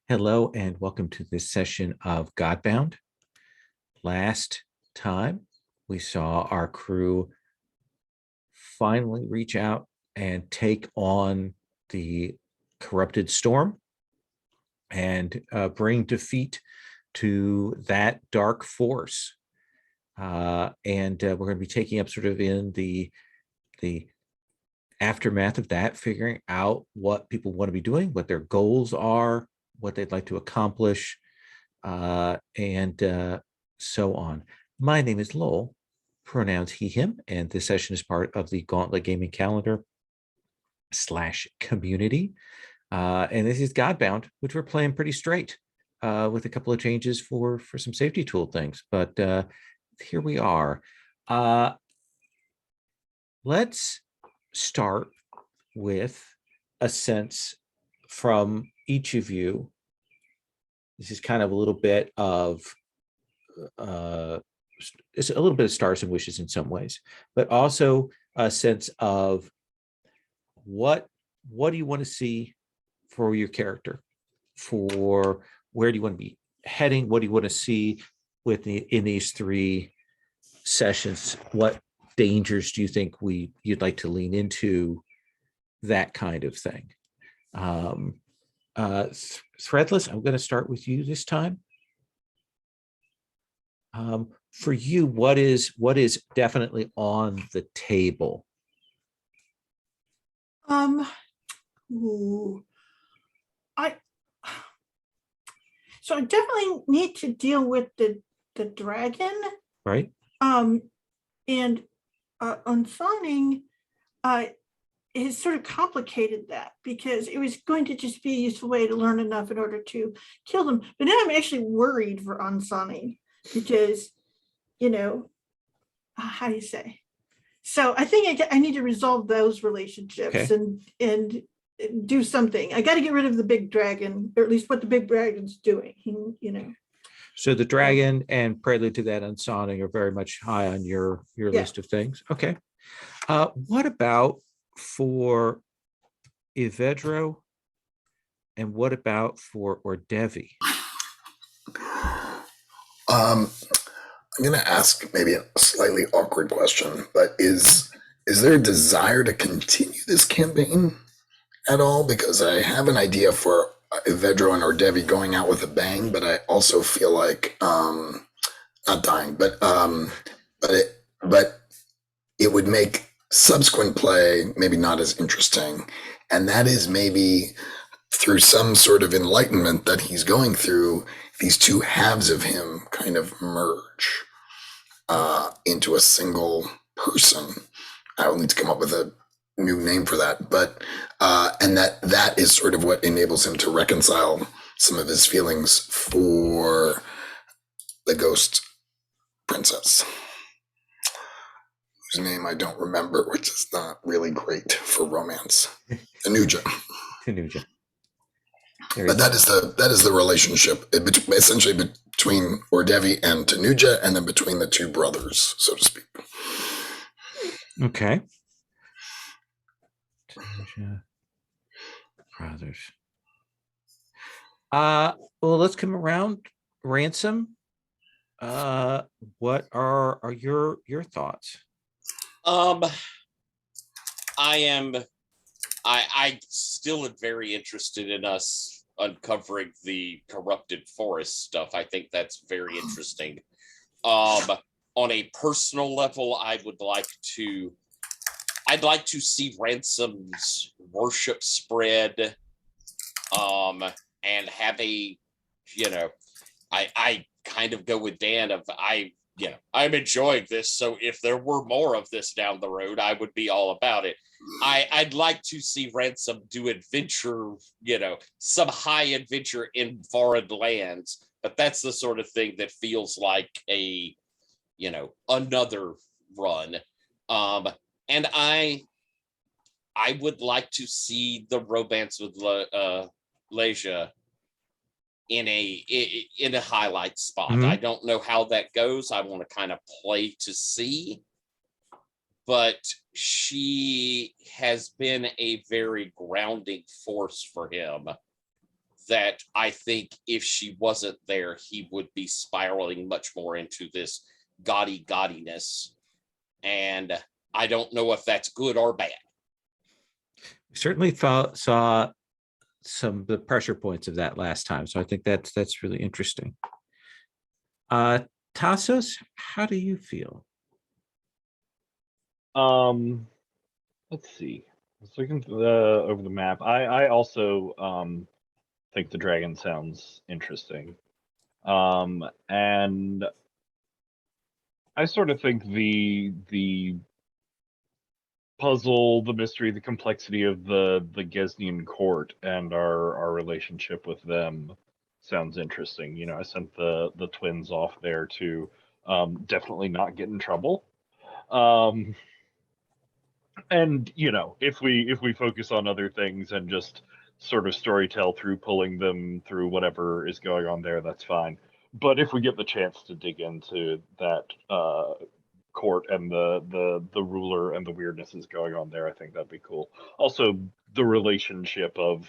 Hello and welcome to this session of Godbound. Last time we saw our crew finally reach out and take on the corrupted storm and bring defeat to that dark force. And we're going to be taking up sort of in the aftermath of that, figuring out what people want to be doing, what their goals are, what they'd like to accomplish, and so on. My name is Lowell, pronouns he, him, and this session is part of the Gauntlet Gaming Calendar / community. And this is Godbound, which we're playing pretty straight with a couple of changes for some safety tool things. But here we are. Let's start with a sense from each of you. This is kind of a little bit of it's a little bit of stars and wishes in some ways, but also a sense of what do you want to see for your character, for where do you want to be heading, what do you want to see in these three sessions, what dangers do you think you'd like to lean into, that kind of thing. Threadless, I'm going to start with you this time. For you, what is definitely on the table? So I definitely need to deal with the dragon, right? And unsigning has sort of complicated that, because it was going to just be a useful way to learn enough in order to kill them. But now I'm actually worried for unsigning, because, how do you say? So I think I need to resolve those relationships, okay, and do something. I got to get rid of the big dragon, or at least what the big dragon's doing, So the dragon and prelude to that unsigning are very much high on your list of things. Okay. What about for Ivedro, and what about for Ordevi? I'm going to ask maybe a slightly awkward question, but is there a desire to continue this campaign at all? Because I have an idea for Ivedro and Ordevi going out with a bang, but I also feel like not dying, but it would make subsequent play maybe not as interesting, and that is maybe through some sort of enlightenment that he's going through, these two halves of him kind of merge into a single person. I will need to come up with a new name for that, but and that is sort of what enables him to reconcile some of his feelings for the ghost princess, whose name I don't remember, which is not really great for romance. Tanuja. But that is the relationship, essentially between Ordevi and Tanuja, and then between the two brothers, so to speak. Okay. Tanuja brothers. Well, let's come around. Ransom. What are your thoughts? I still am very interested in us uncovering the corrupted forest stuff. I think that's very interesting. On a personal level, I'd like to see Ransom's worship spread, and have I kind of go with Dan of I'm enjoying this, so if there were more of this down the road, I would be all about it. I'd like to see Ransom do adventure, some high adventure in foreign lands, but that's the sort of thing that feels like another run. And I would like to see the romance with Leja in a highlight spot. Mm-hmm. I don't know how that goes. I want to kind of play to see, but she has been a very grounding force for him that I think if she wasn't there, he would be spiraling much more into this gaudy gaudiness. And I don't know if that's good or bad. Certainly saw some of the pressure points of that last time. So I think that's really interesting. Tassos, how do you feel? Let's see. I was looking over the map. I also think the dragon sounds interesting. And I sort of think the puzzle, the mystery, the complexity of the Gesnian court and our relationship with them sounds interesting. You know, I sent the twins off there to definitely not get in trouble. And you know, if we focus on other things and just sort of storytell through pulling them through whatever is going on there, that's fine. But if we get the chance to dig into that court and the ruler and the weirdnesses going on there, I think that'd be cool. Also, the relationship of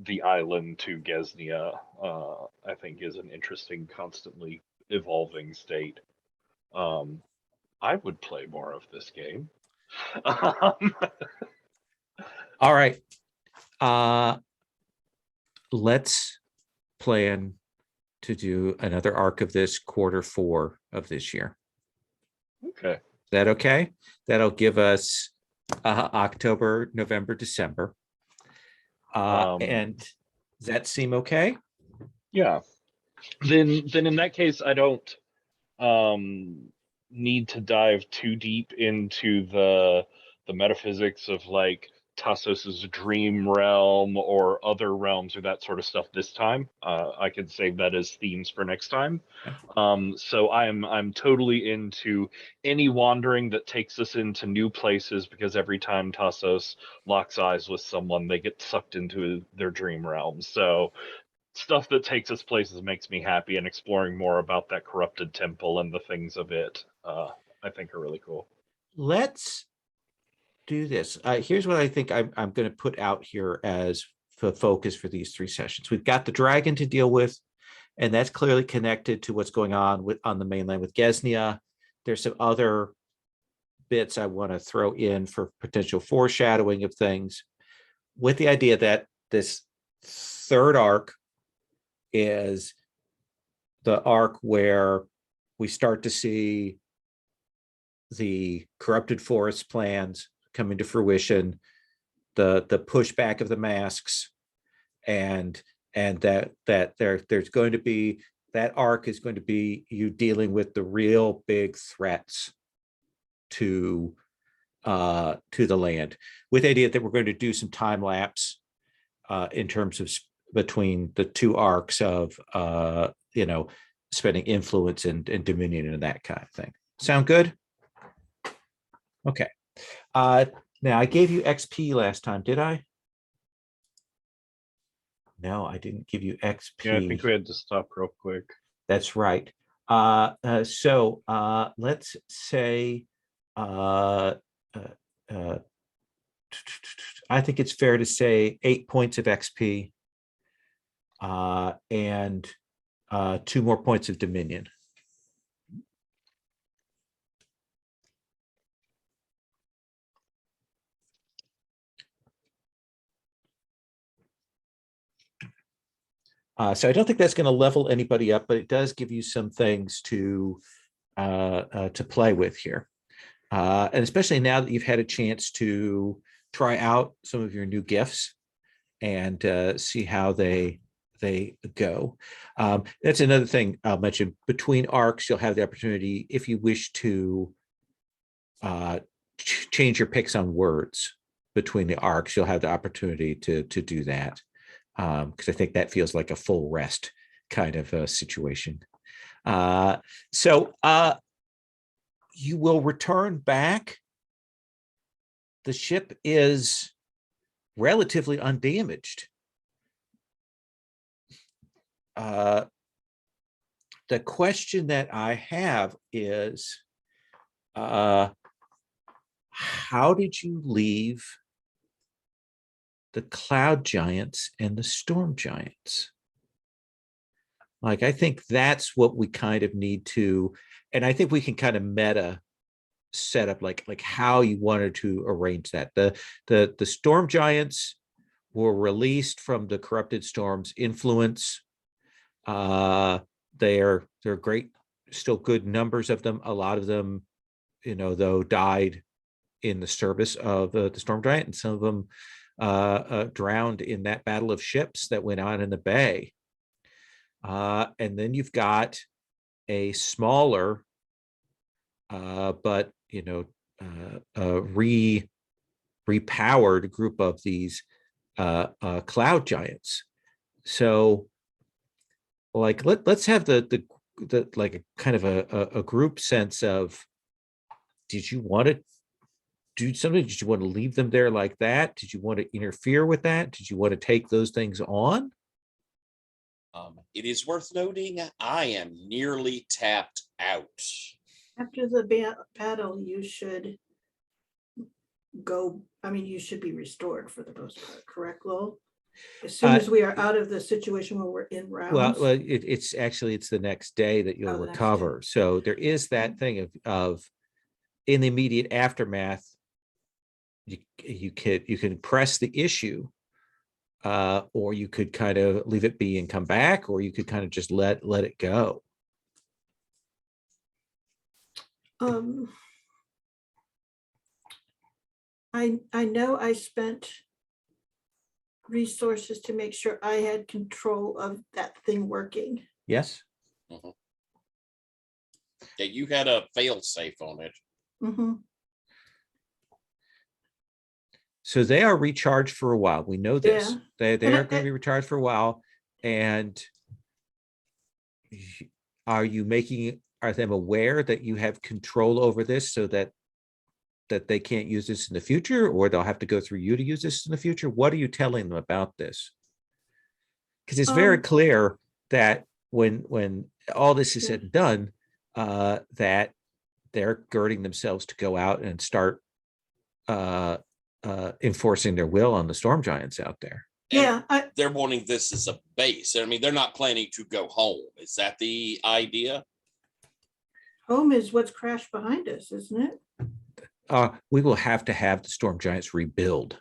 the island to Gesnia, I think, is an interesting, constantly evolving state. I would play more of this game. All right. Let's plan to do another arc of this Q4 of this year. Okay. Is that okay? That'll give us October, November, December. And does that seem okay? Yeah. Then in that case, I don't need to dive too deep into the metaphysics of like Tassos's dream realm or other realms or that sort of stuff this time. I could save that as themes for next time. So I'm totally into any wandering that takes us into new places, because every time Tassos locks eyes with someone, they get sucked into their dream realm. So stuff that takes us places makes me happy, and exploring more about that corrupted temple and the things of it, I think are really cool. Let's do this. Here's what I think I'm going to put out here as the focus for these 3 sessions. We've got the dragon to deal with, and that's clearly connected to what's going on on the mainland with Gesnia. There's some other bits I want to throw in for potential foreshadowing of things, with the idea that this 3rd arc is the arc where we start to see the corrupted forest plans coming to fruition, the pushback of the masks, and that there's going to be, that arc is going to be you dealing with the real big threats to the land, with the idea that we're going to do some time lapse in terms of between the 2 arcs of spending influence and dominion and that kind of thing. Sound good? Okay. Now I gave you XP last time, did I? No, I didn't give you XP. Yeah, I think we had to stop real quick. That's right. So let's say I think it's fair to say 8 points of XP and 2 more points of dominion. So I don't think that's going to level anybody up, but it does give you some things to play with here. And especially now that you've had a chance to try out some of your new gifts and see how they go. That's another thing I'll mention. Between arcs, you'll have the opportunity, if you wish to change your picks on words between the arcs, you'll have the opportunity to do that. Because I think that feels like a full rest kind of a situation. So you will return back. The ship is relatively undamaged. The question that I have is, how did you leave the cloud giants and the storm giants. Like, I think that's what we kind of need to, and I think we can kind of meta set up like how you wanted to arrange that. The storm giants were released from the corrupted storm's influence. They're great, still good numbers of them. A lot of them, though, died in the service of the storm giant, and some of them drowned in that battle of ships that went on in the bay. And then you've got a smaller, but repowered group of these cloud giants. So, like, let's have the like a kind of a group sense of, did you want to do something? Did you want to leave them there like that? Did you want to interfere with that? Did you want to take those things on? It is worth noting I am nearly tapped out. After the battle, you should go. I mean, you should be restored for the most part, correct, Lowell? As soon as we are out of the situation where we're in rounds. Well, it's the next day that you'll Oh, the next recover. So there is that thing of in the immediate aftermath, you can press the issue, or you could kind of leave it be and come back, or you could kind of just let it go. I know I spent resources to make sure I had control of that thing working. Yes. Mhm. Yeah, you had a fail safe on it. Mm-hmm. So they are recharged for a while. We know this. Yeah. They are going to be recharged for a while. And are them aware that you have control over this, so that they can't use this in the future, or they'll have to go through you to use this in the future? What are you telling them about this? Because it's very clear that when all this is said and done, that they're girding themselves to go out and start enforcing their will on the storm giants out there. And yeah, they're wanting this as a base. I mean, they're not planning to go home. Is that the idea? home is what's crashed behind us, isn't it? We will have to have the storm giants rebuild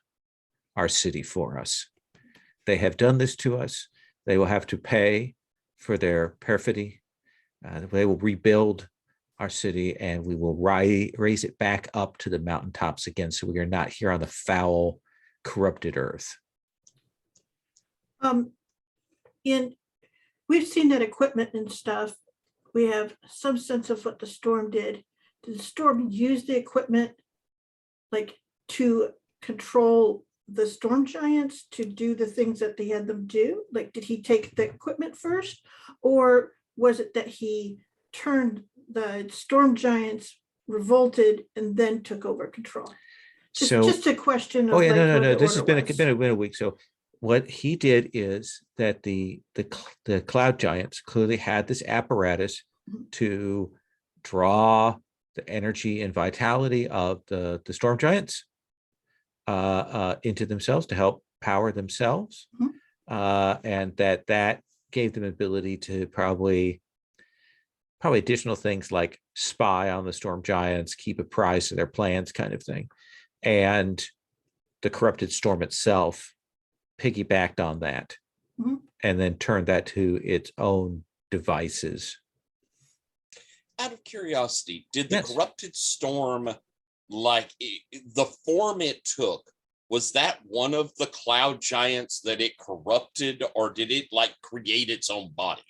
our city for us. They have done this to us. They will have to pay for their perfidy. They will rebuild our city, and we will raise it back up to the mountaintops again, so we are not here on the foul, corrupted earth. And we've seen that equipment and stuff. We have some sense of what the storm did. Did the storm use the equipment like to control the storm giants to do the things that they had them do? Like, did he take the equipment first, or was it that he turned the storm giants, revolted, and then took over control? Just a question of no. This has been a week. So what he did is that the cloud giants clearly had this apparatus to draw the energy and vitality of the storm giants into themselves to help power themselves, and that gave them ability to probably additional things like spy on the storm giants, keep apprised of their plans, kind of thing. And the corrupted storm itself piggybacked on that, and then turned that to its own devices. Out of curiosity, did the corrupted storm, the form it took, was that one of the cloud giants that it corrupted, or did it create its own body?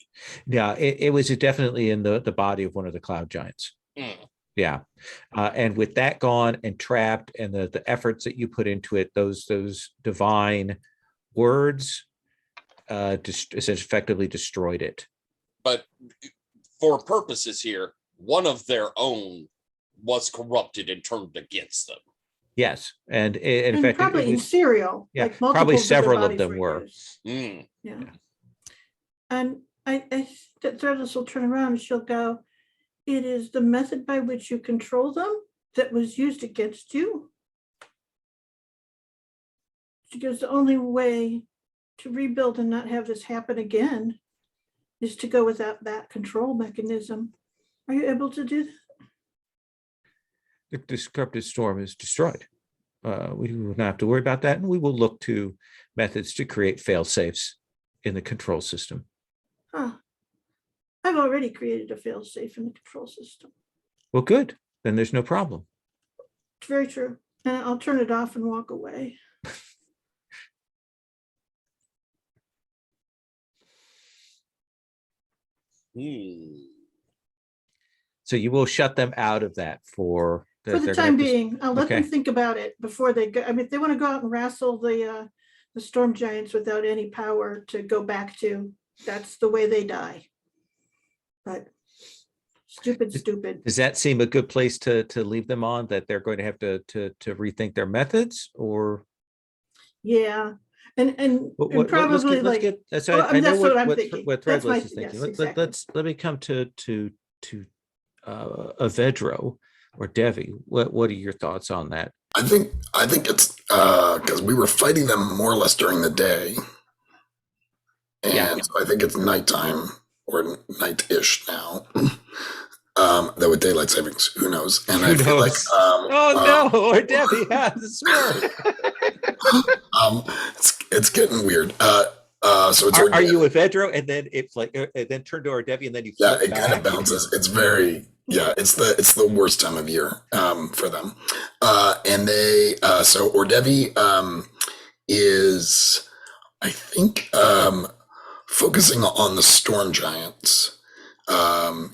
Yeah, it was definitely in the body of one of the cloud giants. Yeah. And with that gone and trapped, and the efforts that you put into it, those divine words effectively destroyed it. But for purposes here, one of their own was corrupted and turned against them. Yes, and in fact, probably in serial. Yeah, probably several of them were. Yeah. And I that Threadless will turn around and she'll go, "It is the method by which you control them that was used against you." Because the only way to rebuild and not have this happen again is to go without that control mechanism. Are you able to do that? The disruptive storm is destroyed. We will not have to worry about that, and we will look to methods to create fail safes in the control system. Huh. I've already created a fail-safe in the control system. Well, good. Then there's no problem. It's very true. And I'll turn it off and walk away. So you will shut them out of that for For the time being, I'll let them Okay. think about it before they go. I mean, if they want to go out and wrestle the storm giants without any power to go back to, that's the way they die. But stupid. Does that seem a good place to leave them on, that they're going to have to rethink their methods, or Yeah. And let's probably get, like, that's, well, I know that's what I'm what thinking. what That's Threadless my- is thinking. yes, exactly. Let me come to Avedro or Devi. What are your thoughts on that? I think it's because we were fighting them more or less during the day, and Yeah. so I think it's nighttime or night-ish now. Though with daylight savings, who knows? And Who I feel like knows? Oh no, or Devi has a smirk. it's getting weird. So it's Are you Avedro, and then it's like, and then turn to our Devi, and then you yeah, flip it kind of back? bounces. It's very it's the worst time of year for them. And they so Ordevi is, I think, focusing on the storm giants.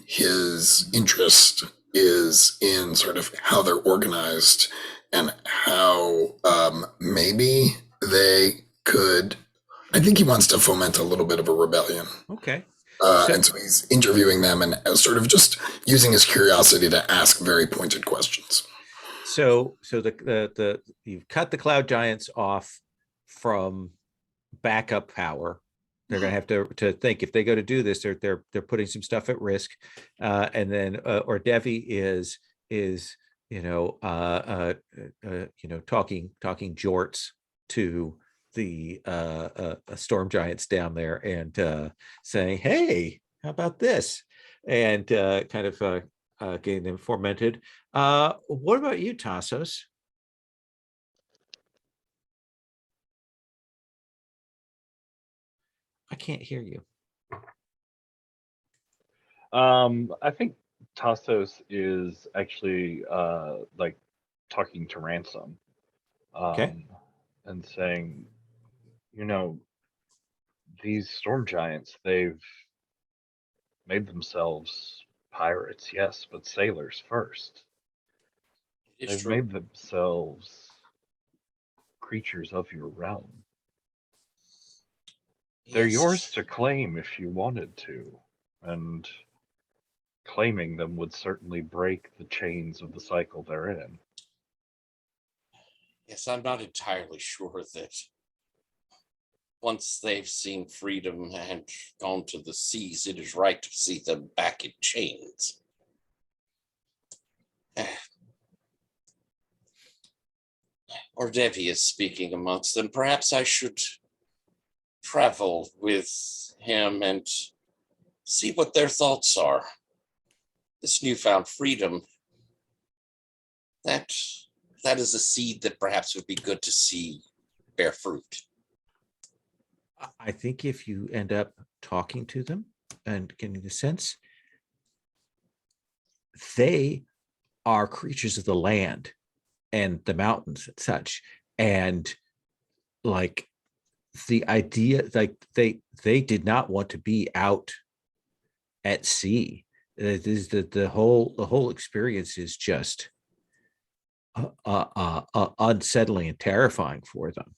His interest is in sort of how they're organized and how maybe they could. I think he wants to foment a little bit of a rebellion. Okay. And so he's interviewing them and sort of just using his curiosity to ask very pointed questions. So the you've cut the cloud giants off from backup power. They're going to have to think, if they go to do this, they're putting some stuff at risk. And then Ordevi is talking jorts to the storm giants down there, and saying, hey, how about this, and kind of getting them fomented. What about you, Tassos? I can't hear you. I think Tassos is actually like talking to Ransom, Okay. and saying, these storm giants, they've made themselves pirates, yes, but sailors first. It's They've true. made themselves creatures of your realm. They're yours to claim if you wanted to, and claiming them would certainly break the chains of the cycle they're in. Yes, I'm not entirely sure that once they've seen freedom and gone to the seas, it is right to see them back in chains. Ordevi is speaking amongst them. Perhaps I should travel with him and see what their thoughts are. This newfound freedom, that is a seed that perhaps would be good to see bear fruit. I think if you end up talking to them and getting the sense, they are creatures of the land and the mountains and such, and like the idea, like they did not want to be out at sea. It is the whole experience is just unsettling and terrifying for them.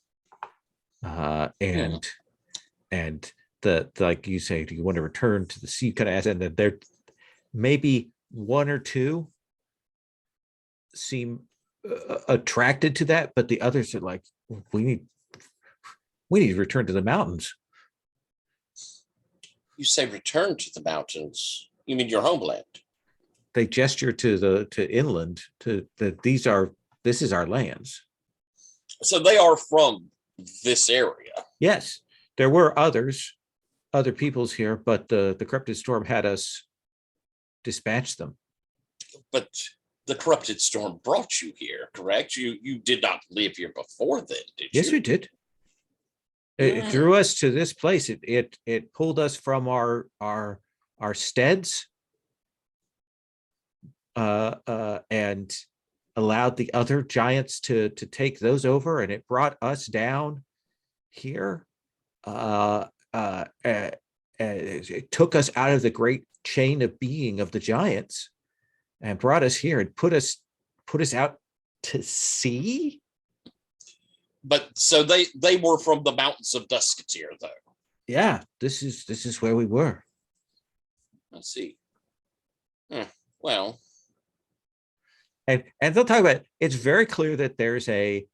And the like you say, do you want to return to the sea? Kind of ask, and then there maybe one or two seem attracted to that, but the others are like, we need to return to the mountains. You say return to the mountains. You mean your homeland? They gesture to inland, to that this is our lands. So they are from this area. Yes, there were other peoples here, but the Corrupted Storm had us dispatch them. But the Corrupted Storm brought you here, correct? You did not live here before then, did you? Yes, we did. It drew us to this place. It pulled us from our steads, and allowed the other giants to take those over, and it brought us down here. It took us out of the great chain of being of the giants, and brought us here and put us out to sea. But so they were from the mountains of Duskatir, though. Yeah, this is where we were. I see. Well, And they'll talk about it. It's very clear that there's a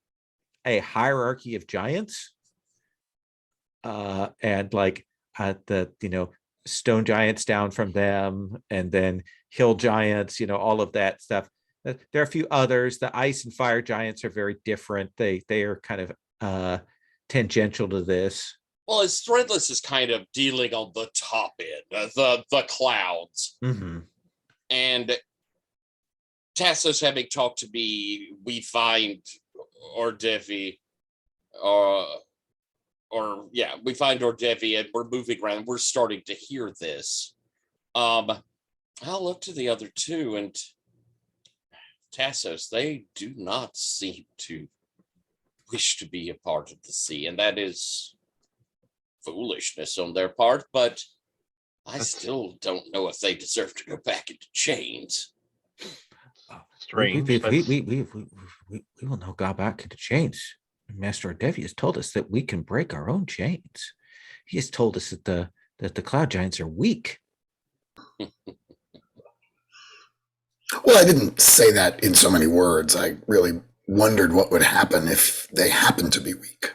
hierarchy of giants, and like the stone giants down from them, and then hill giants, all of that stuff. There are a few others. The ice and fire giants are very different. They are kind of tangential to this. well, as Threadless is kind of dealing on the top end, the clouds, and Tassos having talked to me, we find Ordevi, we find Ordevi, and we're moving around. We're starting to hear this. I'll look to the other two, and Tassos, they do not seem to wish to be a part of the sea, and that is foolishness on their part, but I still don't know if they deserve to go back into chains. Strange. We will not go back into chains. Master Ordevi has told us that we can break our own chains. He has told us that the cloud giants are weak. Well, I didn't say that in so many words. I really wondered what would happen if they happened to be weak.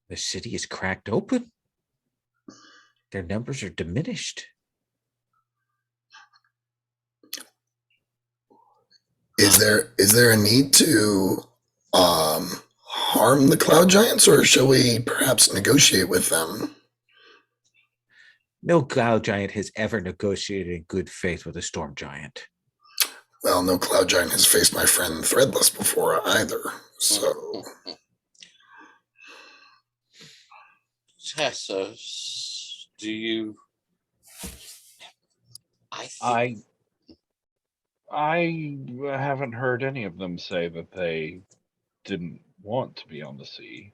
The city is cracked open. Their numbers are diminished. Is there a need to harm the cloud giants, or shall we perhaps negotiate with them? No cloud giant has ever negotiated in good faith with a storm giant. Well, no cloud giant has faced my friend Threadless before either. So, Tassos, do you? I haven't heard any of them say that they didn't want to be on the sea.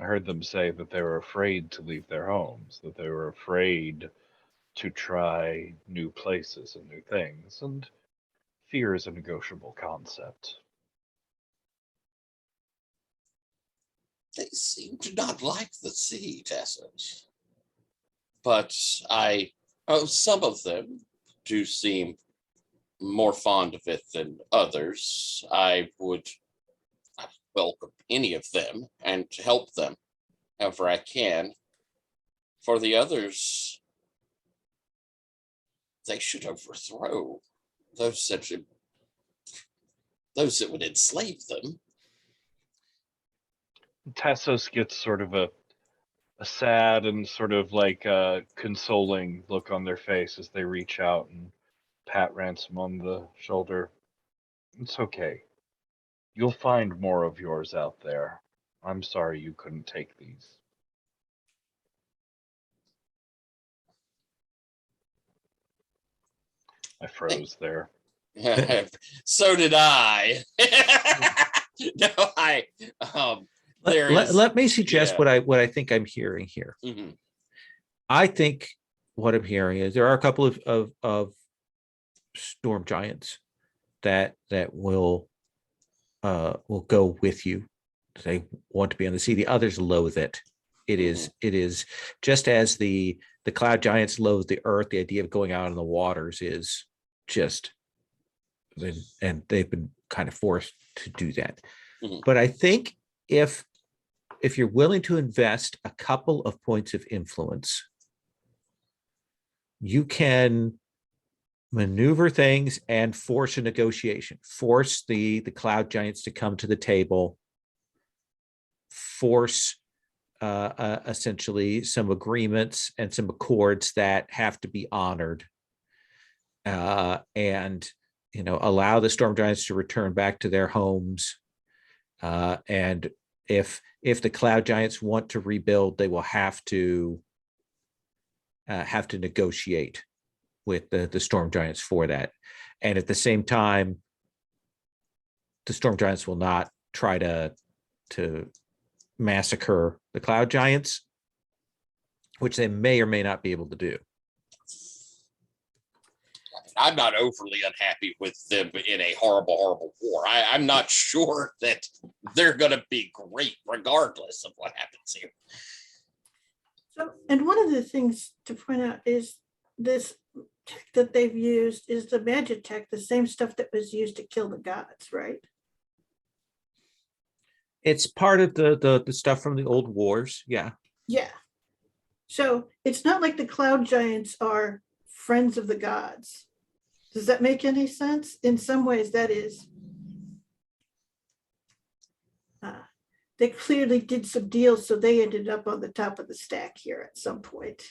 I heard them say that they were afraid to leave their homes, that they were afraid to try new places and new things, and fear is a negotiable concept. They seem to not like the sea, Tassos. But some of them do seem more fond of it than others. I would welcome any of them and help them however I can. For the others, they should overthrow those that would enslave them. Tassos gets sort of a sad and sort of like a consoling look on their face as they reach out and pat Ransom on the shoulder. It's okay. You'll find more of yours out there. I'm sorry you couldn't take these. I froze there. So did I. No, Let me suggest what I think I'm hearing here. Mm-hmm. I think what I'm hearing is there are a couple of storm giants that will go with you. They want to be on the sea. The others loathe it. It is just as the cloud giants loathe the earth. The idea of going out on the waters is just, and they've been kind of forced to do that. Mm-hmm. But I think if you're willing to invest a couple of points of influence, you can maneuver things and force a negotiation, force the cloud giants to come to the table force essentially some agreements and some accords that have to be honored, and allow the storm giants to return back to their homes. And if the cloud giants want to rebuild, they will have to negotiate with the storm giants for that. And at the same time, the storm giants will not try to massacre the cloud giants, which they may or may not be able to do. I'm not overly unhappy with them in a horrible war. I'm not sure that they're going to be great regardless of what happens here. So, and one of the things to point out is this tech that they've used is the magic tech, the same stuff that was used to kill the gods, right? It's part of the stuff from the old wars. Yeah. Yeah. So it's not like the cloud giants are friends of the gods. Does that make any sense? In some ways, that is. They clearly did some deals, so they ended up on the top of the stack here at some point.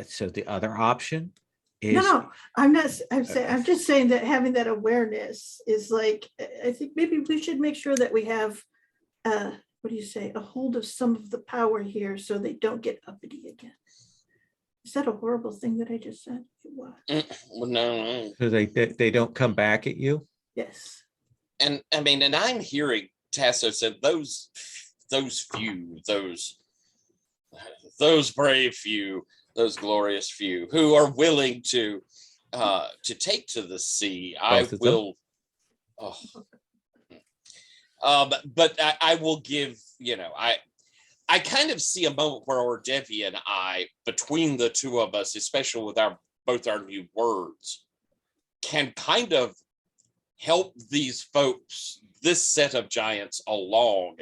So the other option is No, I'm not. I'm just saying that having that awareness is like. I think maybe we should make sure that we have, what do you say, a hold of some of the power here, so they don't get uppity again. Is that a horrible thing that I just said? It was. Well, no. so they don't come back at you. Yes. And I mean, and I'm hearing Tasso said those few, those brave few, those glorious few who are willing to take to the sea. I will. But I will give, I kind of see a moment where Devi and I, between the two of us, especially with both our new words, can kind of help these folks, this set of giants, along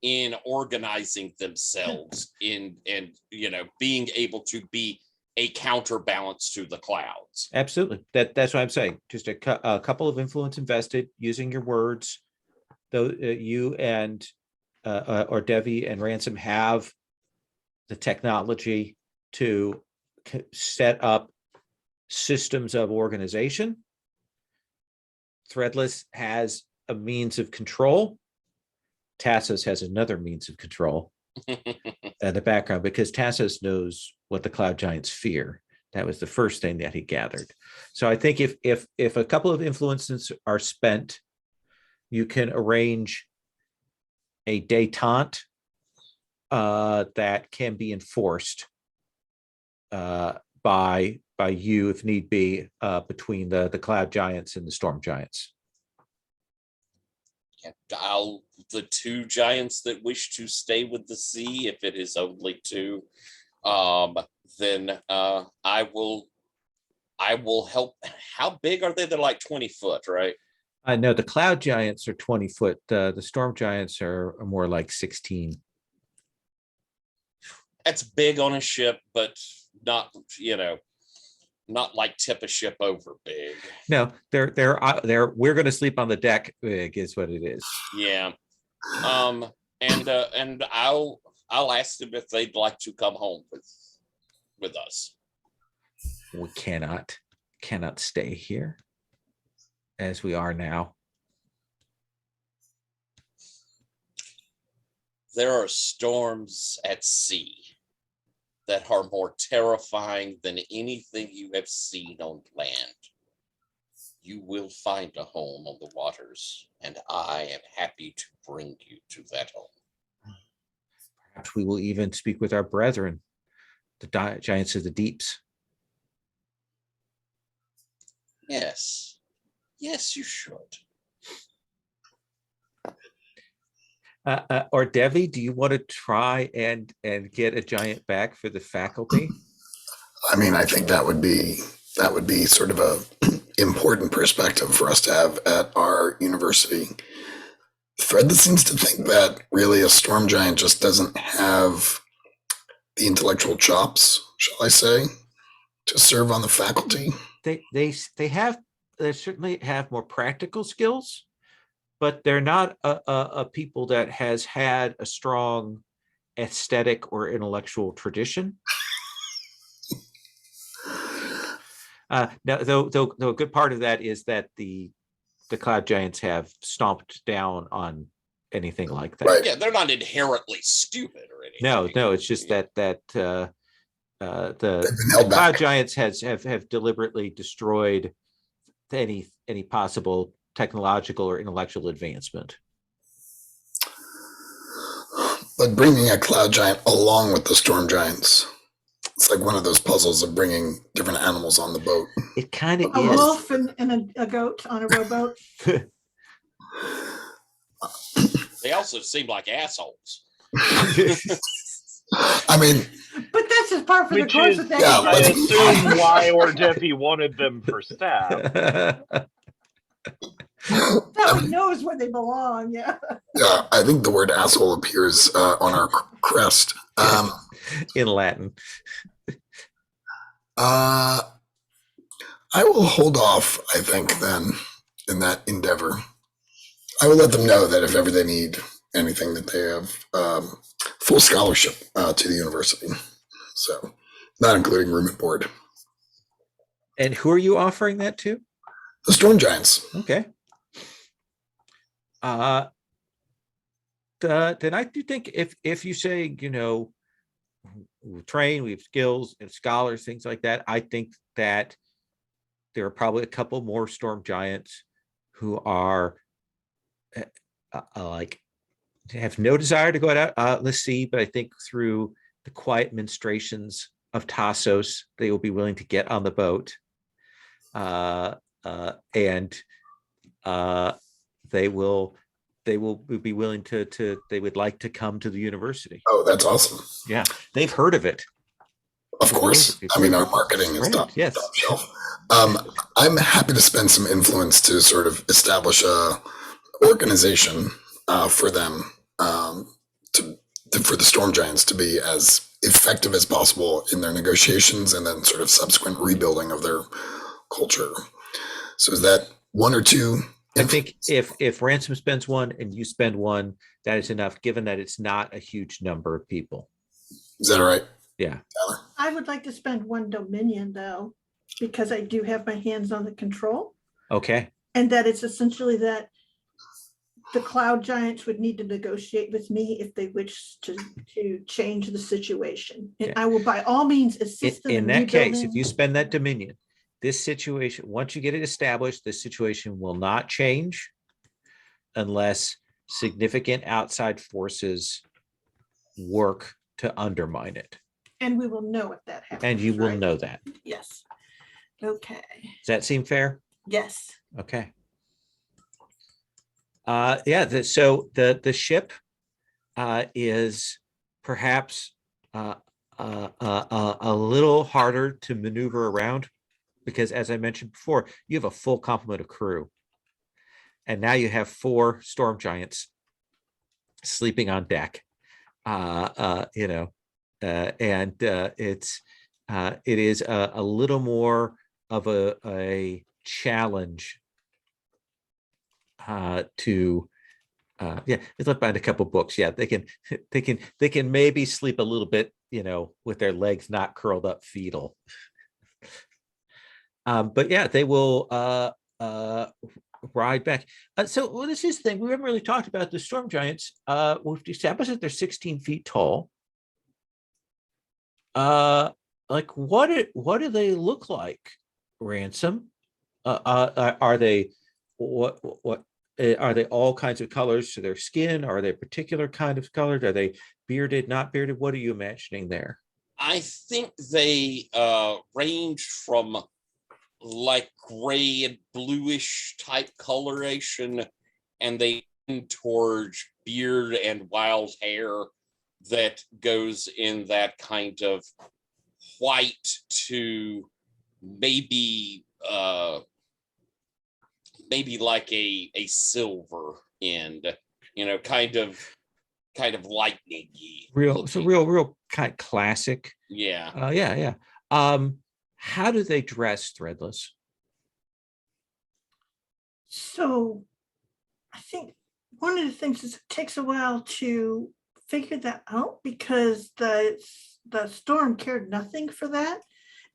in organizing themselves and being able to be a counterbalance to the clouds. Absolutely. That's what I'm saying. Just a couple of influence invested using your words. Though you and or Devi and Ransom have the technology to set up systems of organization. Threadless has a means of control. Tassos has another means of control in the background, because Tassos knows what the cloud giants fear. That was the first thing that he gathered. So I think if a couple of influences are spent, you can arrange a détente that can be enforced by you, if need be, between the cloud giants and the storm giants. The two giants that wish to stay with the sea, if it is only two, then I will help. How big are they? They're like 20 foot, right? I know the cloud giants are 20 foot. The storm giants are more like 16. That's big on a ship, but not like tip a ship over big. No, they're we're going to sleep on the deck big is what it is. Yeah. And I'll ask them if they'd like to come home with us. We cannot stay here as we are now. There are storms at sea that are more terrifying than anything you have seen on land. You will find a home on the waters, and I am happy to bring you to that home. Perhaps we will even speak with our brethren, the giants of the deeps. Yes, you should. Or Devi, do you want to try and get a giant back for the faculty? I mean, I think that would be sort of a important perspective for us to have at our university. Threadless seems to think that really a storm giant just doesn't have the intellectual chops, shall I say, to serve on the faculty. They certainly have more practical skills, but they're not a people that has had a strong aesthetic or intellectual tradition. Now, though a good part of that is that the cloud giants have stomped down on anything like that. Right. Yeah, they're not inherently stupid or anything. No, it's just Yeah. that They've the been held cloud back. giants have deliberately destroyed any possible technological or intellectual advancement. But bringing a cloud giant along with the storm giants, it's like one of those puzzles of bringing different animals on the boat. It kind of A is. wolf and a goat on a rowboat. They also seem like assholes. I mean, But that's just part for the Which course is, of things. yeah, I but- assume why Ordefy wanted them for staff. That one knows where they belong. Yeah. yeah, I think the word asshole appears on our crest. In Latin. I will hold off, I think, then, in that endeavor. I will let them know that if ever they need anything, that they have full scholarship to the university. So, not including room and board. And who are you offering that to? The Storm Giants. Okay. Then I do think if you say, you know, we train, we have skills and scholars, things like that, I think that there are probably a couple more storm giants who are like have no desire to go out the sea, but I think through the quiet ministrations of Tassos, they will be willing to get on the boat, and they will be willing to they would like to come to the university. Oh, that's awesome. Yeah, they've heard of it. Of course. I mean, our marketing is Right, top, yes. top shelf. I'm happy to spend some influence to sort of establish a organization for them, for the Storm Giants to be as effective as possible in their negotiations and then sort of subsequent rebuilding of their culture. So is that one or two? I think if Ransom spends one and you spend one, that is enough, given that it's not a huge number of people. Is that all right? Yeah. I would like to spend one Dominion though, because I do have my hands on the control, Okay. and that it's essentially that the cloud giants would need to negotiate with me if they wish to change the situation. And Yeah. I will by all means assist them In that case, if rebuilding. you spend that Dominion, this situation, once you get it established, this situation will not change unless significant outside forces work to undermine it. And we will know if that happens. And you will right? know that. Yes. Okay. Does that seem fair? Yes. Okay. Yeah, so the ship is perhaps a little harder to maneuver around because, as I mentioned before, you have a full complement of crew. And now you have 4 storm giants sleeping on deck. You know, and it is a little more of a challenge to yeah, it's left behind a couple books. Yeah, they can maybe sleep a little bit, you know, with their legs not curled up fetal. But yeah, they will ride back. So well, this is the thing, we haven't really talked about the storm giants. We've established that they're 16 feet tall. Like what do they look like, Ransom? Are they what are they all kinds of colors to their skin? Are they a particular kind of colored? Are they bearded, not bearded? What are you imagining there? I think they range from like gray and bluish type coloration, and they tend towards beard and wild hair that goes in that kind of white to maybe like a silver end, you know, kind of lightning-y. Real kind of classic. Yeah. Yeah. How do they dress, Threadless? So I think one of the things is it takes a while to figure that out because the storm cared nothing for that.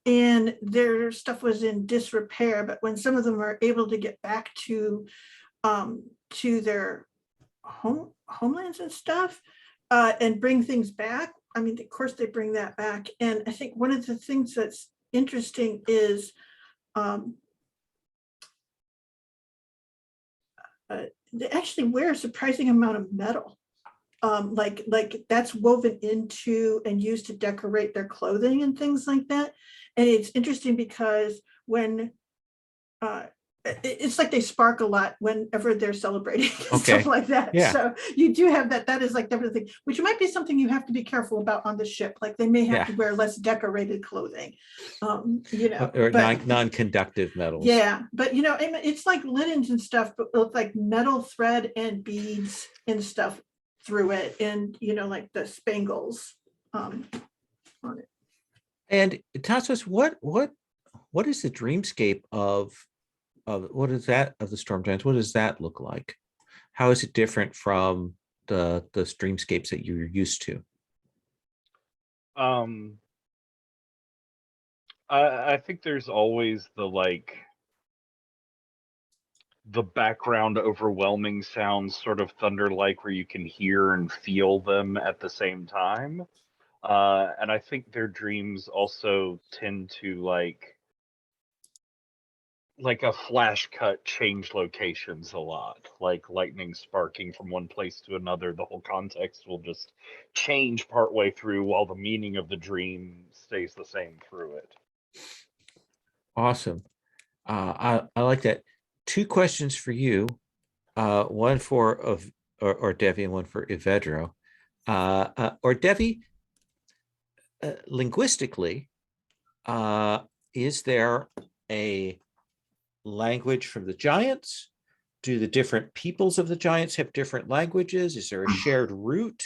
And their stuff was in disrepair, but when some of them are able to get back to their homelands and stuff, and bring things back, I mean, of course they bring that back. And I think one of the things that's interesting is they actually wear a surprising amount of metal. Like that's woven into and used to decorate their clothing and things like that. And it's interesting because when it's like they spark a lot whenever they're celebrating and Okay. stuff like that. Yeah. So you do have that. That is like definitely, which might be something you have to be careful about on the ship. Like they may have Yeah. to wear less decorated clothing, you know. Or but- non-conductive metals. Yeah, but you know, it's like linens and stuff, but with like metal thread and beads and stuff through it, and you know, like the spangles on it. And Tassos, what is the dreamscape of what is that of the Storm Giants? What does that look like? How is it different from the dreamscapes that you're used to? I think there's always the background overwhelming sounds, sort of thunder-like, where you can hear and feel them at the same time. And I think their dreams also tend to like a flash cut change locations a lot, like lightning sparking from one place to another. The whole context will just change partway through while the meaning of the dream stays the same through it. Awesome. I like that. 2 questions for you. One for or Devi and one for Ivedro. Or Devi, linguistically, is there a language from the giants? Do the different peoples of the giants have different languages? Is there a shared root?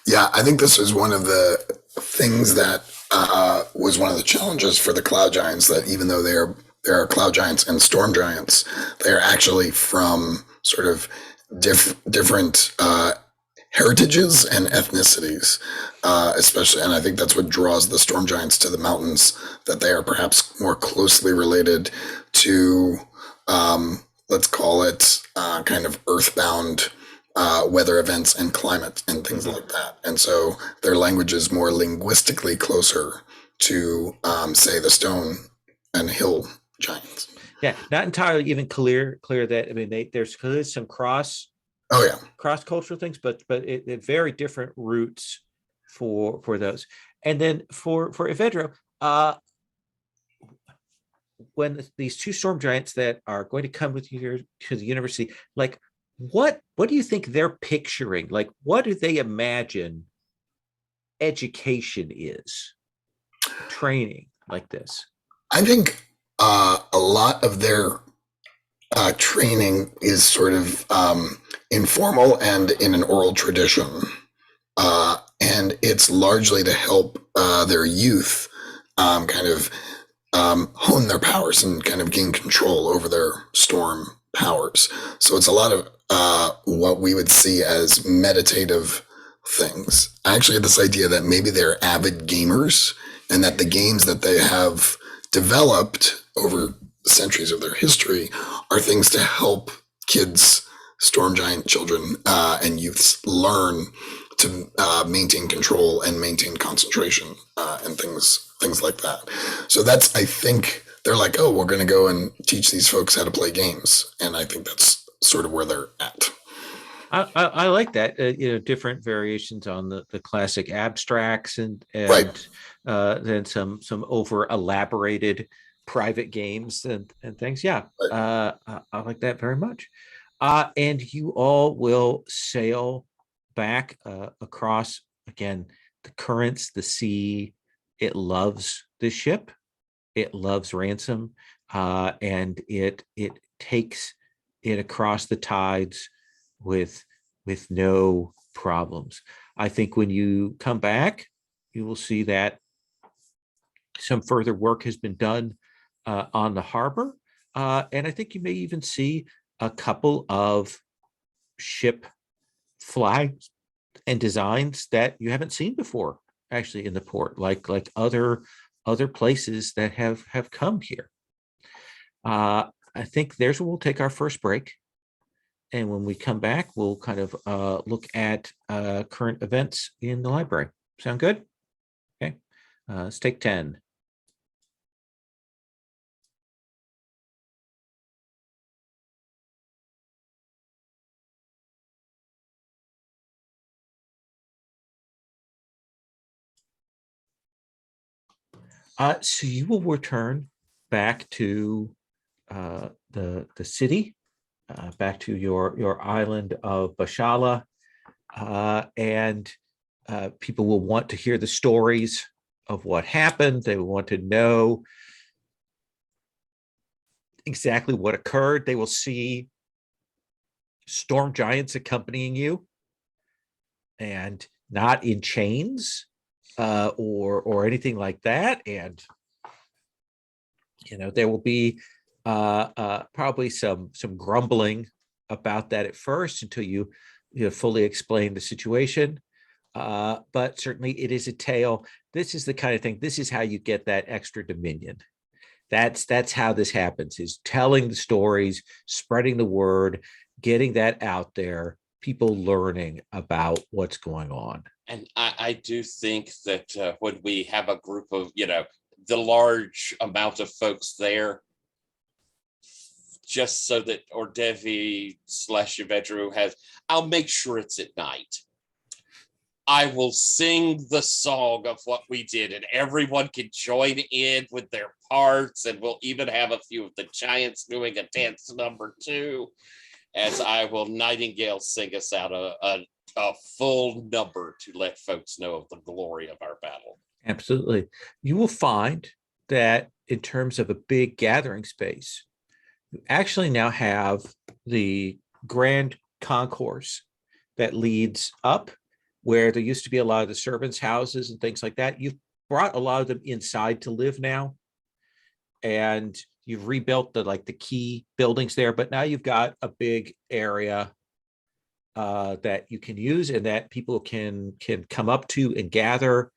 Yeah, I think this is one of the things that was one of the challenges for the cloud giants, that even though there are cloud giants and storm giants, they're actually from sort of different heritages and ethnicities, especially, and I think that's what draws the storm giants to the mountains, that they are perhaps more closely related to, let's call it kind of earthbound weather events and climate and things like that. And so their language is more linguistically closer to, say, the stone and hill giants. Yeah, not entirely even clear that, I mean, there's clearly some Oh yeah, cross-cultural things, but it very different roots for those. And then for Ivedro, when these 2 storm giants that are going to come with you to the university, like what do you think they're picturing? Like, what do they imagine education is? Training like this? I think a lot of their training is sort of informal and in an oral tradition. And it's largely to help their youth kind of hone their powers and kind of gain control over their storm powers. So it's a lot of what we would see as meditative things. I actually had this idea that maybe they're avid gamers, and that the games that they have developed over centuries of their history are things to help kids, storm giant children, and youths learn to maintain control and maintain concentration and things like that. So that's, I think they're like, oh, we're going to go and teach these folks how to play games, and I think that's sort of where they're at. I like that. Different variations on the classic abstracts and Right. Then some over elaborated private games and things. Yeah, Right. I like that very much. And you all will sail back across, again, the currents, the sea. It loves the ship. It loves Ransom, and it takes it across the tides with no problems. I think when you come back, you will see that some further work has been done on the harbor, and I think you may even see a couple of ship flags and designs that you haven't seen before, actually, in the port, like other places that have come here. I think there's where we'll take our first break. And when we come back, we'll kind of look at current events in the library. Sound good? Okay, let's take 10. So you will return back to the city, back to your island of Bashala, and people will want to hear the stories of what happened. They will want to know exactly what occurred. They will see storm giants accompanying you, and not in chains or anything like that. And there will be probably some grumbling about that at first until you fully explain the situation. But certainly it is a tale. This is the kind of thing, this is how you get that extra dominion. That's how this happens, is telling the stories, spreading the word, getting that out there, people learning about what's going on. And I do think that when we have a group of, the large amount of folks there, just so that Ordevi / Yvedru has, I'll make sure it's at night. I will sing the song of what we did, and everyone can join in with their parts, and we'll even have a few of the giants doing a dance number too, as I will Nightingale sing us out a full number to let folks know of the glory of our battle. Absolutely. You will find that in terms of a big gathering space, you actually now have the grand concourse that leads up, where there used to be a lot of the servants' houses and things like that. You've brought a lot of them inside to live now, and you've rebuilt the key buildings there, but now you've got a big area that you can use and that people can come up to and gather,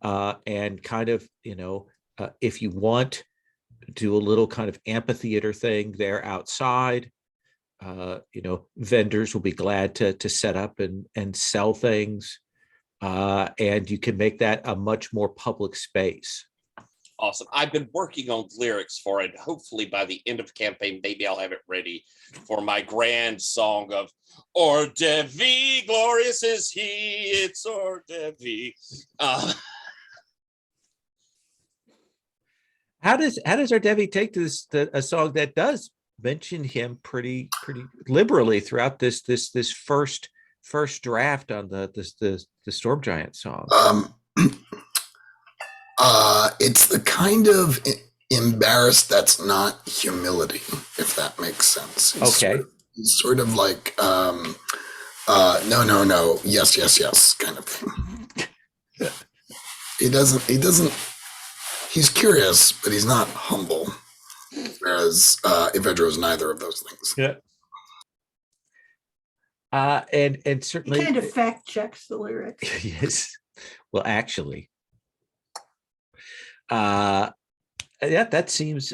and kind of, if you want, do a little kind of amphitheater thing there outside. Vendors will be glad to set up and sell things, and you can make that a much more public space. Awesome. I've been working on lyrics for it. Hopefully by the end of the campaign, maybe I'll have it ready for my grand song of Ordevi, glorious is he, it's Ordevi. How does Ordevi take this, a song that does mention him pretty liberally throughout this first draft on the Storm Giant song? It's the kind of embarrassed that's not humility, if that makes sense. Okay. He's sort of like no, yes kind of thing. He doesn't he's curious, but he's not humble, whereas Yvedru is neither of those things. Yeah. And certainly He kind of fact checks the lyrics. yes. Well, actually, yeah, that seems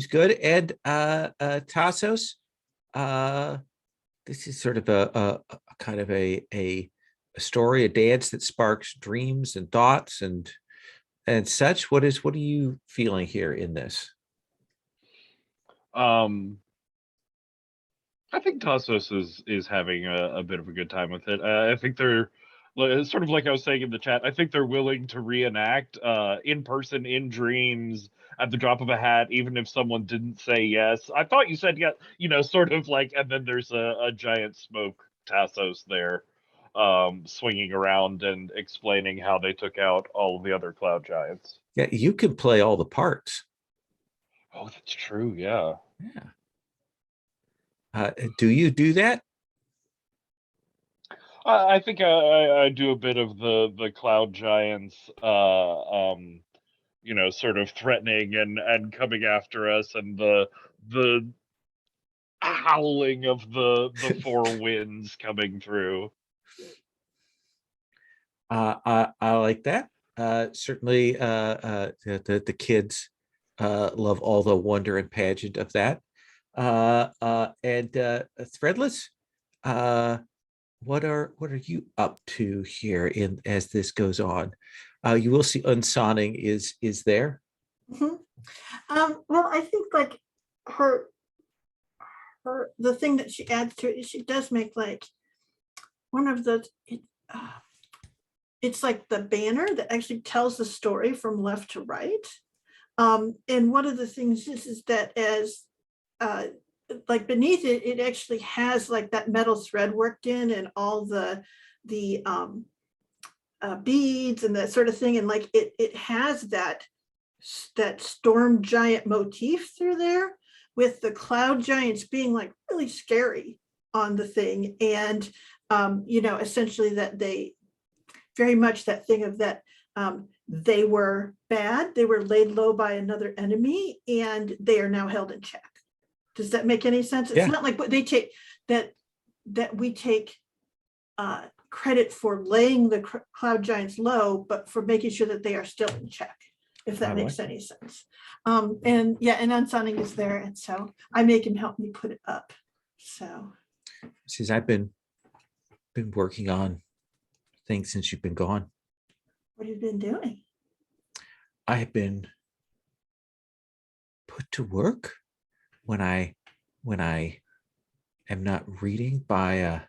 good. And Tassos, this is sort of a kind of a story, a dance that sparks dreams and thoughts and such. What are you feeling here in this? I think Tassos is having a bit of a good time with it. I think they're sort of like I was saying in the chat. I think they're willing to reenact in person, in dreams, at the drop of a hat, even if someone didn't say yes. I thought you said yes, sort of like, and then there's a giant smoke Tassos there, swinging around and explaining how they took out all of the other cloud giants. Yeah, you can play all the parts. Oh, that's true. Yeah. Yeah. Do you do that? I think I do a bit of the cloud giants, sort of threatening and coming after us, and the howling of the four winds coming through. I like that. Certainly, the kids love all the wonder and pageant of that. And Threadless, what are you up to here in as this goes on? You will see Unsonning is there. Mhm. Well, I think like her the thing that she adds to it is she does make like one of the it's like the banner that actually tells the story from left to right. And one of the things is that as like beneath it, it actually has like that metal thread worked in and all the beads and that sort of thing. And like it has that storm giant motif through there with the cloud giants being like really scary on the thing. And, you know, essentially that they very much that thing of that they were bad, they were laid low by another enemy, and they are now held in check. Does that make any sense? It's Yeah. not like what they take that we take credit for laying the cloud giants low, but for making sure that they are still in check, if that makes any sense. And yeah, and Unsonning is there, and so I make him help me put it up. So Since I've been working on things since you've been gone, what have you been doing? I have been put to work when I am not reading by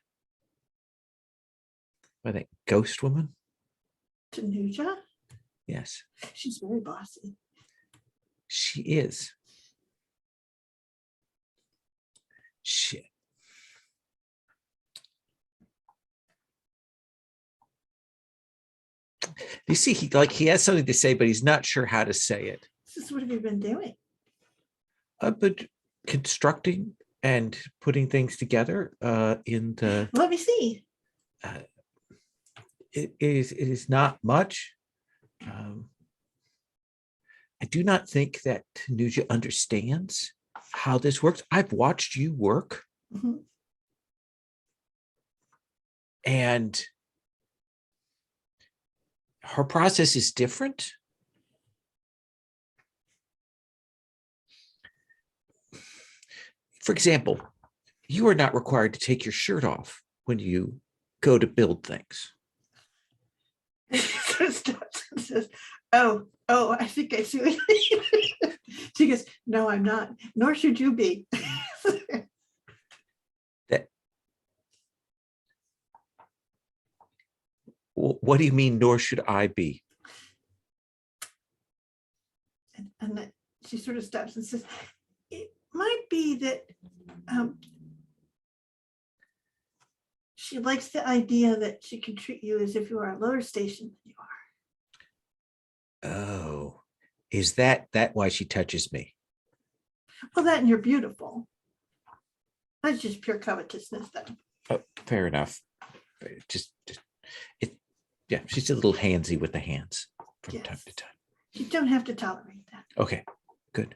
that ghost woman. Tanuja? Yes, She's very bossy. she is. Shit. You see, he has something to say, but he's not sure how to say it. This is what have you been doing? But constructing and putting things together in the Let me see. it is not much. I do not think that Tanuja understands how this works. I've watched you work, Mhm. and her process is different. For example, you are not required to take your shirt off when you go to build things. Says, oh, I think I see what you mean. She goes, no, I'm not, nor should you be. What do you mean, nor should I be? And then she sort of stops and says, it might be that she likes the idea that she can treat you as if you are a lower station than you are. Oh, is that why she touches me? Well, that and you're beautiful. That's just pure covetousness, though. Oh, fair enough. Just it. Yeah, she's a little handsy with the hands from time to time. You don't have to tolerate that. Okay, good.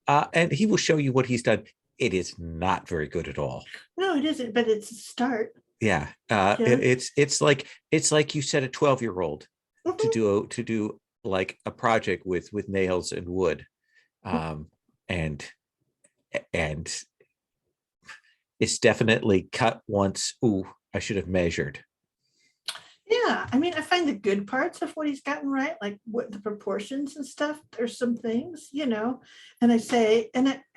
And he will show you what he's done. It is not very good at all. No, it isn't, but it's a start. Yeah, it's like you said a 12-year-old to do like a project with nails and wood, and it's definitely cut once. Ooh, I should have measured. Yeah, I mean, I find the good parts of what he's gotten right, like what the proportions and stuff. There's some things, you know, and I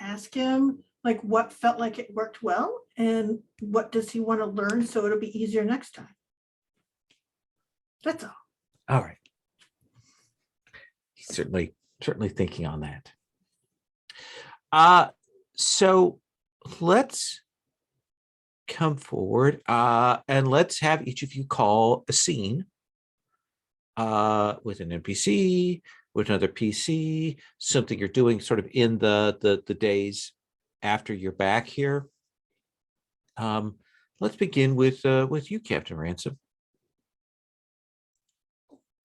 ask him like what felt like it worked well and what does he want to learn so it'll be easier next time. That's all. All right. He's certainly thinking on that. So let's come forward and let's have each of you call a scene with an NPC, with another PC, something you're doing sort of in the days after you're back here. Let's begin with you, Captain Ransom.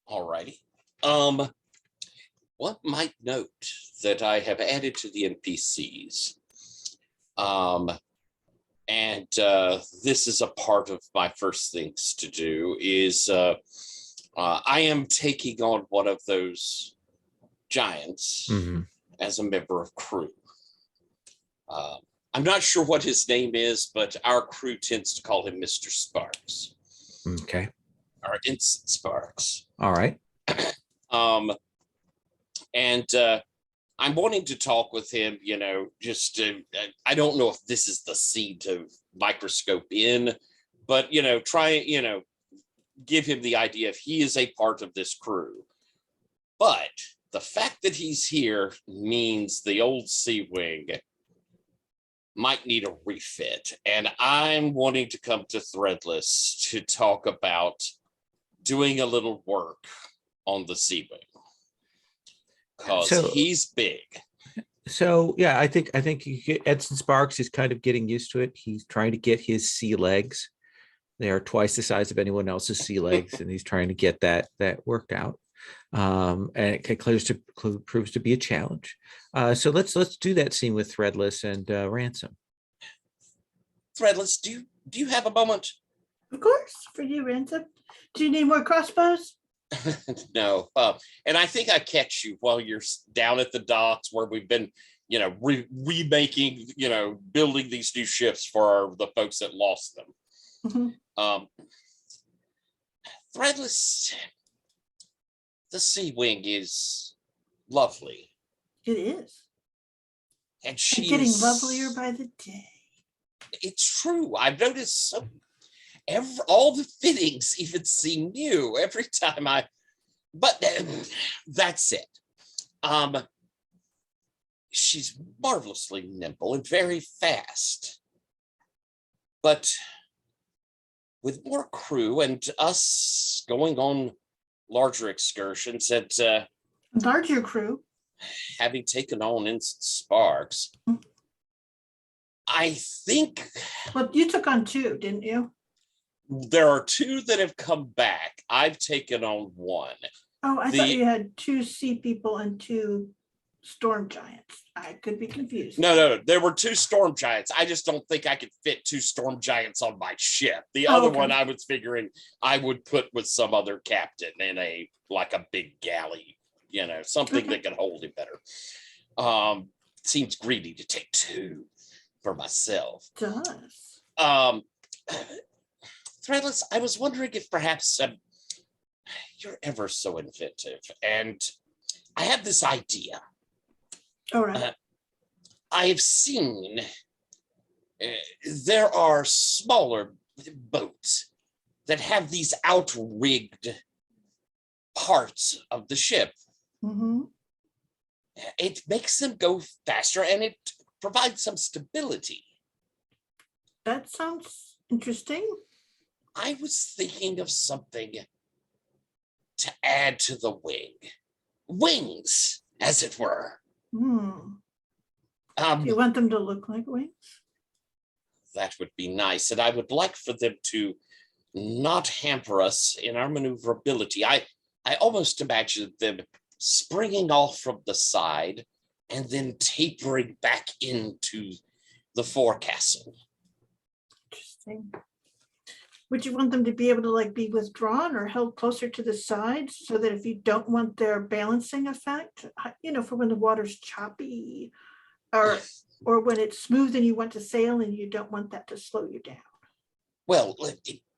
All righty. one might note that I have added to the NPCs. And this is a part of my first things to do is I am taking on one of those giants Mhm. as a member of crew. I'm not sure what his name is, but our crew tends to call him Mr. Sparks, Okay. or Instant Sparks. All right. And I'm wanting to talk with him, you know, just I don't know if this is the seed to microscope in, but, you know, try, you know, give him the idea if he is a part of this crew. But the fact that he's here means the old Sea Wing might need a refit. And I'm wanting to come to Threadless to talk about doing a little work on the Sea Wing. Because So- he's big. So yeah, I think Edson Sparks is kind of getting used to it. He's trying to get his sea legs. They are twice the size of anyone else's sea legs, and he's trying to get that worked out. And it proves to be a challenge. So let's do that scene with Threadless and Ransom. Threadless, do you have a moment? Of course, for you, Ransom. Do you need more crossbows? No. And I think I catch you while you're down at the docks where we've been, you know, remaking, you know, building these new ships for the folks that lost them. Mhm. Threadless, the Sea Wing is lovely. It is. And And she's getting lovelier by the day. It's true. I've noticed all the fittings even seem new every time but that's it. She's marvelously nimble and very fast. But with more crew and us going on larger excursions and Larger crew. having taken on Instant Sparks, I think Well, you took on 2, didn't you? there are 2 that have come back. I've taken on 1. Oh, I thought The- you had 2 sea people and 2 storm giants. I could be confused. No, there were 2 storm giants. I just don't think I could fit 2 storm giants on my ship. The Oh, other okay. one I was figuring I would put with some other captain in a big galley, you know, something Okay. that could hold him better. Seems greedy to take 2 for myself. It does. Threadless, I was wondering if perhaps you're ever so inventive, and I have this idea. All right. I've seen there are smaller boats that have these outrigged parts of the ship. Mhm. It makes them go faster and it provides some stability. That sounds interesting. I was thinking of something to add to the wing. Wings, as it were. Do you want them to look like wings? That would be nice. And I would like for them to not hamper us in our maneuverability. I almost imagined them springing off from the side and then tapering back into the forecastle. Interesting. Would you want them to be able to like be withdrawn or held closer to the sides so that if you don't want their balancing effect, you know, for when the water's choppy or when it's smooth and you want to sail and you don't want that to slow you down? Well,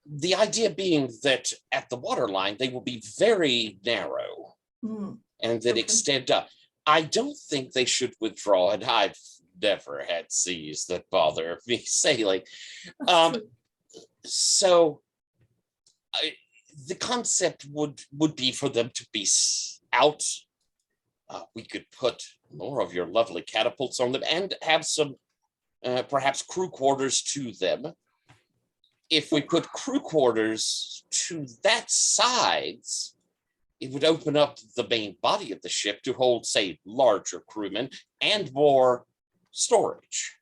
the idea being that at the waterline, they will be very narrow and then Okay. extend up. I don't think they should withdraw, and I've never had seas that bother me sailing. That's true. So the concept would be for them to be out. We could put more of your lovely catapults on them and have some perhaps crew quarters to them. If we put crew quarters to that sides, it would open up the main body of the ship to hold, say, larger crewmen and more storage.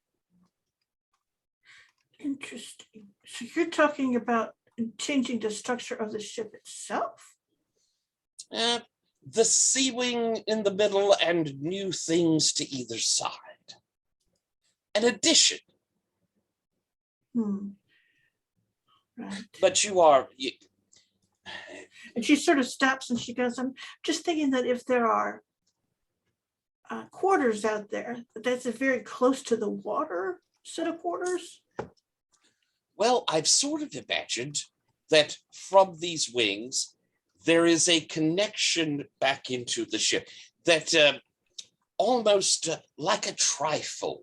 Interesting. So you're talking about changing the structure of the ship itself? the sea wing in the middle and new things to either side. An addition. Right. But you are, And she sort of stops and she goes, I'm just thinking that if there are quarters out there, that's a very close to the water set of quarters. well, I've sort of imagined that from these wings, there is a connection back into the ship that almost like a trifold.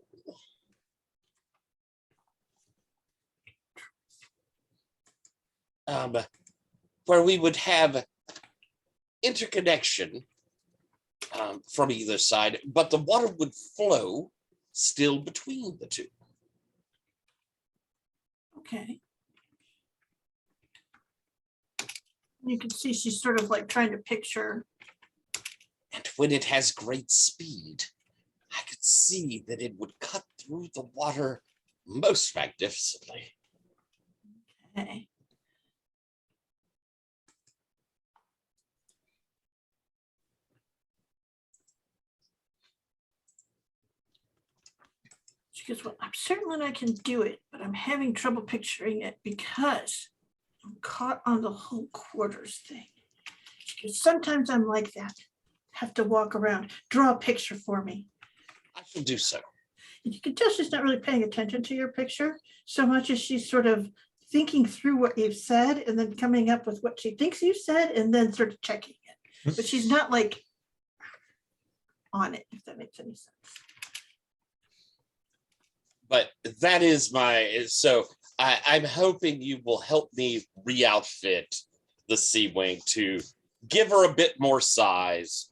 Where we would have interconnection from either side, but the water would flow still between the two. Okay. You can see she's sort of like trying to picture. And when it has great speed, I could see that it would cut through the water most magnificently. Okay. She goes, well, I'm certain that I can do it, but I'm having trouble picturing it because I'm caught on the whole quarters thing. She goes, sometimes I'm like that. Have to walk around. Draw a picture for me. I shall do so. And you can tell she's not really paying attention to your picture so much as she's sort of thinking through what you've said and then coming up with what she thinks you said and then sort of checking it. But she's not like on it, if that makes any sense. But that is so I'm hoping you will help me re-outfit the Sea Wing to give her a bit more size,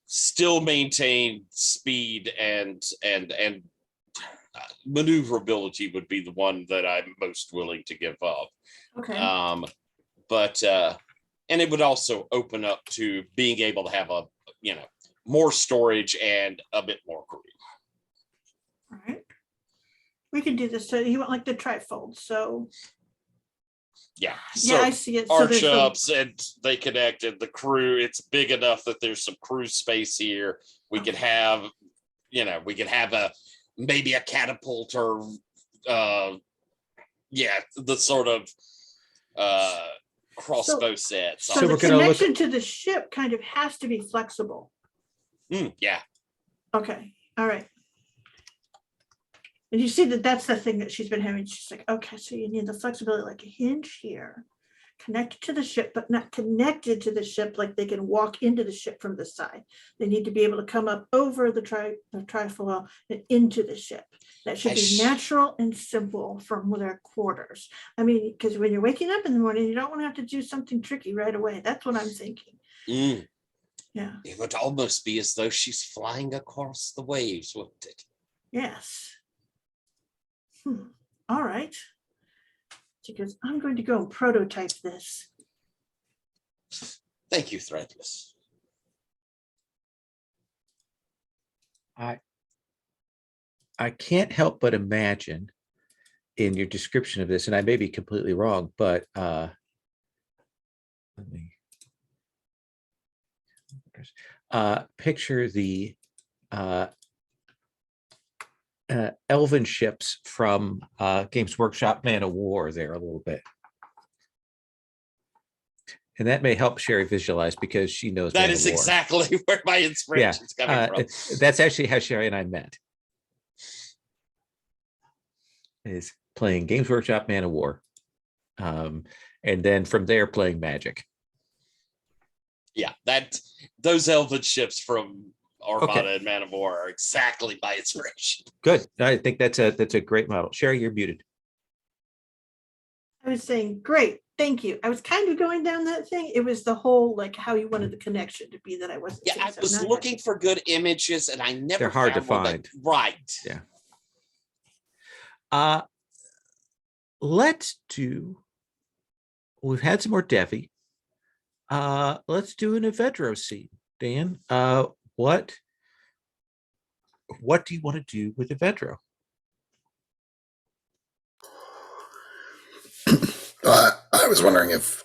still maintain speed and maneuverability would be the one that I'm most willing to give up. Okay. But and it would also open up to being able to have more storage and a bit more crew. All right. We can do this. So you want like the trifold. So Yeah. yeah, I see it. So Arch ups and they connected the crew. It's big enough that there's some crew space here. We could have, maybe a catapult or the sort of crossbow sets. So So the we're gonna look- connection to the ship kind of has to be flexible. Yeah. Okay. All right. And you see that that's the thing that she's been having. She's like, okay, so you need the flexibility, like a hinge here, connected to the ship, but not connected to the ship, like they can walk into the ship from the side. They need to be able to come up over the trifoil and into the ship. That should be natural and simple from their quarters. I mean, because when you're waking up in the morning, you don't want to have to do something tricky right away. That's what I'm thinking. Yeah. It would almost be as though she's flying across the waves, wouldn't it? Yes. All right. She goes, I'm going to go and prototype this. Thank you, Threadless. I can't help but imagine in your description of this, and I may be completely wrong, but let me picture the elven ships from Games Workshop Man of War there a little bit. And that may help Sherry visualize because she knows That Man is of War. exactly where my inspiration is coming from. That's actually how Sherry and I met. Is playing Games Workshop Man of War. And then from there playing Magic. Yeah, those elven ships from Armada and Man of War are exactly my inspiration. Good. I think that's a great model. Sherry, you're muted. I was saying, great, thank you. I was kind of going down that thing. It was the whole, like, how you wanted the connection to be that I wasn't. Yeah, seeing, I so was not looking for good images and I never They're hard to found one that- find. right. Yeah. We've had some more Devi. Let's do an Evedro scene. Dan, what do you want to do with Evedro? I was wondering if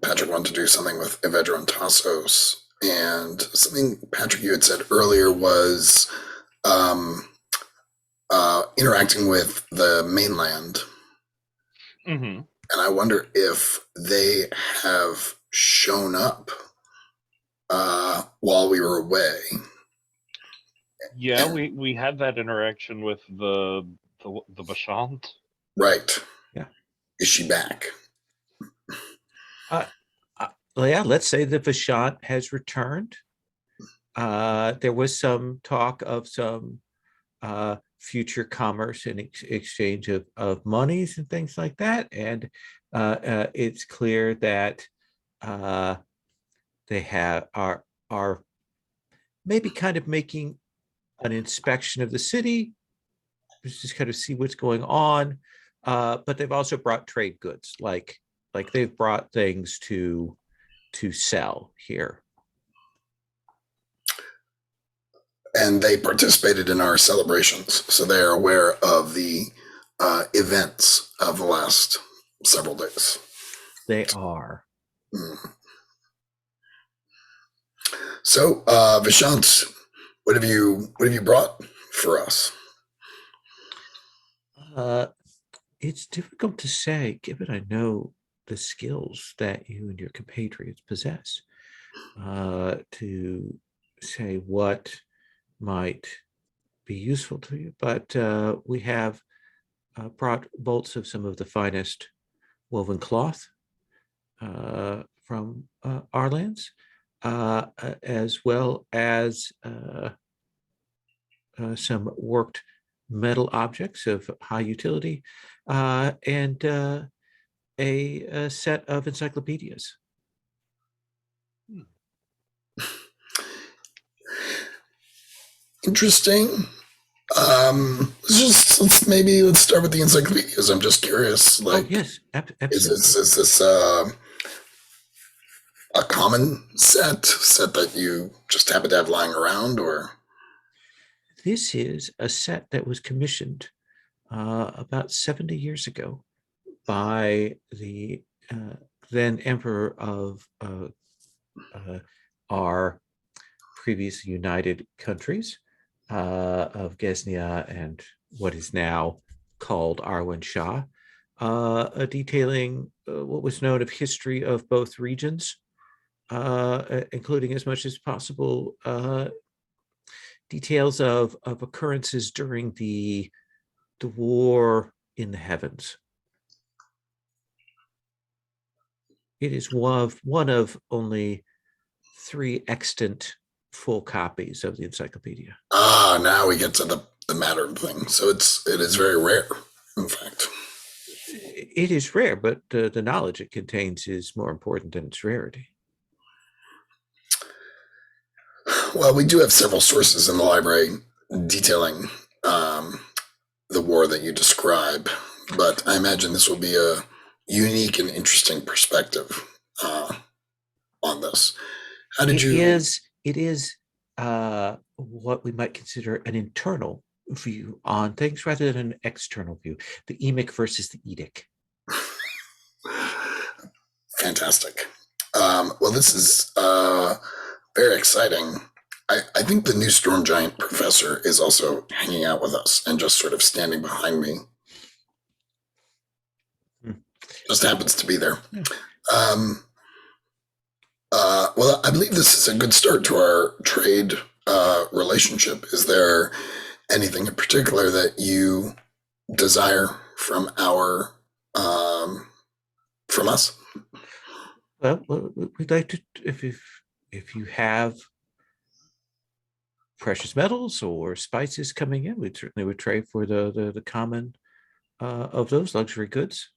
Patrick wanted to do something with Evedro and Tassos And something, Patrick, you had said earlier was interacting with the mainland. Hmm. And I wonder if they have shown up while we were away. Yeah, And- we had that interaction with the Bashant. right. Yeah. Is she back? Yeah, let's say the Vashant has returned. There was some talk of some future commerce and exchange of monies and things like that. And it's clear that they are maybe kind of making an inspection of the city, just kind of see what's going on. But they've also brought trade goods, like they've brought things to sell here. And they participated in our celebrations, so they are aware of the events of the last several days. They are. Mm. So, Vishant, what have you brought for us? It's difficult to say, given I know the skills that you and your compatriots possess, to say what might be useful to you. But we have brought bolts of some of the finest woven cloth from our lands, as well as some worked metal objects of high utility, and a set of encyclopedias. Interesting. Let's start with the encyclopedias. I'm just curious. Like, yes, is absolutely. this a common set that you just happen to have lying around, or? This is a set that was commissioned about 70 years ago by the then emperor of our previous united countries of Gesnia and what is now called Arwen Shah, detailing what was known of history of both regions, including as much as possible details of occurrences during the war in the heavens. It is one of only 3 extant full copies of the encyclopedia. Now we get to the matter of things. So it is very rare, in fact. It is rare, but the knowledge it contains is more important than its rarity. Well, we do have several sources in the library detailing the war that you describe, but I imagine this will be a unique and interesting perspective on this. How did you? It is what we might consider an internal view on things rather than an external view. The emic versus the edict. Fantastic. Well, this is very exciting. I think the new Storm Giant professor is also hanging out with us and just sort of standing behind me. Just happens to be there. Yeah. Well, I believe this is a good start to our trade relationship. Is there anything in particular that you desire from from us? Well, we'd like to, if you have precious metals or spices coming in, we certainly would trade for the common of those luxury goods.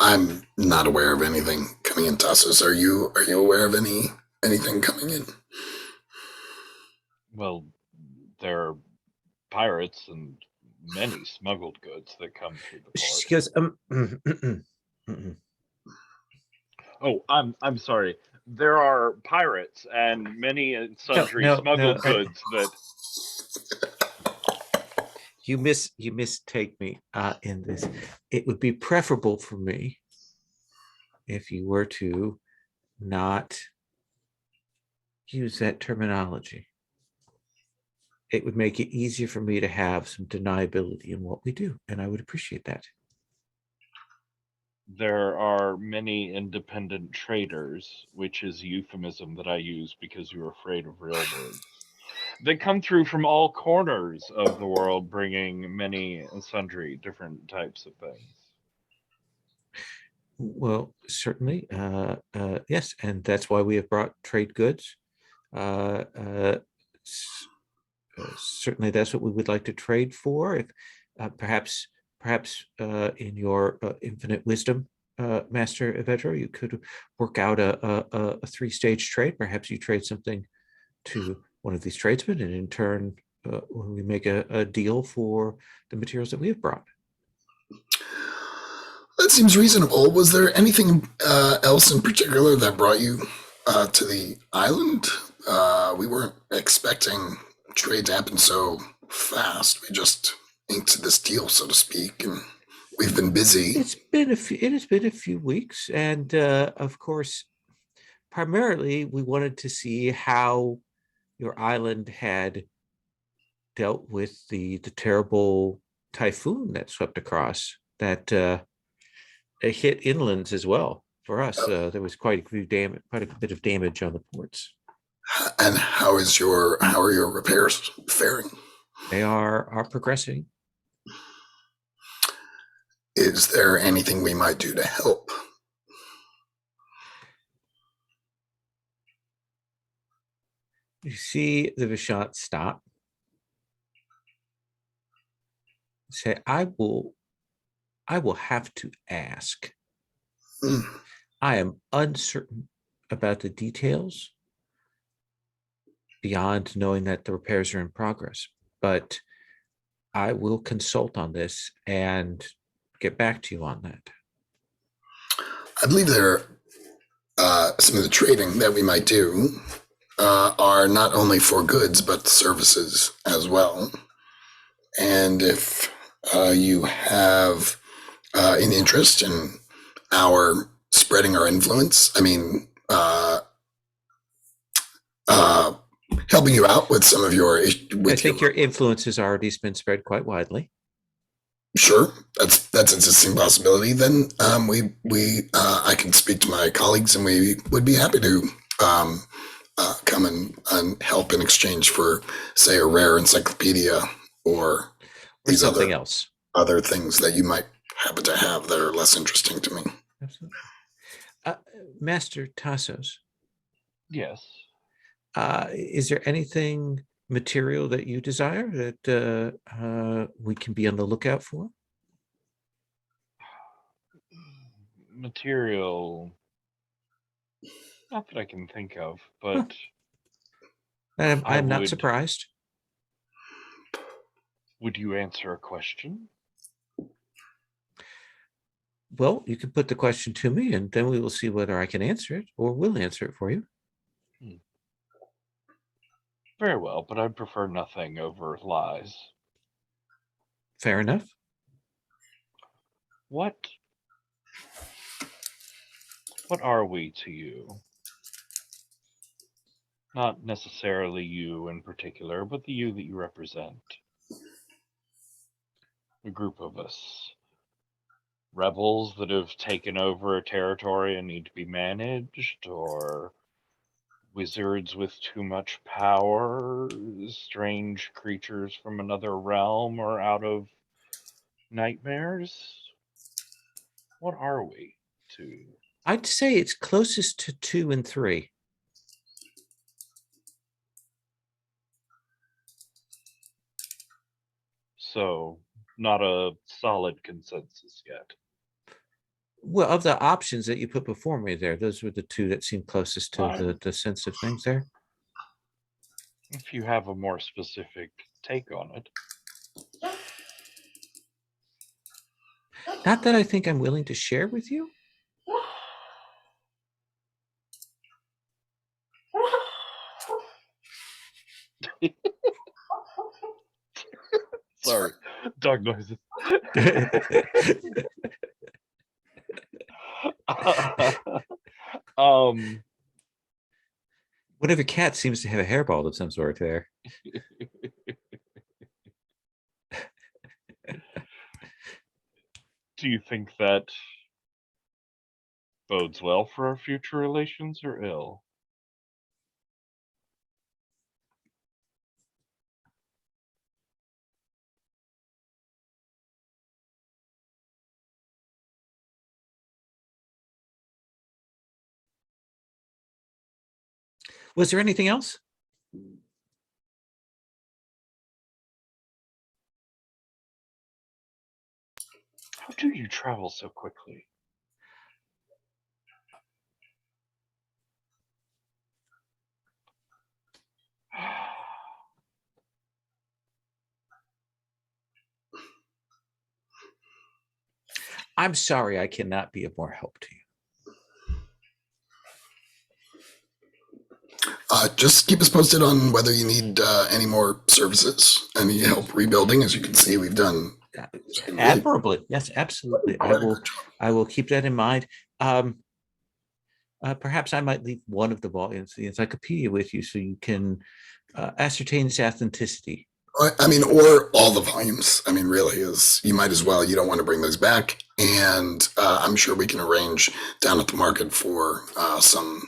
I'm not aware of anything coming in, Tassos. Are you aware of anything coming in? Well, there are pirates and many smuggled goods that come through the port. She goes, Oh, I'm sorry. There are pirates and many and sundry smuggled goods that you mistake me in this. It would be preferable for me if you were to not use that terminology. It would make it easier for me to have some deniability in what we do, and I would appreciate that. There are many independent traders, which is a euphemism that I use because you're afraid of real words. They come through from all corners of the world, bringing many and sundry different types of things. Well, certainly, yes, and that's why we have brought trade goods. Certainly, that's what we would like to trade for. If perhaps in your infinite wisdom, Master Evedra, you could work out a three-stage trade. Perhaps you trade something to one of these tradesmen, and in turn, we make a deal for the materials that we have brought. That seems reasonable. Was there anything else in particular that brought you to the island? We weren't expecting trade to happen so fast. We just inked this deal, so to speak, and we've been busy. It has been a few weeks, and of course, primarily we wanted to see how your island had dealt with the terrible typhoon that swept across. That it hit inlands as well. For us, there was quite a bit of damage on the ports. And how are your repairs faring? They are progressing. Is there anything we might do to help? You see the Vishant stop. Say, I will have to ask. I am uncertain about the details beyond knowing that the repairs are in progress, but I will consult on this and get back to you on that. I believe there are some of the trading that we might do are not only for goods, but services as well. And if you have an interest in our spreading our influence, I mean, helping you out with some of your I think your influence has already been spread quite widely. Sure, that's a distinct possibility. Then I can speak to my colleagues, and we would be happy to come and help in exchange for, say, a rare encyclopedia or these something else, other things that you might happen to have that are less interesting to me. Absolutely. Master Tassos. Yes. Is there anything material that you desire that we can be on the lookout for? Material, not that I can think of, but I'm not surprised. Would you answer a question? Well, you can put the question to me, and then we will see whether I can answer it or will answer it for you. Very well, but I'd prefer nothing over lies. Fair enough. What are we to you? Not necessarily you in particular, but the you that you represent. A group of us. Rebels that have taken over a territory and need to be managed, or wizards with too much power, strange creatures from another realm or out of nightmares? What are we to? I'd say it's closest to 2 and 3. So, not a solid consensus yet. Well, of the options that you put before me there, those were the 2 that seemed closest to the sense of things there. If you have a more specific take on it. Not that I think I'm willing to share with you. Sorry, dog noises. One of your cats seems to have a hairball of some sort there. Do you think that bodes well for our future relations or ill? Was there anything else? How do you travel so quickly? I'm sorry, I cannot be of more help to you. Just keep us posted on whether you need any more services, any help rebuilding. As you can see, we've done really Admirably, yes, absolutely. quite a good job. I will keep that in mind. Perhaps I might leave one of the volumes, the encyclopedia, with you, so you can ascertain its authenticity. I mean, or all the volumes. I mean, really, is you might as well. You don't want to bring those back, and I'm sure we can arrange down at the market for some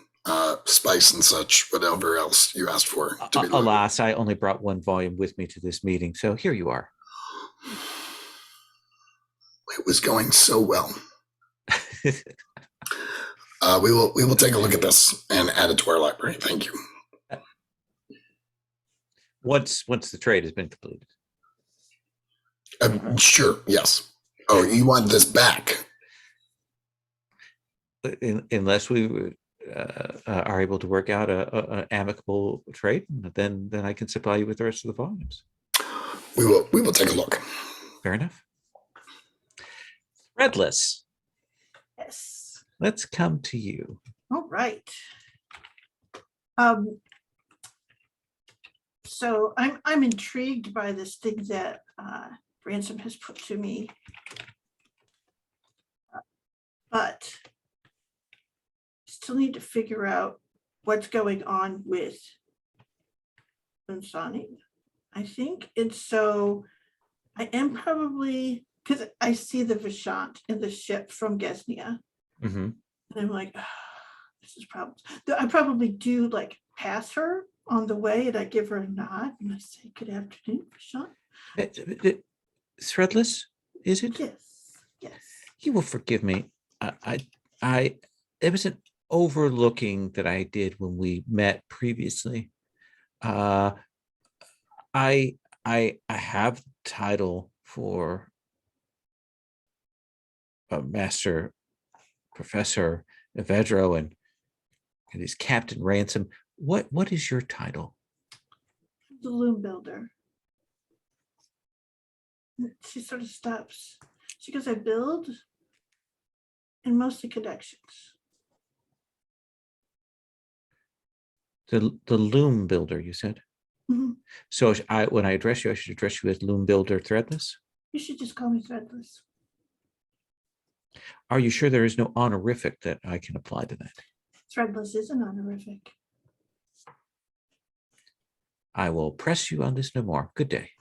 spice and such, whatever else you asked for. To be loaded. Alas, I only brought one volume with me to this meeting, so here you are. It was going so well. We will take a look at this and add it to our library. Thank you. Once the trade has been completed. Sure. Yes. Oh, you want this back? Unless we are able to work out an amicable trade, then I can supply you with the rest of the volumes. We will take a look. Fair enough. Threadless. Yes. Let's come to you. All right. So I'm intrigued by this thing that Ransom has put to me, but still need to figure out what's going on with Unsigning, I think. And so I am probably, because I see the Vashant in the ship from Gesnia, Mm-hmm. and I'm like, oh, this is problems. I probably do like pass her on the way, and I give her a nod and I say, "Good afternoon, Vashant." Threadless, is it? Yes, yes. You will forgive me. It was an overlooking that I did when we met previously. I have the title for a master professor Evedro, and it is Captain Ransom. What is your title? The Loom Builder. She sort of stops. She goes, "I build and mostly connections." The Loom Builder, you said. Mhm. So when I address you, I should address you as Loom Builder Threadless. You should just call me Threadless. Are you sure there is no honorific that I can apply to that? Threadless is an honorific. I will press you on this no more. Good day.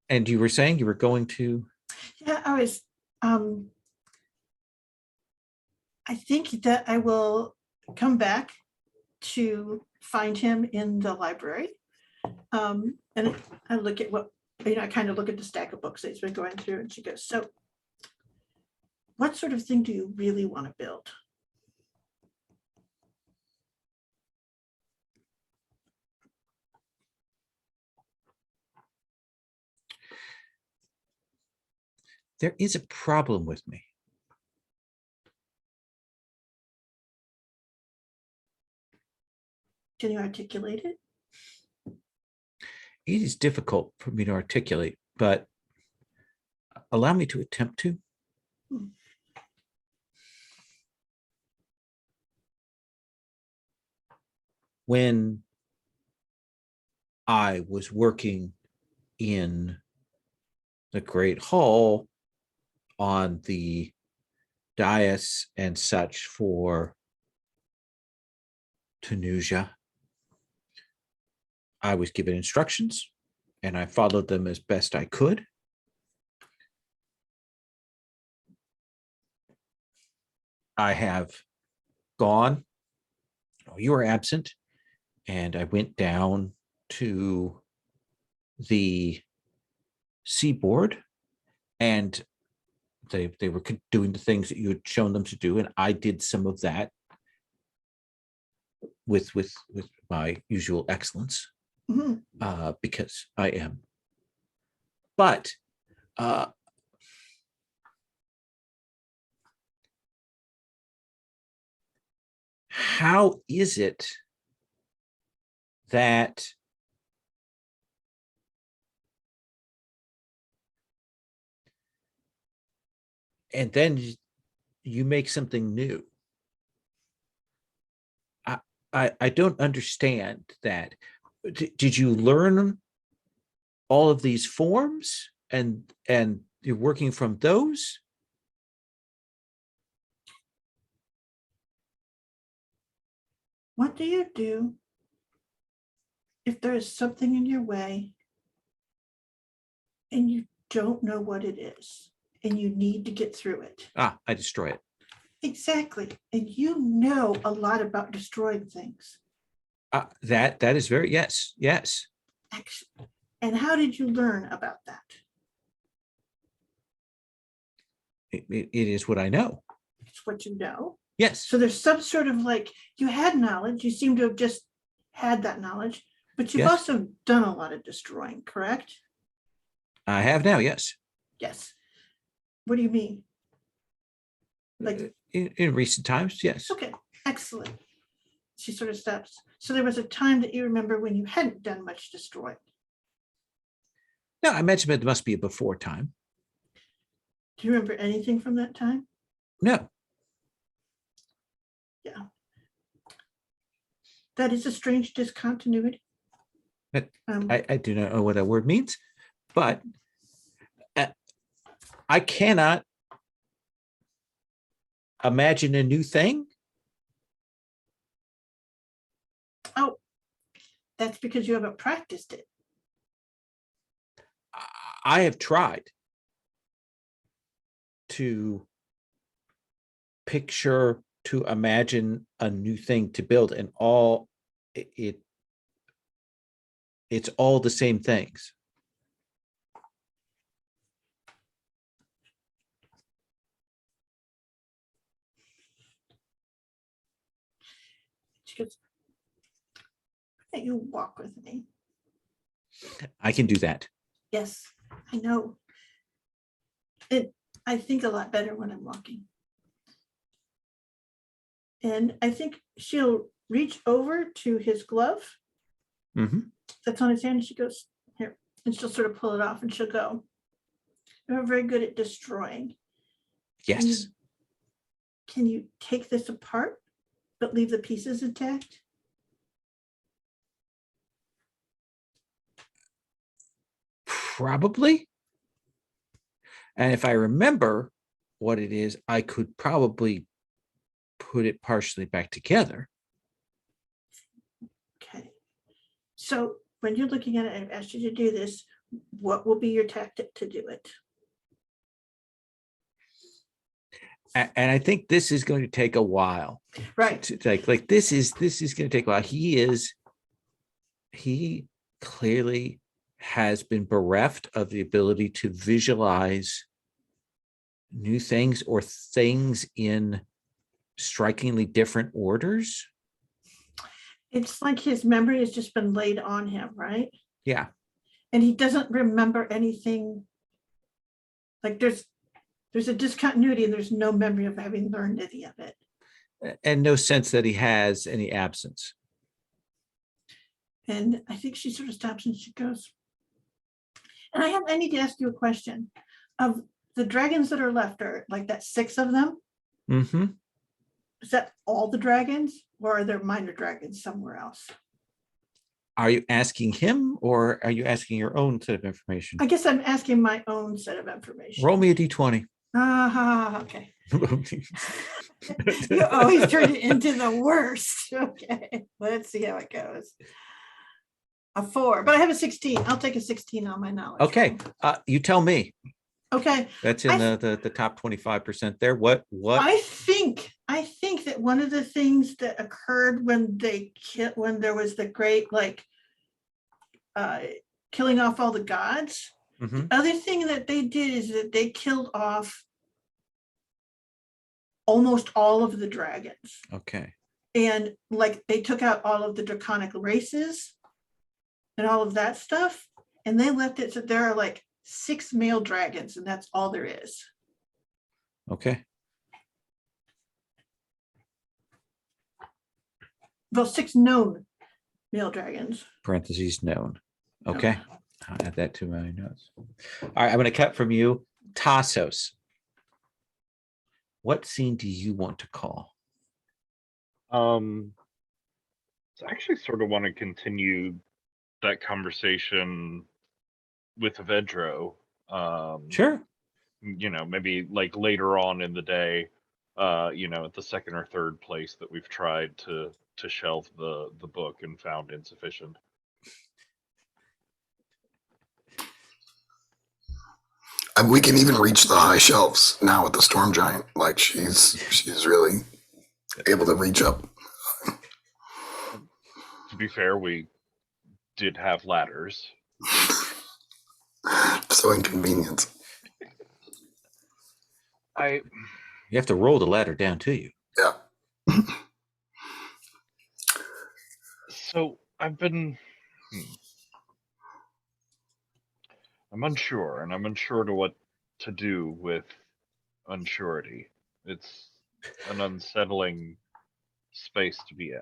And you were saying you were going to? Yeah, I was. I think that I will come back to find him in the library. And I look at what, I kind of look at the stack of books that he's been going through, and she goes, "So what sort of thing do you really want to build?" There is a problem with me. Can you articulate it? It is difficult for me to articulate, but allow me to attempt to. When I was working in the Great Hall on the dais and such for Tunisia. I was given instructions and I followed them as best I could. I have gone, you were absent, and I went down to the seaboard, and they were doing the things that you had shown them to do, and I did some of that with my usual excellence, Mhm. because I am. But how is it that and then you make something new? I don't understand that. Did you learn all of these forms and you're working from those? What do you do if there is something in your way and you don't know what it is and you need to get through it? I destroy it. Exactly. And you know a lot about destroying things. That is very, yes. Actually. And how did you learn about that? It is what I know. It's what you know. Yes. So there's some sort of like, you had knowledge, you seem to have just had that knowledge, but you've Yes. also done a lot of destroying, correct? I have now, yes. Yes. What do you mean? Like, In recent times, yes. okay, excellent. She sort of stops. So there was a time that you remember when you hadn't done much destroying. No, I mentioned it must be a before time. Do you remember anything from that time? No. Yeah. That is a strange discontinuity. But I do not know what that word means, but I cannot imagine a new thing. Oh, that's because you haven't practiced it. I have tried to picture, to imagine a new thing to build, and it's all the same things. She goes, why don't you walk with me? I can do that. Yes, I know. I think a lot better when I'm walking. And I think she'll reach over to his glove Mhm. that's on his hand. And she goes, here, and she'll sort of pull it off and she'll go, you're very good at destroying. Yes. Can you take this apart, but leave the pieces intact? Probably. And if I remember what it is, I could probably put it partially back together. Okay. So when you're looking at it, I've asked you to do this. What will be your tactic to do it? And I think this is going to take a while. Right. Like this is going to take a while. He clearly has been bereft of the ability to visualize new things or things in strikingly different orders. It's like his memory has just been laid on him, right? Yeah. And he doesn't remember anything. Like there's a discontinuity and there's no memory of having learned any of it. And no sense that he has any absence. And I think she sort of stops and she goes, and I need to ask you a question. Of the dragons that are left, are like that 6 of them? Mm-hmm. Is that all the dragons, or are there minor dragons somewhere else? Are you asking him or are you asking your own set of information? I guess I'm asking my own set of information. Roll me a d20. Okay. You always turn it into the worst. Okay, let's see how it goes. A 4, but I have a 16. I'll take a 16 on my knowledge. Okay, you tell me. Okay. That's in I- the top 25% there. What? I think that one of the things that occurred when there was the great killing off all the gods. Mhm. Other thing that they did is that they killed off almost all of the dragons. Okay. And they took out all of the draconic races and all of that stuff. And they left it so there are 6 male dragons, and that's all there is. Okay. Well, 6 known male dragons. Parentheses known. Okay. I'll add that to my notes. All right, I'm going to cut from you. Tassos. What scene do you want to call? I actually sort of want to continue that conversation with Avedro. Sure. Maybe later on in the day, at the second or third place that we've tried to shelve the book and found insufficient. And we can even reach the high shelves now with the storm giant. She's really able to reach up. To be fair, we did have ladders. So inconvenient. You have to roll the ladder down to you. Yeah. So I've been I'm unsure, and I'm unsure to what to do with unsurety. It's an unsettling space to be in.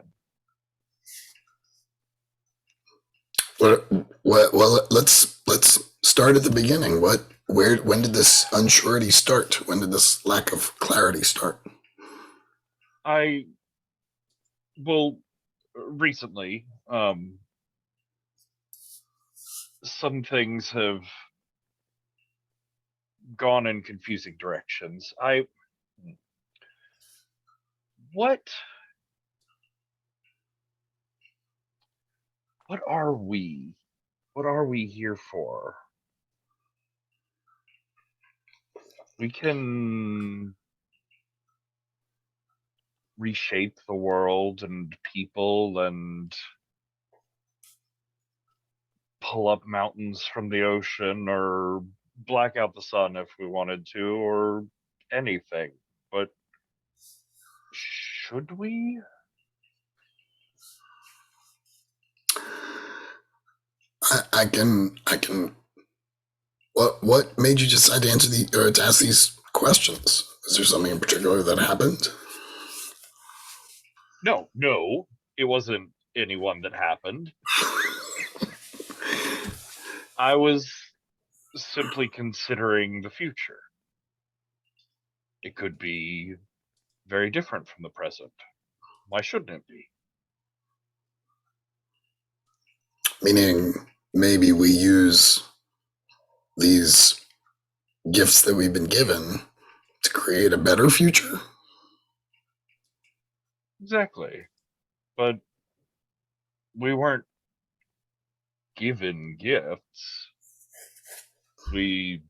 Well, let's start at the beginning. When did this unsurety start? When did this lack of clarity start? Recently, some things have gone in confusing directions. What are we? What are we here for? We can reshape the world and people and pull up mountains from the ocean or black out the sun if we wanted to, or anything. But should we? I can. What made you decide to to ask these questions? Is there something in particular that happened? No, it wasn't anyone that happened. I was simply considering the future. It could be very different from the present. Why shouldn't it be? Meaning, maybe we use these gifts that we've been given to create a better future? Exactly. But we weren't given gifts. We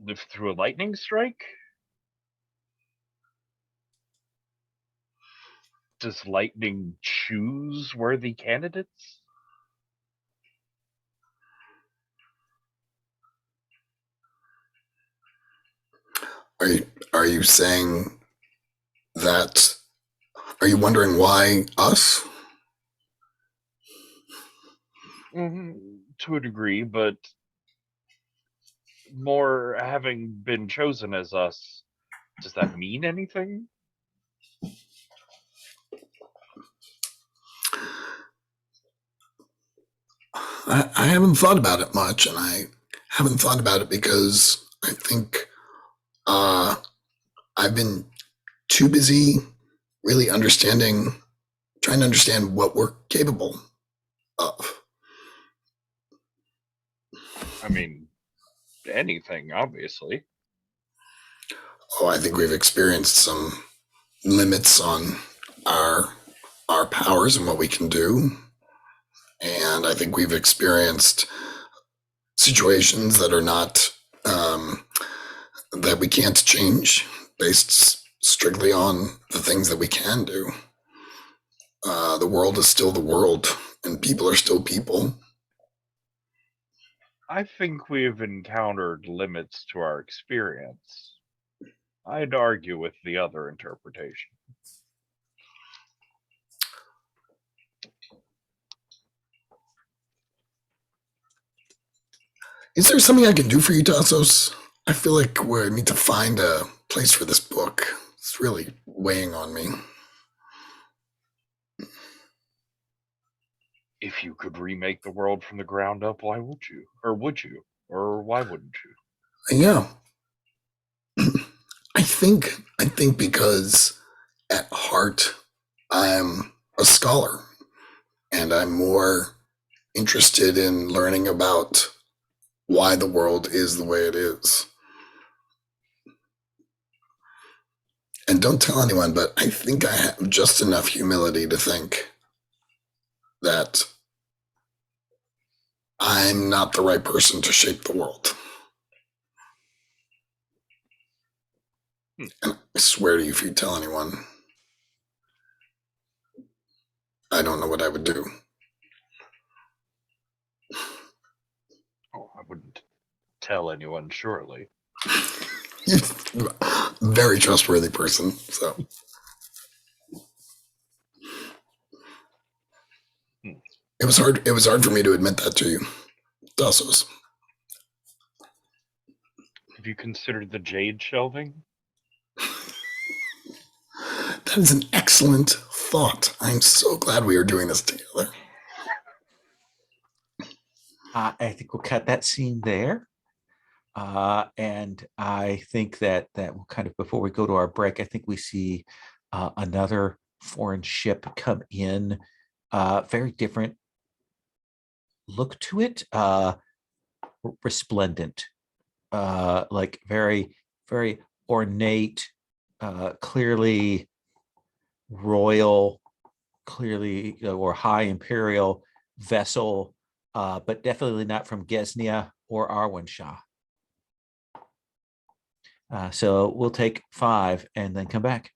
lived through a lightning strike? Does lightning choose worthy candidates? Are you saying that? Are you wondering why us? To a degree, but more having been chosen as us, does that mean anything? I haven't thought about it much, and I haven't thought about it because I think I've been too busy really trying to understand what we're capable of. I mean, anything, obviously. Oh, I think we've experienced some limits on our our powers and what we can do. And I think we've experienced situations that are not that we can't change based strictly on the things that we can do. The world is still the world, and people are still people. I think we've encountered limits to our experience. I'd argue with the other interpretation. Is there something I can do for you, Tassos? I feel like we need to find a place for this book. It's really weighing on me. If you could remake the world from the ground up, why would you? Or would you? Or why wouldn't you? Yeah, I think because at heart I'm a scholar, and I'm more interested in learning about why the world is the way it is. And don't tell anyone, but I think I have just enough humility to think that I'm not the right person to shape the world. Hmm. And I swear to you, if you tell anyone, I don't know what I would do. Oh, I wouldn't tell anyone, surely. You're a very trustworthy person. So Hmm. it was hard. It was hard for me to admit that to you. Dassos. Have you considered the jade shelving? That is an excellent thought. I'm so glad we are doing this together. I think we'll cut that scene there. And I think that will kind of, before we go to our break, I think we see another foreign ship come in. Very different look to it. Resplendent, like very, very ornate, clearly royal, clearly or high imperial vessel, but definitely not from Gesnia or Arwenshah. So we'll take 5 and then come back.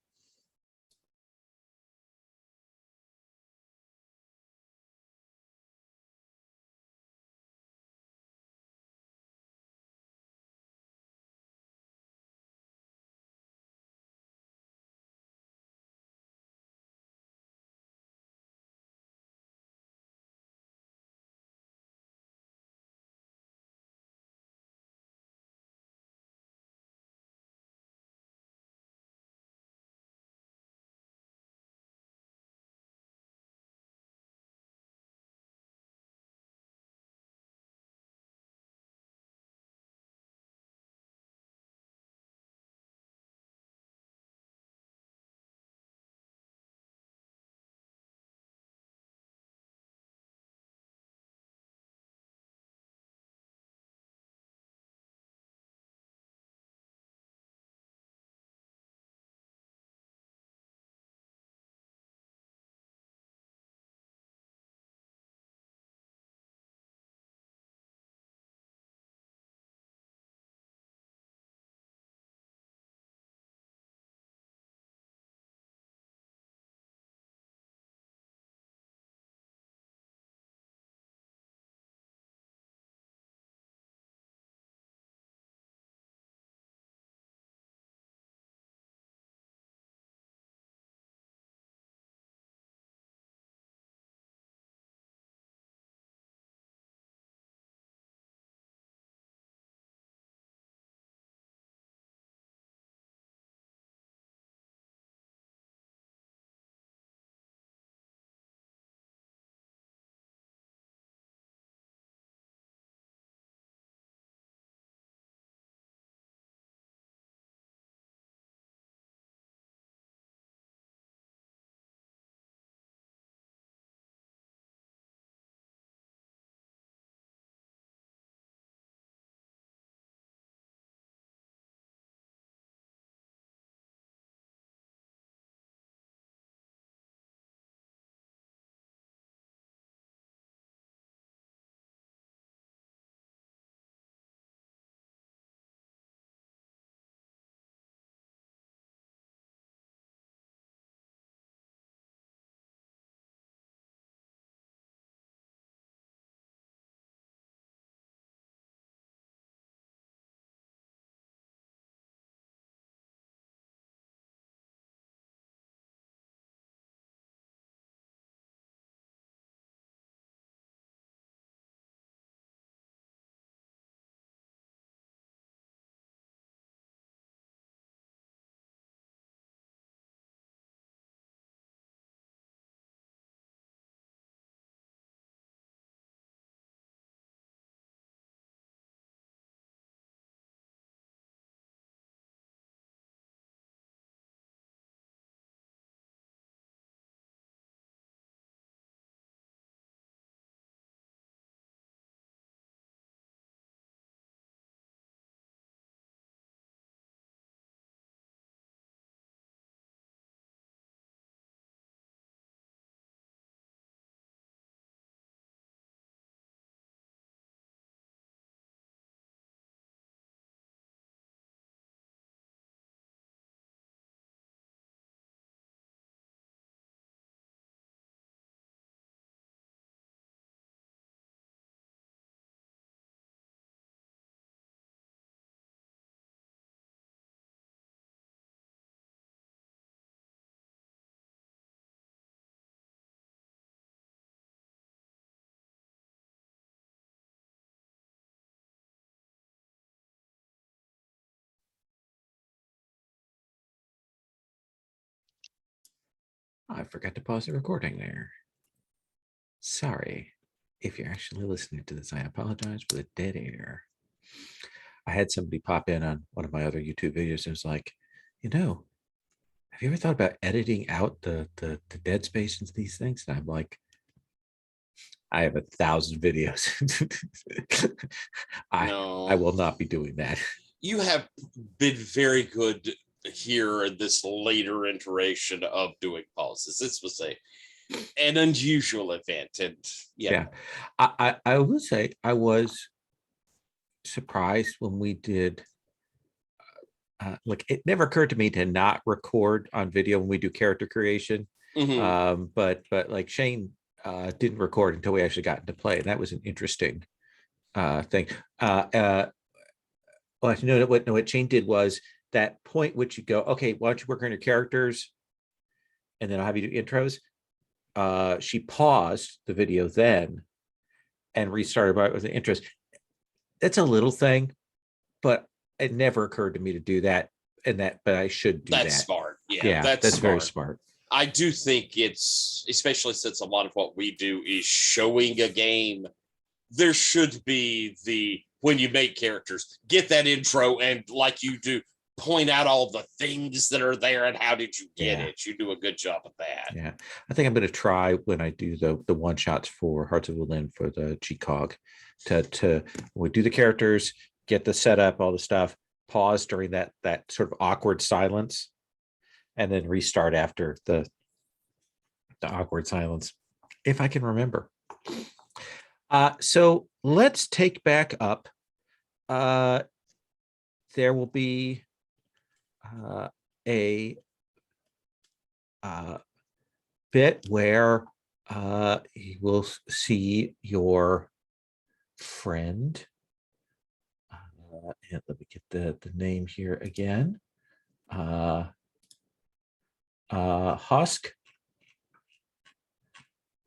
I forgot to pause the recording there. Sorry. If you're actually listening to this, I apologize for the dead air. I had somebody pop in on one of my other YouTube videos and was like, have you ever thought about editing out the dead space into these things? And I'm like, I have 1,000 videos. I No, will not be doing that. you have been very good here in this later iteration of doing pauses. This was an unusual event, and Yeah. I will say I was surprised when we did like it never occurred to me to not record on video when we do character creation. Mhm. But like Shane didn't record until we actually got into play, and that was an interesting thing. Well, what Shane did was that point which you go, okay, why don't you work on your characters, and then I'll have you do intros. She paused the video then and restarted right with the intros. That's a little thing, but it never occurred to me to do that. But I should do That's that. smart. Yeah, Yeah, that's very smart. smart. I do think it's, especially since a lot of what we do is showing a game, there should be when you make characters, get that intro and, like you do, point out all the things that are there and how did you get it. You do a good job of that. Yeah, I think I'm going to try when I do the one shots for Hearts of Woodland for the GCOG to when we do the characters, get the setup, all the stuff, pause during that sort of awkward silence, and then restart after the awkward silence, if I can remember. So let's take back up. There will be a bit where you will see your friend. And let me get the name here again. Husk.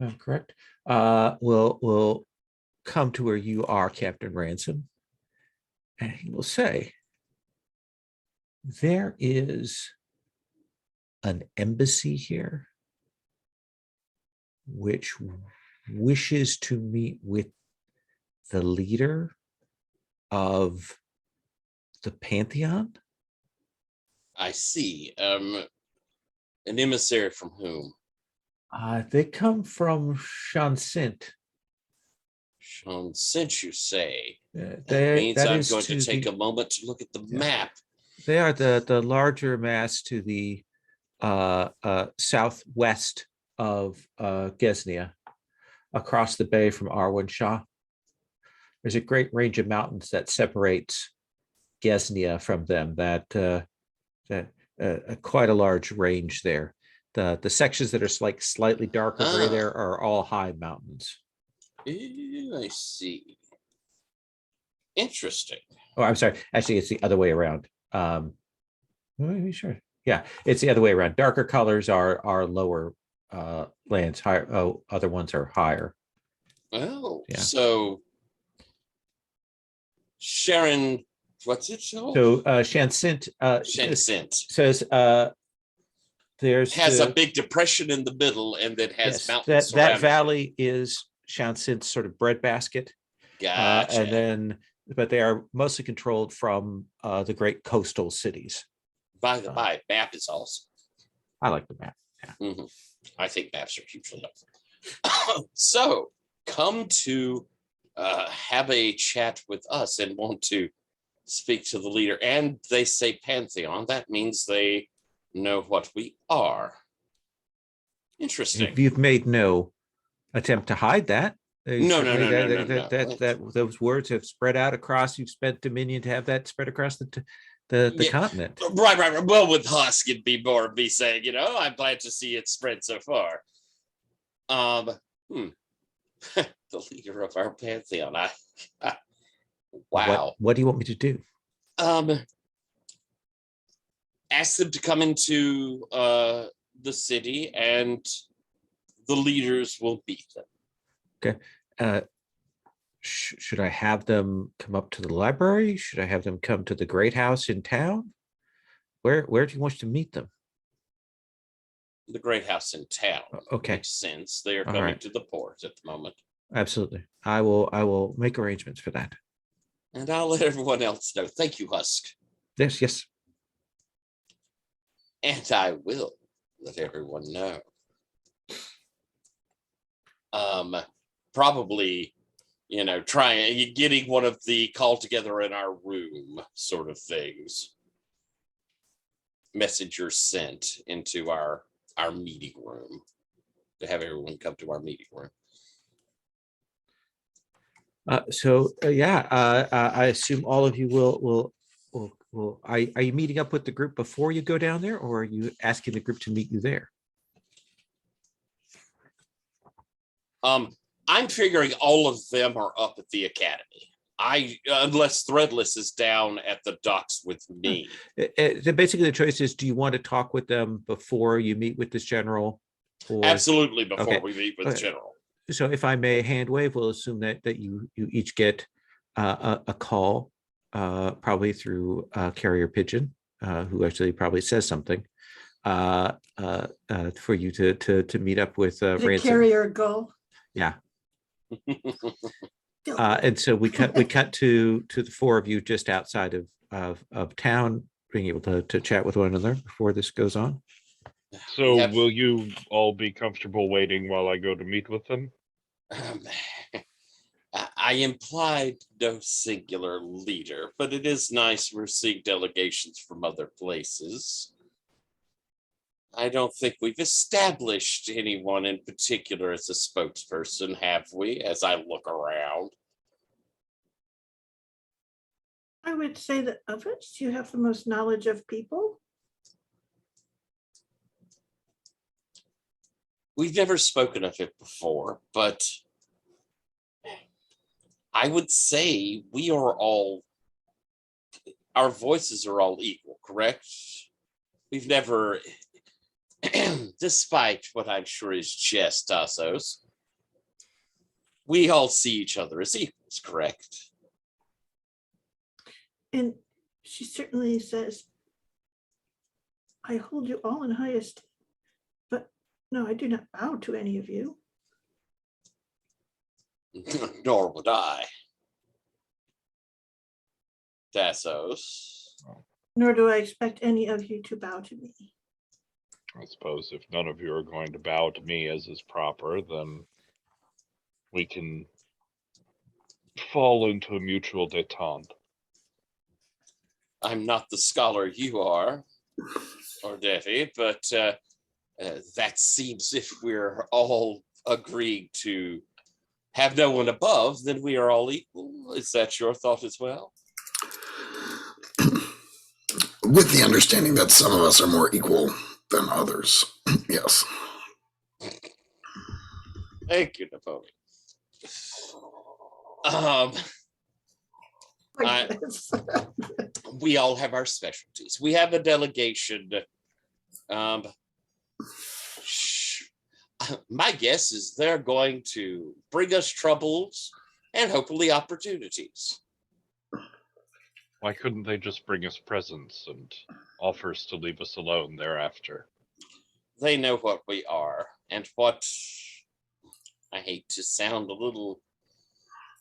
I'm correct. Will come to where you are, Captain Ransom, and he will say, there is an embassy here which wishes to meet with the leader of the Pantheon. I see. An emissary from whom? They come from Shansint. Sean, since you say, that That means I'm is going to take the, a moment to look at the map. they are the larger mass to the southwest of Gesnia, across the bay from Arwen Shah. There's a great range of mountains that separates Gesnia from them. Quite a large range there. The sections that are like slightly darker gray there are all high mountains. I see. Interesting. Oh, I'm sorry. Actually, it's the other way around. Sure. Yeah, it's the other way around. Darker colors are lower lands. Higher. Oh, other ones are higher. Oh, Yeah. So Sharon, what's it show? So Shansint says there's has a big depression in the middle and then has mountains. That valley is Shansint's sort of breadbasket. Gotcha. And then, but they are mostly controlled from the great coastal cities. By the by, map is awesome. I like the map. Yeah. I think maps are hugely helpful. So come to have a chat with us and want to speak to the leader. And they say Pantheon. That means they know what we are. Interesting. If you've made no attempt to hide that. No. Those words have spread out across. You've spent Dominion to have that spread across the continent. Right. Well, with Husk, it'd be more of me saying, I'm glad to see it spread so far. The leader of our Pantheon. Wow. What do you want me to do? Ask them to come into the city, and the leaders will beat them. Okay. Should I have them come up to the library? Should I have them come to the great house in town? Where do you want to meet them? The great house in town. Okay, Makes sense. They are All coming right. to the port at the moment. absolutely. I will make arrangements for that. And I'll let everyone else know. Thank you, Husk. Yes, yes. And I will let everyone know. Probably, trying getting one of the call together in our room sort of things. Messengers sent into our meeting room to have everyone come to our meeting room. I assume all of you will. Are you meeting up with the group before you go down there, or are you asking the group to meet you there? I'm figuring all of them are up at the academy. Unless Threadless is down at the docks with me. Basically, the choice is: do you want to talk with them before you meet with this general? Or Absolutely, before Okay. we meet with Okay. General. so, if I may hand wave, we'll assume that you each get a call, probably through carrier pigeon, who actually probably says something, for you to meet up with The Ransom. carrier go. Yeah. And so we cut to the four of you just outside of town, being able to chat with one another before this goes on. So have- will you all be comfortable waiting while I go to meet with them? I implied no singular leader, but it is nice we're seeing delegations from other places. I don't think we've established anyone in particular as a spokesperson, have we, as I look around? I would say that of us, you have the most knowledge of people. We've never spoken of it before, but I would say our voices are all equal, correct? We've never, despite what I'm sure is jest, Tassos, we all see each other as equals, correct? And she certainly says, I hold you all in high esteem, but no, I do not bow to any of you. Nor would I. Tassos. Nor do I expect any of you to bow to me. I suppose if none of you are going to bow to me as is proper, then we can fall into a mutual détente. I'm not the scholar you are, or Devi, but that seems if we're all agreed to have no one above, then we are all equal. Is that your thought as well? With the understanding that some of us are more equal than others. Yes. Thank you, Napoleon. Like this. We all have our specialties. We have a delegation. My guess is they're going to bring us troubles and hopefully opportunities. Why couldn't they just bring us presents and offers to leave us alone thereafter? They know what we are and what, I hate to sound a little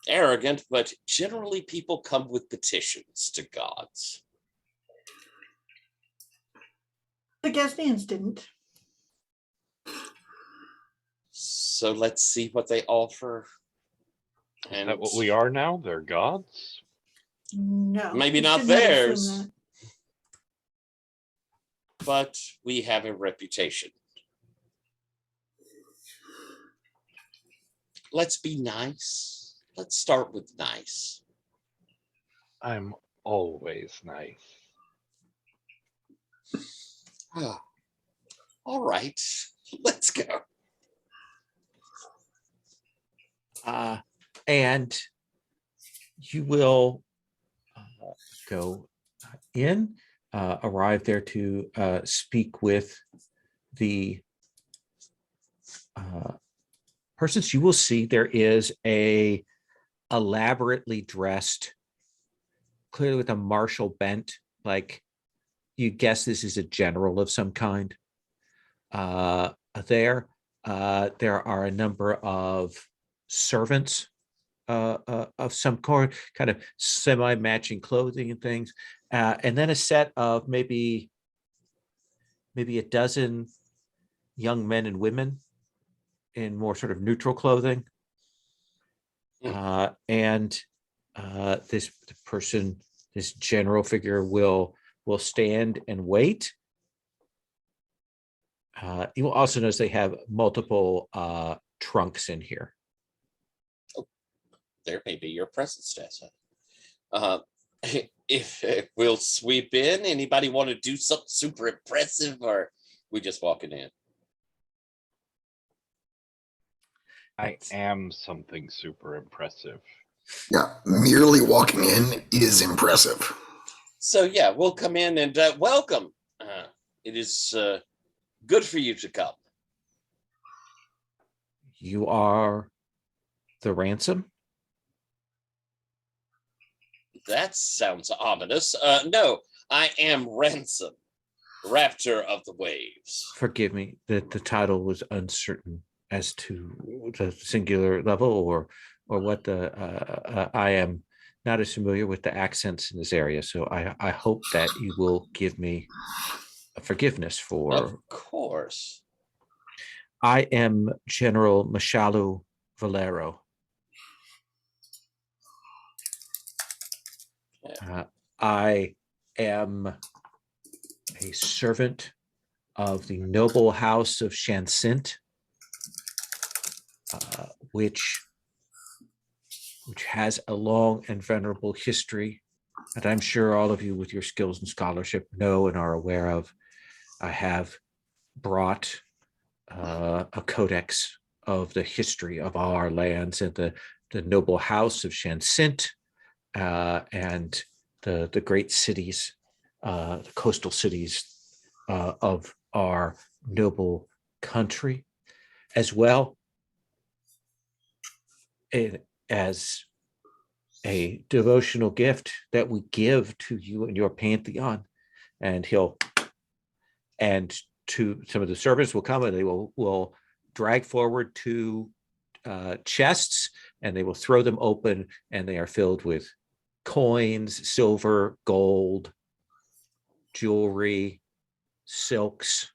arrogant, but generally people come with petitions to gods. The Gasnians didn't. So let's see what they offer. Is that what we are now? They're gods? No. Maybe you not should assume theirs. that. But we have a reputation. Let's be nice. Let's start with nice. I'm always nice. All right, let's go. And you will go in, arrive there to speak with the persons. You will see there is a elaborately dressed, clearly with a martial bent, like you guess this is a general of some kind, there. There are a number of servants of some kind of semi-matching clothing and things, and then a set of maybe a dozen young men and women in more sort of neutral clothing. And this person, this general figure, will stand and wait. You will also notice they have multiple trunks in here. There may be your presence, Tessa. If we'll sweep in, anybody want to do something super impressive, or we just walking in? I am something super impressive. Yeah, merely walking in is impressive. So yeah, we'll come in and welcome. It is good for you to come. You are the ransom? That sounds ominous. No, I am Ransom, Raptor of the Waves. Forgive me, that the title was uncertain as to the singular level or what the I am not as familiar with the accents in this area, so I hope that you will give me a forgiveness for. Of course. I am General Mashalu Valero. I am a servant of the noble house of Shansint, which has a long and venerable history that I'm sure all of you with your skills and scholarship know and are aware of. I have brought a codex of the history of all our lands and the noble house of Shansint, and the great cities, the coastal cities of our noble country, as well as a devotional gift that we give to you and your pantheon. And to some of the servants will come and they will drag forward two chests, and they will throw them open, and they are filled with coins, silver, gold, jewelry, silks.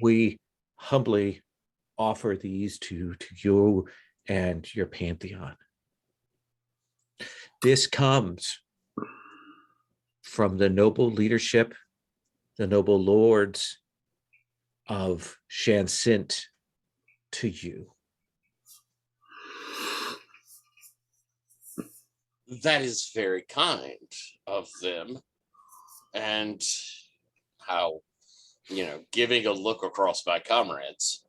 We humbly offer these to you and your pantheon. This comes from the noble leadership, the noble lords of Shansint to you. That is very kind of them. And how, giving a look across my comrades,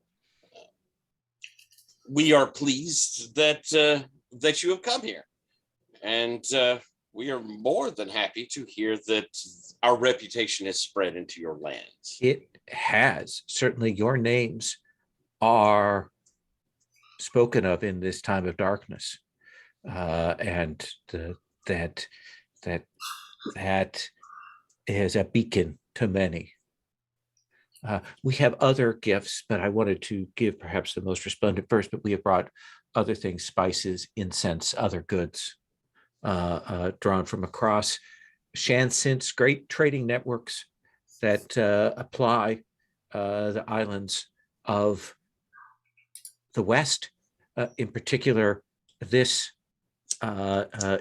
we are pleased that you have come here. And we are more than happy to hear that our reputation has spread into your lands. It has. Certainly your names are spoken of in this time of darkness. And that is a beacon to many. We have other gifts, but I wanted to give perhaps the most resplendent first, but we have brought other things, spices, incense, other goods drawn from across Shansint's great trading networks that apply the islands of the West. In particular, this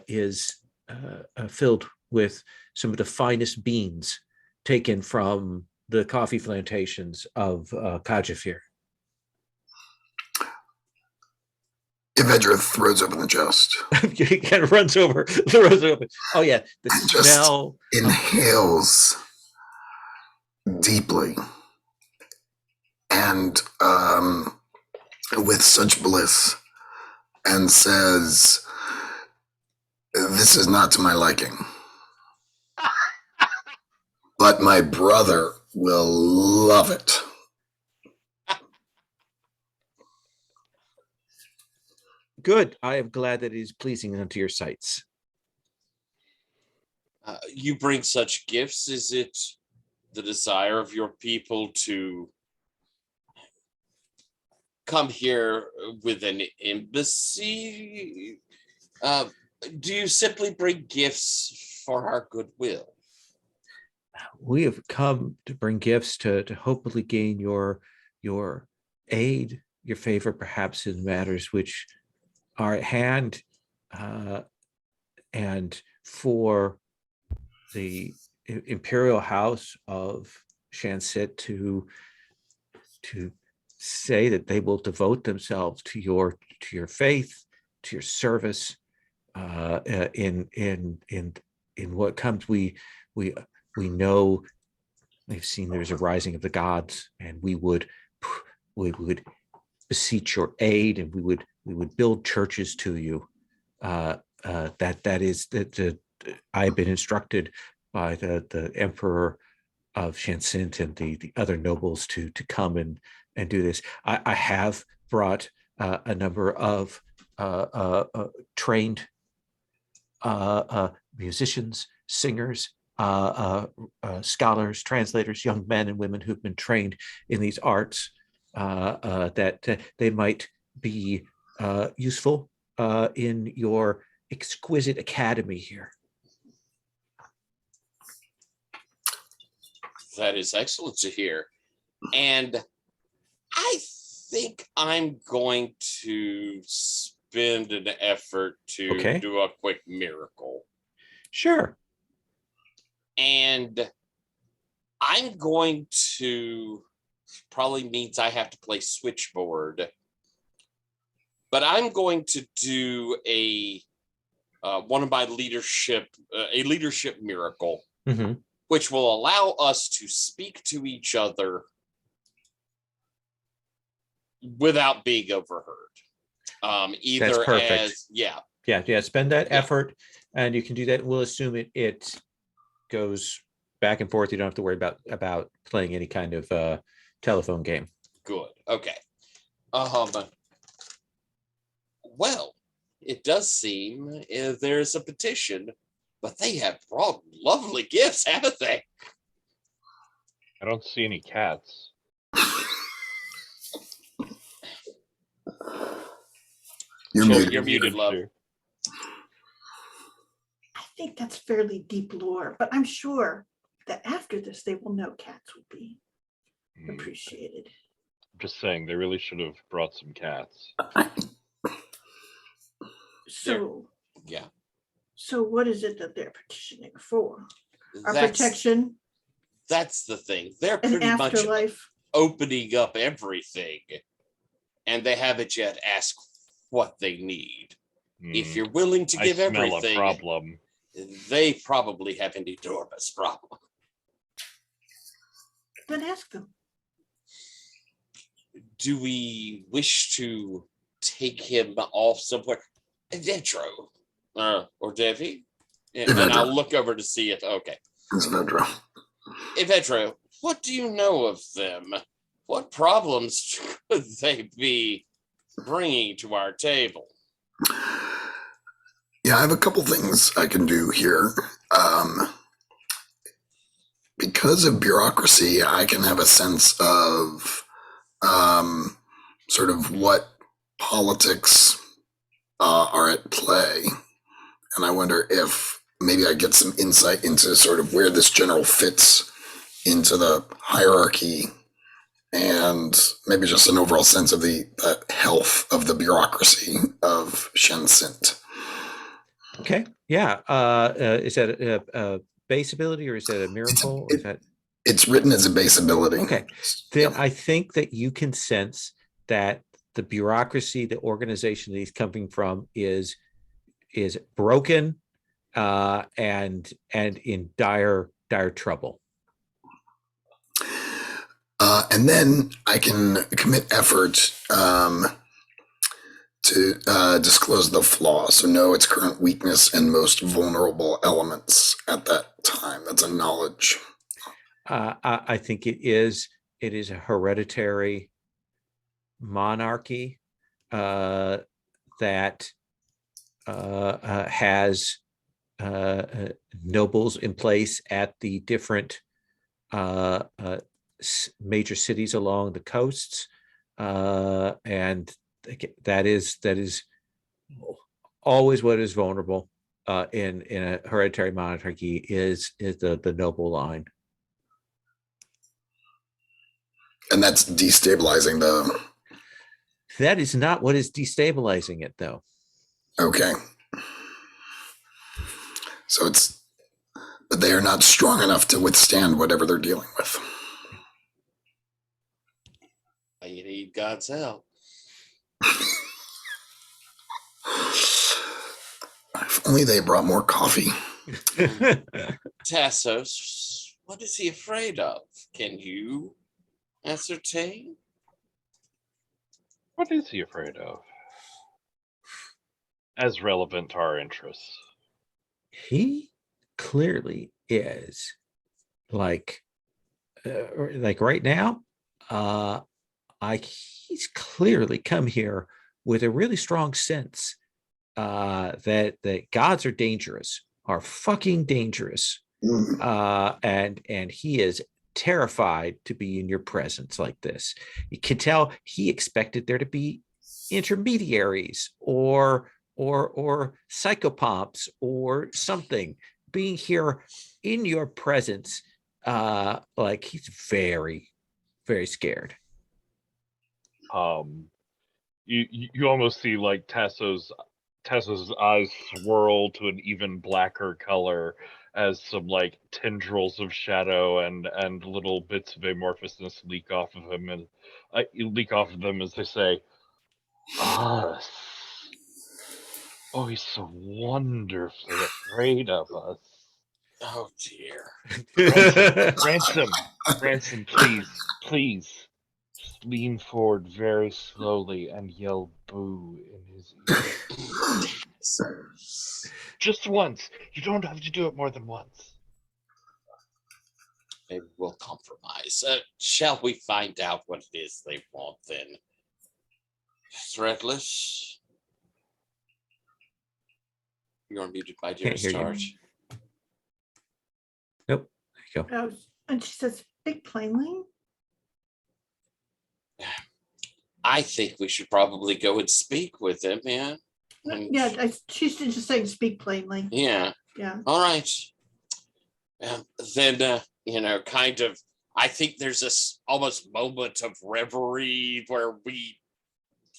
is filled with some of the finest beans taken from the coffee plantations of Kajafir. Evedra throws open the chest. He kind of runs over, throws it open. Oh yeah, the And smell. Just inhales deeply and with such bliss, and says, "This is not to my liking, but my brother will love it." Good. I am glad that it is pleasing unto your sights. You bring such gifts. Is it the desire of your people to come here with an embassy? Do you simply bring gifts for our goodwill? We have come to bring gifts to hopefully gain your aid, your favor, perhaps in matters which are at hand, and for the imperial house of Shansit to say that they will devote themselves to your faith, to your service, in what comes. We know we've seen there's a rising of the gods, and we would beseech your aid, and we would build churches to you. That is I've been instructed by the emperor of Shansit and the other nobles to come and do this. I have brought a number of trained musicians, singers, scholars, translators, young men and women who've been trained in these arts, that they might be useful in your exquisite academy here. That is excellent to hear. And I think I'm going to spend an effort to do a quick miracle. Sure. And I'm going to, probably means I have to play switchboard, but I'm going to do a one of my leadership miracle, which will allow us to speak to each other without being overheard. Either That's perfect. as Yeah. Spend that effort, and you can do that. We'll assume it goes back and forth. You don't have to worry about playing any kind of telephone game. Good. Okay. Well, it does seem there's a petition, but they have brought lovely gifts, haven't they? I don't see any cats. You're Sure, muted. you're muted, love. I think that's fairly deep lore, but I'm sure that after this, they will know cats will be appreciated. I'm just saying, they really should have brought some cats. So, Yeah. so what is it that they're petitioning for? Our That's protection the thing. They're and pretty much afterlife. opening up everything, and they haven't yet asked what they need. If you're willing to give I smell everything, a problem. they probably have an enormous problem. Then ask them. Do we wish to take him off somewhere? Vedro, or Devi? And I'll look over to see if, okay. It's Vedro. Vedro, what do you know of them? What problems could they be bringing to our table? Yeah, I have a couple things I can do here. Because of bureaucracy, I can have a sense of sort of what politics are at play. And I wonder if maybe I get some insight into sort of where this general fits into the hierarchy, and maybe just an overall sense of the health of the bureaucracy of Shansit. Okay. Yeah. Is that a base ability, or is that a miracle? Or is that... It's written as a base ability. Okay. Then I think that you can sense that the bureaucracy, the organization that he's coming from is broken, and in dire trouble. And then I can commit effort to disclose the flaw, so know its current weakness and most vulnerable elements at that time. That's a knowledge. I think it is a hereditary monarchy that has nobles in place at the different major cities along the coasts, and that is always what is vulnerable in a hereditary monarchy is the noble line. And that's destabilizing the. That is not what is destabilizing it, though. Okay. So but they are not strong enough to withstand whatever they're dealing with. You need God's help. If only they brought more coffee. Tassos, what is he afraid of? Can you ascertain? What is he afraid of? As relevant to our interests. He clearly is like right now. He's clearly come here with a really strong sense that gods are dangerous, are fucking dangerous, and he is terrified to be in your presence like this. You can tell he expected there to be intermediaries or psychopomps or something being here in your presence. Like he's very, very scared. You almost see like Tasso's eyes swirl to an even blacker color as some like tendrils of shadow and little bits of amorphousness leak off of him and leak off of them as they say, "Us. Oh, he's so wonderfully afraid of us." Oh dear. Ransom, please. Just lean forward very slowly and yell boo in his ear. Just once. You don't have to do it more than once. Maybe we'll compromise. Shall we find out what it is they want then? Threadless? You're muted, my dearest heart. Nope. There you go. And she says, speak plainly. I think we should probably go and speak with him, yeah? She's just saying speak plainly. Yeah. Yeah. All right. Then, kind of, I think there's this almost moment of reverie where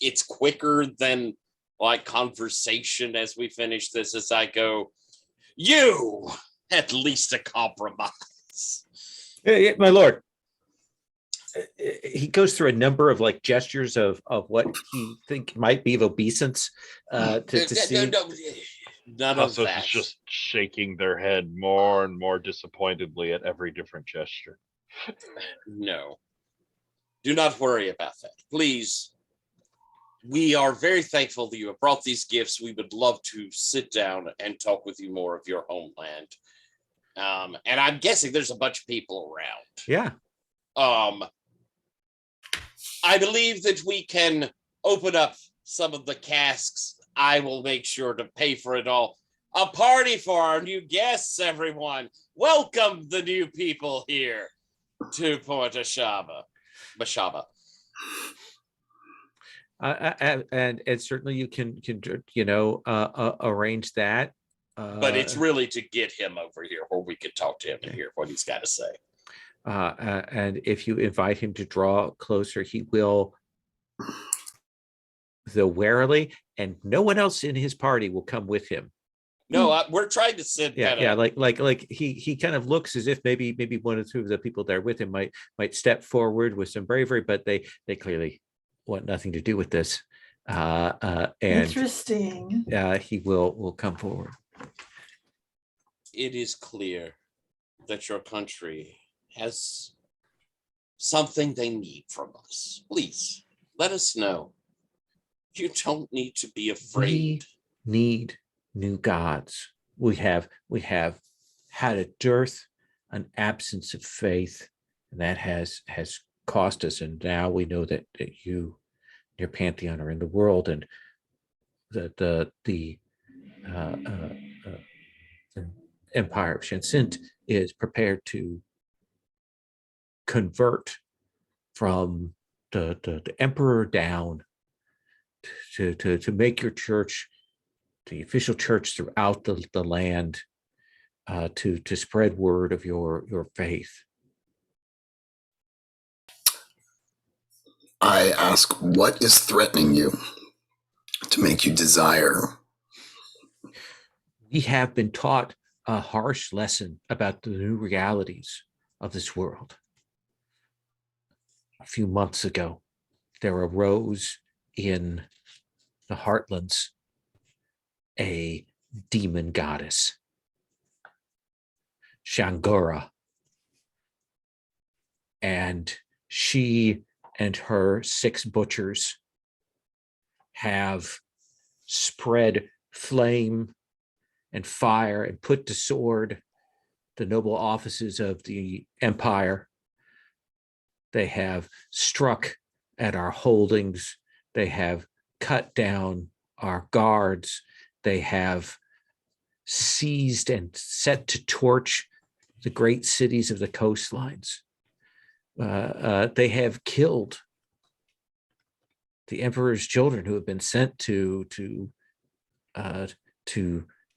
it's quicker than like conversation as we finish this, as I go, you, at least a compromise. Yeah, my lord. He goes through a number of like gestures of what he think might be of obeisance to see. None of Tassos that. is just shaking their head more and more disappointedly at every different gesture. No. Do not worry about that. Please. We are very thankful that you have brought these gifts. We would love to sit down and talk with you more of your homeland. And I'm guessing there's a bunch of people around. Yeah. I believe that we can open up some of the casks. I will make sure to pay for it all. A party for our new guests, everyone. Welcome the new people here to Port Ashaba. Bashaba. And certainly you can arrange that. But it's really to get him over here where we could talk to him and hear what he's got to say. And if you invite him to draw closer, he will, though warily, and no one else in his party will come with him. No, we're trying to sit. Like he kind of looks as if maybe one or two of the people there with him might step forward with some bravery, but they clearly want nothing to do with this. And interesting. He will come forward. It is clear that your country has something they need from us. Please let us know. You don't need to be afraid. We need new gods. We have had a dearth, an absence of faith, and that has cost us. And now we know that you, your pantheon, are in the world, and the Empire of Shensin is prepared to convert from the emperor down to make your church the official church throughout the land, to spread word of your faith. I ask, what is threatening you to make you desire? We have been taught a harsh lesson about the new realities of this world. A few months ago, there arose in the Heartlands a demon goddess, Shangura, and she and her 6 butchers have spread flame and fire and put to sword the noble offices of the empire. They have struck at our holdings. They have cut down our guards. They have seized and set to torch the great cities of the coastlines. They have killed the emperor's children who have been sent to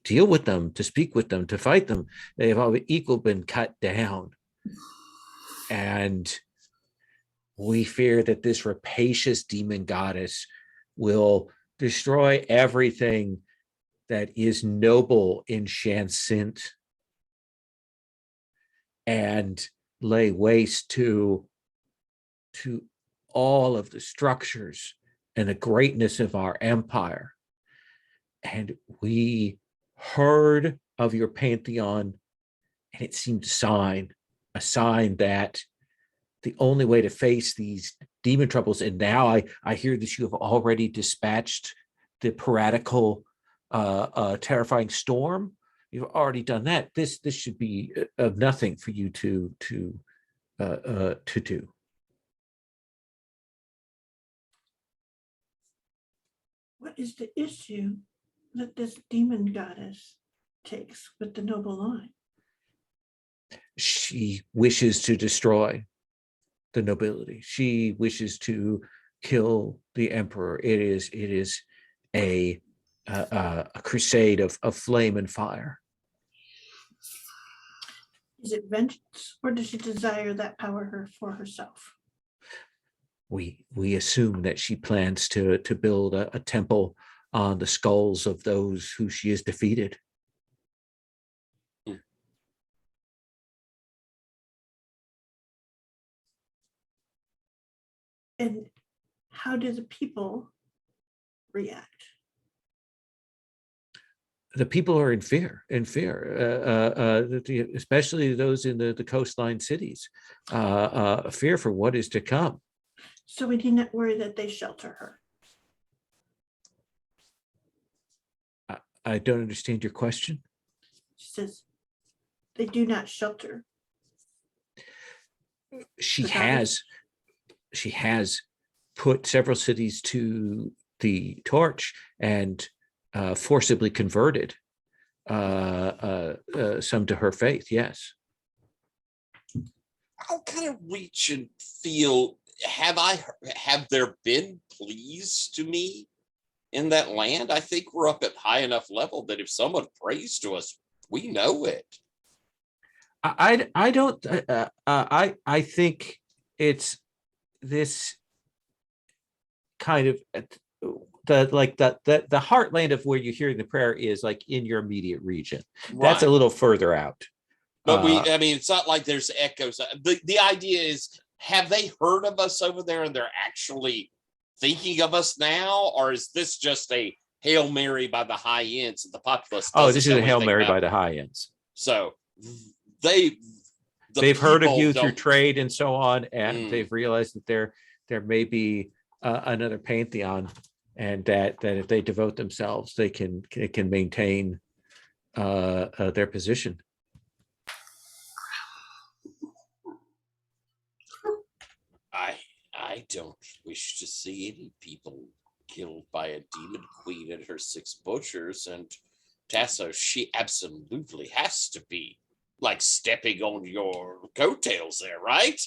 deal with them, to speak with them, to fight them. They have all equal been cut down. And we fear that this rapacious demon goddess will destroy everything that is noble in Shanxint and lay waste to all of the structures and the greatness of our empire. And we heard of your pantheon, and it seemed a sign that the only way to face these demon troubles, and now I hear that you have already dispatched the piratical terrifying storm. You've already done that. This should be of nothing for you to do. What is the issue that this demon goddess takes with the noble line? She wishes to destroy the nobility. She wishes to kill the emperor. It is a crusade of flame and fire. Is it vengeance, or does she desire that power for herself? We assume that she plans to build a temple on the skulls of those who she has defeated. And how do the people react? The people are in fear, especially those in the coastline cities, fear for what is to come. So we need not worry that they shelter her. I don't understand your question. She says they do not shelter. She has put several cities to the torch and forcibly converted some to her faith. Yes. I'll kind of reach and feel. Have there been pleas to me in that land? I think we're up at high enough level that if someone prays to us, we know it. I don't. I think it's this kind of the heartland of where you hear the prayer is like in your immediate region. Right. That's a little further out. But I mean, it's not like there's echoes. The idea is, have they heard of us over there and they're actually thinking of us now? Or is this just a Hail Mary by the high ends of the populace? This is a Hail Mary by the high ends. So they've heard of you through trade and so on, and they've realized that there may be another pantheon, and that if they devote themselves, they can maintain their position. I don't wish to see any people killed by a demon queen and her 6 butchers, and Tasso, she absolutely has to be like stepping on your coattails there, right?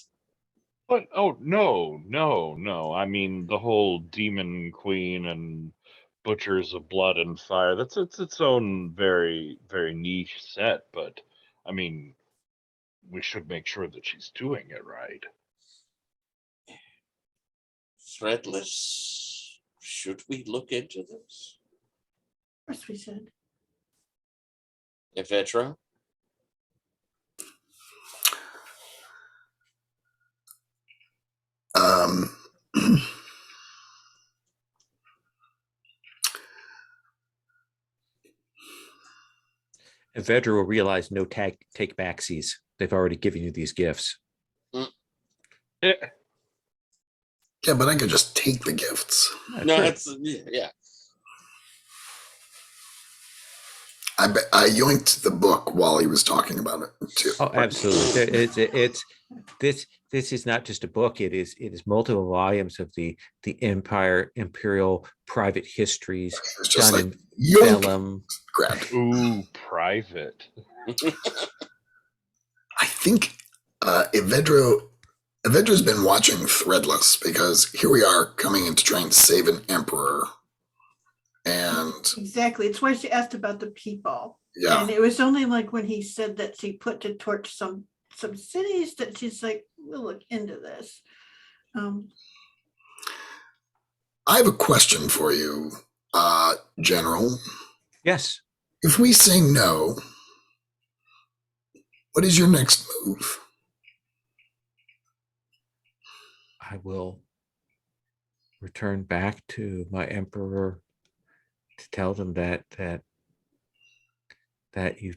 But oh no. I mean the whole demon queen and butchers of blood and fire, that's its own very, very niche set, but I mean we should make sure that she's doing it right. Threadless, should we look into this? Of course we said. Evedra? Um, Evedra will realize no take backsies. They've already given you these gifts. Eh, yeah, but I could just take the gifts. No, True. it's yeah. I yoinked the book while he was talking about it too. Oh, absolutely. It's this is not just a book. It is multiple volumes of the imperial private histories It was just done like in yoink, vellum. grabbed. ooh, private. I think Evedra's been watching Threadless because here we are coming in to try and save an emperor. And Exactly. It's why she asked about the people. yeah, And it was only like when he said that she put to torch some cities that she's like, we'll look into this. I have a question for you, General. Yes. If we say no, what is your next move? I will return back to my emperor to tell them that you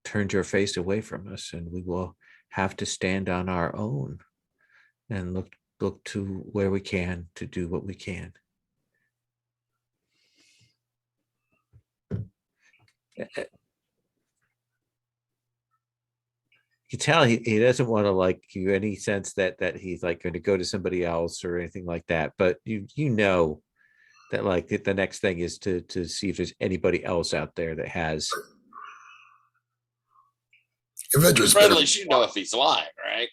turned your face away from us, and we will have to stand on our own and look to where we can to do what we can. You tell he doesn't want to like give you any sense that he's like going to go to somebody else or anything like that, but you know that like the next thing is to see if there's anybody else out there that has. Evedra's Or at better. least you know if he's lying, right?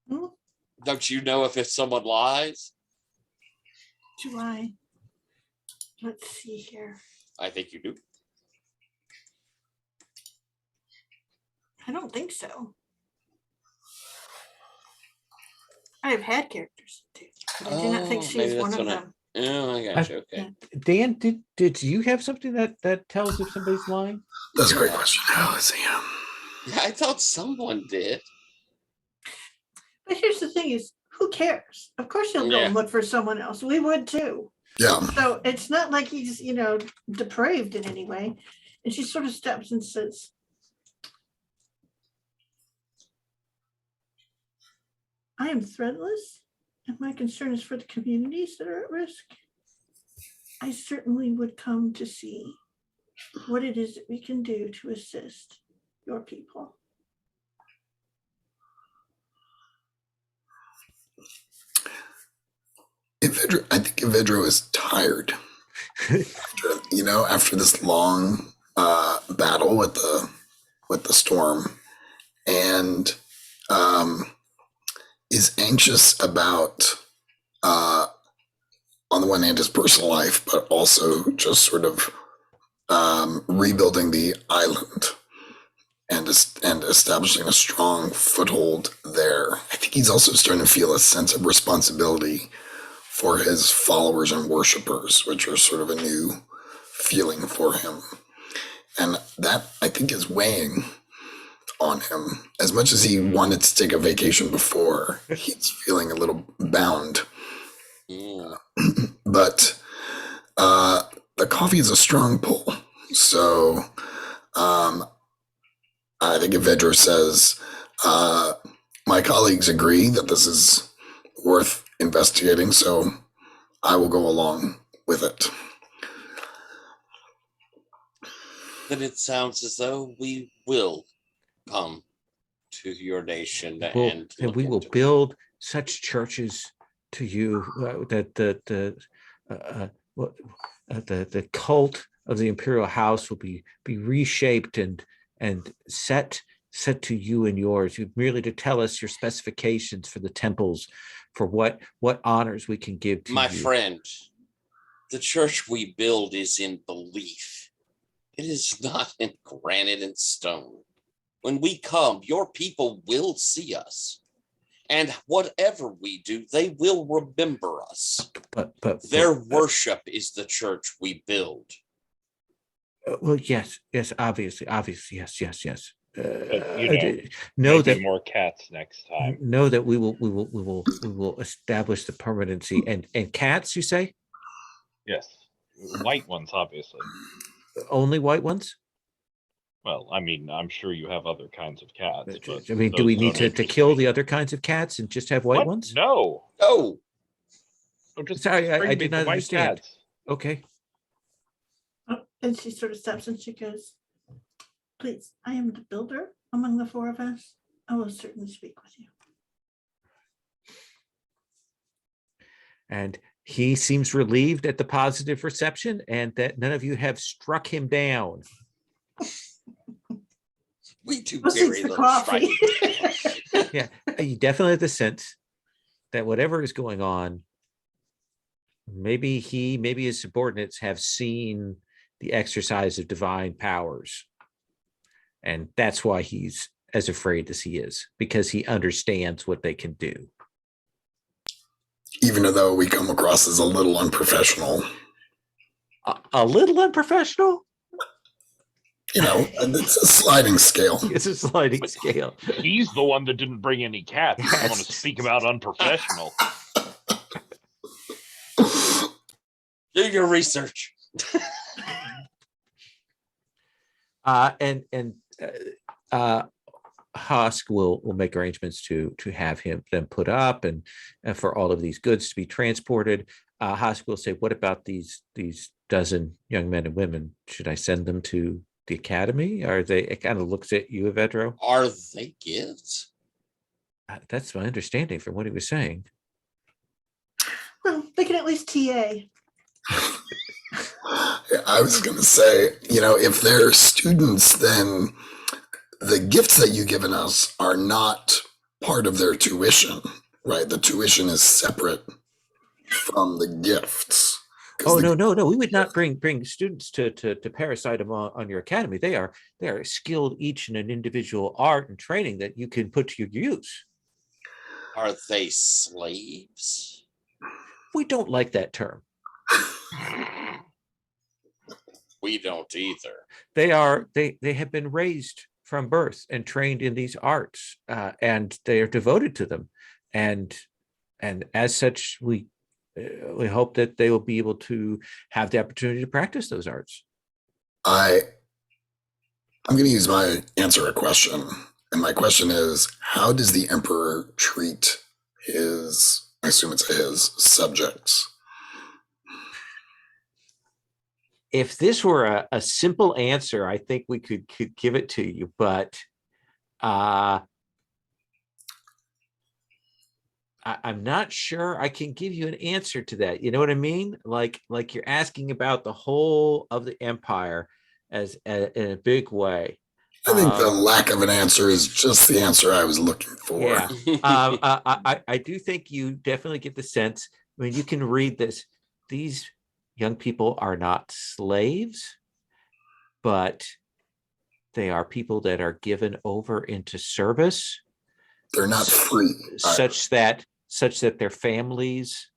Hmm? Don't you know if someone lies? Do I? Let's see here. I think you do. I don't think so. I have had characters too. But I do not think Oh, she's maybe one that's of what I- them. Oh, I got you. Okay. Dan, did you have something that tells if somebody's lying? That's a great question. Oh, let's see. Yeah, I thought someone did. But here's the thing is, who cares? Of course he'll go Yeah. and look for someone else. We would too. Yeah, So it's not like he's, depraved in any way. And she sort of steps and says, I am threadless, and my concern is for the communities that are at risk. I certainly would come to see what it is that we can do to assist your people. I think Evedra is tired. After this long battle with the storm, and is anxious about on the one hand his personal life, but also just sort of rebuilding the island and establishing a strong foothold there. I think he's also starting to feel a sense of responsibility for his followers and worshipers, which are sort of a new feeling for him. And that, I think, is weighing on him. As much as he wanted to take a vacation before, he's feeling a little bound. Mm. But the coffee is a strong pull. So I think Evedra says, my colleagues agree that this is worth investigating, so I will go along with it. Then it sounds as though we will come to your nation And and we will into it. build such churches to you that the cult the imperial house will be reshaped and set to you and yours. You merely to tell us your specifications for the temples, for what honors we can give to My you. friend, the church we build is in belief. It is not in granite and stone. When we come, your people will see us. And whatever we do, they will remember us. But Their worship is the church we build. well, yes, obviously, yes. Know maybe that more cats next time. know that we will establish the permanency and cats. You say Yes, white ones, obviously. only white ones? Well, I mean, I'm sure you have other kinds of cats. But I mean, do we need to kill the other kinds of cats and just have white ones? No. Oh, Oh, just Sorry, I bring me did the not white understand. cats. Okay. Oh, and she sort of stops and she goes, please, I am the builder among the four of us. I will certainly speak with you. And he seems relieved at the positive reception and that none of you have struck him down. we do Well, very since the little coffee. striking. Yeah, you definitely have the sense that whatever is going on, maybe his subordinates have seen the exercise of divine powers. And that's why he's as afraid as he is, because he understands what they can do. Even though we come across as a little unprofessional. A little unprofessional? You know, it's a sliding scale. It's a sliding scale. He's the one that didn't bring any cats. I want Yes. to speak about unprofessional. Do your research. Husk will make arrangements to have them put up and for all of these goods to be transported. Husk will say, "What about these dozen young men and women? Should I send them to the academy?" Are they? It kind of looks at you, Evedro. Are they gifts? That's my understanding from what he was saying. Well, they can at least TA. I was going to say, you know, if they're students, then the gifts that you've given us are not part of their tuition, right? The tuition is separate from the gifts. Oh, no. We would not bring students to parasite them on your academy. They are skilled each in an individual art and training that you can put to your use. Are they slaves? We don't like that term. We don't either. They have been raised from birth and trained in these arts, and they are devoted to them, and as such, we hope that they will be able to have the opportunity to practice those arts. I'm going to use my answer a question, and my question is: how does the emperor treat his? I assume it's his subjects. If this were a simple answer, I think we could give it to you, but I'm not sure I can give you an answer to that. You know what I mean? Like you're asking about the whole of the empire in a big way. I think the lack of an answer is just the answer I was looking for. Yeah. I do think you definitely get the sense when you can read this. These young people are not slaves, but they are people that are given over into service. They're not free. Such that their families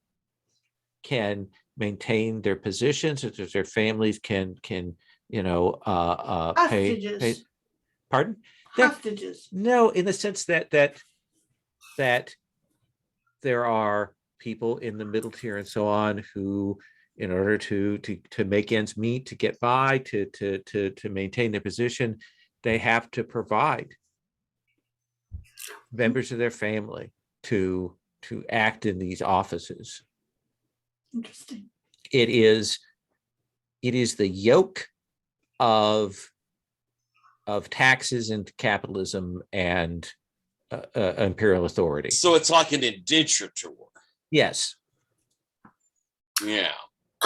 can maintain their positions, that their families can pay. Pardon? Hostages. No, in the sense that there are people in the middle tier and so on who, in order to make ends meet, to get by, to maintain their position, they have to provide members of their family to act in these offices. Interesting. It is the yoke of taxes and capitalism and imperial authority. So it's like an indenture. Yes. Yeah.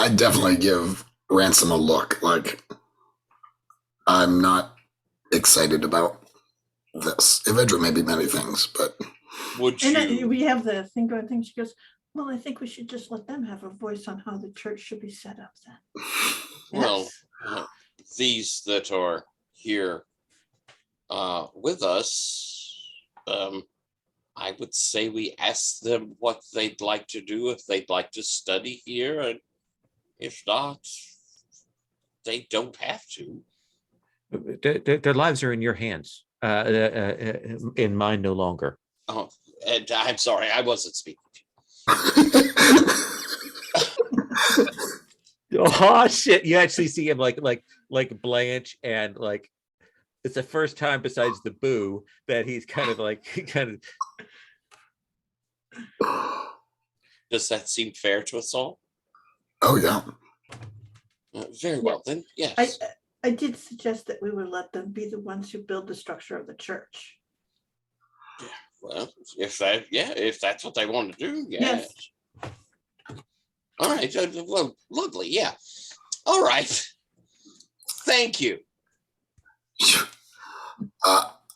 I definitely give Ransom a look like I'm not excited about this. Evedra may be many things, but Would And you? we have the thing going, thing, she goes, well, I think we should just let them have a voice on how the church should be set up then. Well, Yes. these that are here with us, I would say we ask them what they'd like to do, if they'd like to study here, and if not, they don't have to. Their lives are in your hands, in mine no longer. Oh, and I'm sorry, I wasn't speaking. Oh shit! You actually see him like Blanche, and like it's the first time besides the boo that he's kind of like Does that seem fair to us all? Oh yeah. Very well, then, yes. I did suggest that we would let them be the ones who build the structure of the church. Well, if that's what they want to do, yes. Yes. All right, well, lovely, yeah. All right. Thank you.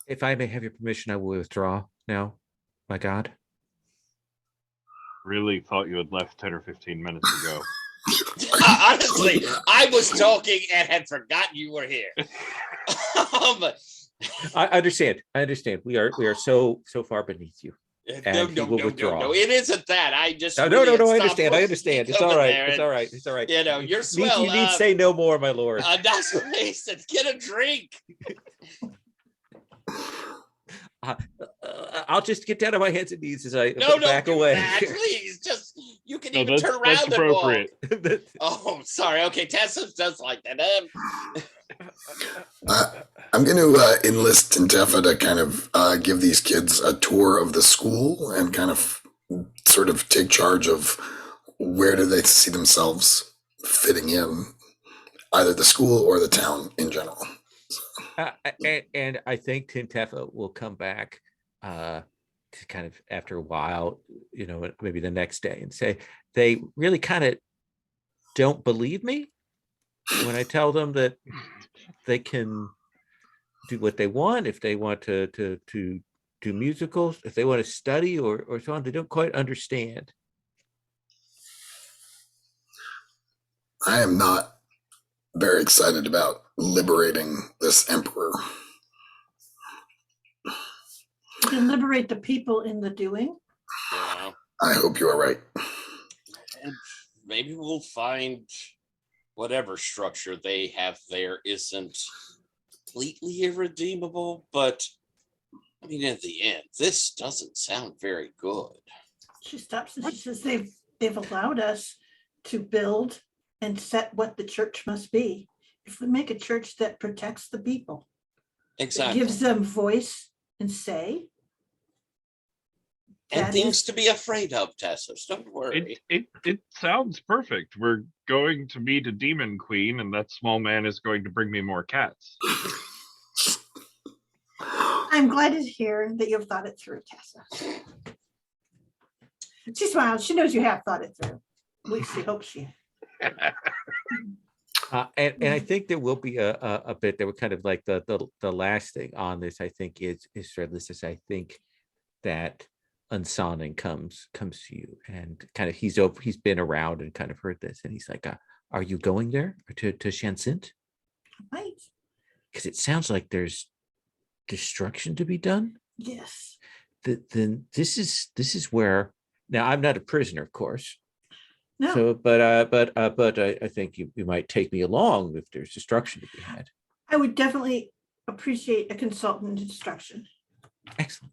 If I may have your permission, I will withdraw now. My God. Really thought you had left 10 or 15 minutes ago. Honestly, I was talking and had forgotten you were here. I understand. We are so far beneath you. And he will withdraw. No, it isn't that. I just No. really had I stopped understand. It's all coming right. there It's and, all right. It's all right. You know, you're You swell. need say no more, my lord. That's wasted. Get a drink. I'll just get down on my hands and knees as I No, back do away. that, please. Just you can No, even turn that's around and appropriate. walk. Oh, sorry. Okay, Tessa does like that. I'm going to enlist Tintefa to kind of give these kids a tour of the school and kind of sort of take charge of where do they see themselves fitting in, either the school or the town in general. And I think Tintefa will come back to kind of after a while, maybe the next day, and say they really kind of don't believe me when I tell them that they can do what they want. If they want to do musicals, if they want to study or so on, they don't quite understand. I am not very excited about liberating this emperor. You can liberate the people in the doing. Yeah. I hope you are right. And maybe we'll find whatever structure they have there isn't completely irredeemable, but I mean, in the end, this doesn't sound very good. She stops and she says they've allowed us to build and set what the church must be. If we make a church that protects the people, Exactly. gives them voice and say, And that things is- to be afraid of, Tessa. Don't worry. It sounds perfect. We're going to meet a demon queen, and that small man is going to bring me more cats. I'm glad to hear that you've thought it through, Tessa. She smiles. She knows you have thought it through. At least she hopes she. And I think there will be a bit that were kind of like the last thing on this. I think is I think that Unsoning comes to you and kind of he's been around and kind of heard this, and he's like, "Are you going there to Shansint? Right. Because it sounds like there's destruction to be done." Yes. Then this is where, now I'm not a prisoner, of course. No. So, but I think you might take me along if there's destruction to be had. I would definitely appreciate a consultant instruction. Excellent.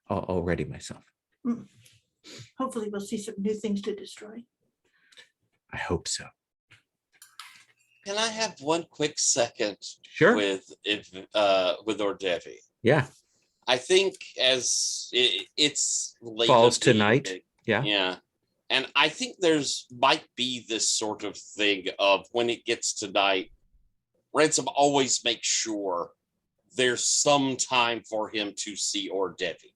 I'll ready myself. Hopefully we'll see some new things to destroy. I hope so. Can I have one quick second Sure. with Ordevi? Yeah. I think as it's late Falls of the tonight. evening. Yeah. Yeah. And I think might be this sort of thing of when it gets to night, Ransom always makes sure there's some time for him to see Ordevi.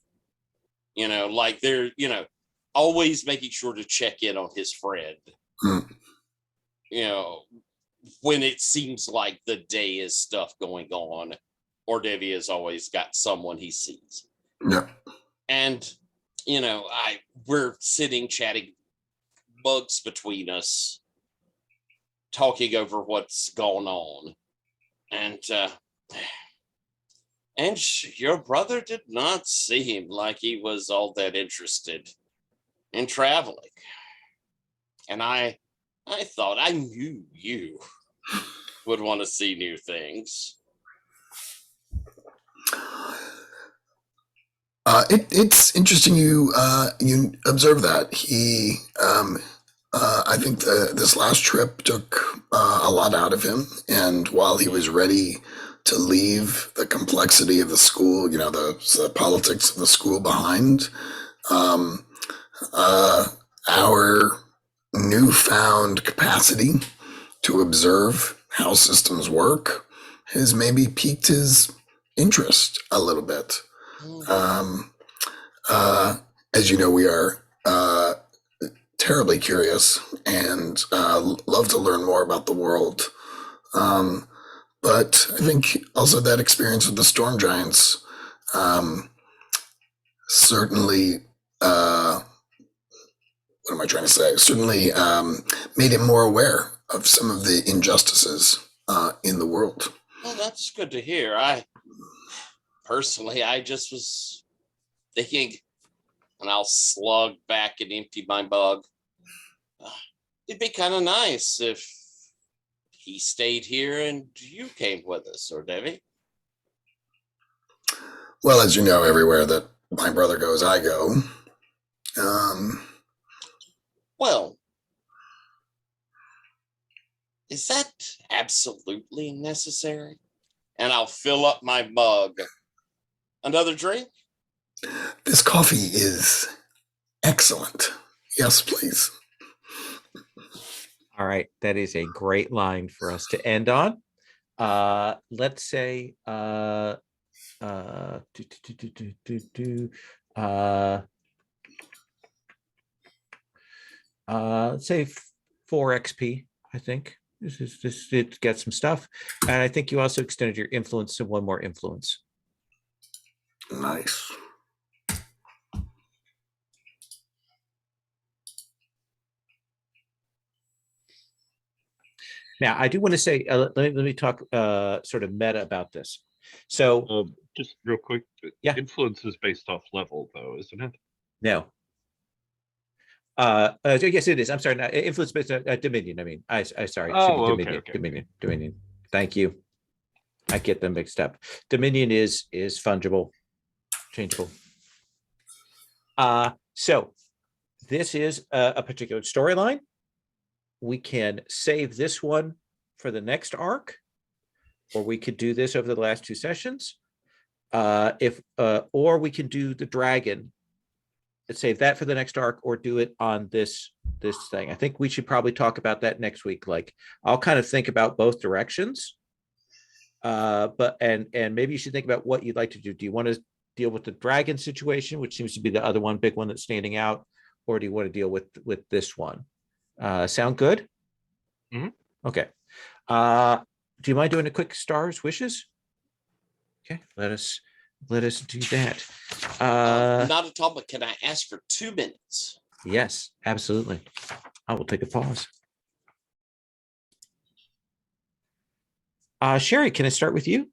Like they're, always making sure to check in on his friend. you know, when it seems like the day is stuff going on, Ordevia has always got someone he sees. Yeah. And, you know, we're sitting chatting, bugs between us, talking over what's going on. And your brother did not seem like he was all that interested in traveling. And I thought I knew you would want to see new things. It's interesting you observe that he. I think this last trip took a lot out of him, and while he was ready to leave the complexity of the school, you know, the politics of the school behind, um, our newfound capacity to observe how systems work has maybe piqued his interest a little bit. Um, as you know, we are terribly curious and love to learn more about the world. But I think also that experience with the storm giants certainly, what am I trying to say? Certainly made him more aware of some of the injustices in the world. Well, that's good to hear. I just was thinking, and I'll slug back and empty my mug. It'd be kind of nice if he stayed here and you came with us, or Debbie. Well, as you know, everywhere that my brother goes, I go. Well, is that absolutely necessary? And I'll fill up my mug. Another drink? This coffee is excellent. Yes, please. All right, that is a great line for us to end on. Let's say let's say 4 XP. I think this it gets some stuff, and I think you also extended your influence to 1 more influence. Nice. Now, I do want to say, let me talk sort of meta about this. So, Just real quick, Yeah. influence is based off level, though, isn't it? no. Yes, it is. I'm sorry. Not, influence based on Dominion. I mean, I sorry. It should be Oh, okay, Dominion. okay. Dominion. Thank you. I get them mixed up. Dominion is fungible, changeable. So this is a particular storyline. We can save this one for the next arc, or we could do this over the last 2 sessions. Or we can do the dragon, save that for the next arc, or do it on this thing. I think we should probably talk about that next week. Like, I'll kind of think about both directions. But maybe you should think about what you'd like to do. Do you want to deal with the dragon situation, which seems to be the other one, big one that's standing out, or do you want to deal with this one? Sound good? Mhm. Okay. Do you mind doing a quick stars wishes? Okay, let us do that. Not at all, but can I ask for 2 minutes? Yes, absolutely. I will take a pause. Sherry, can I start with you?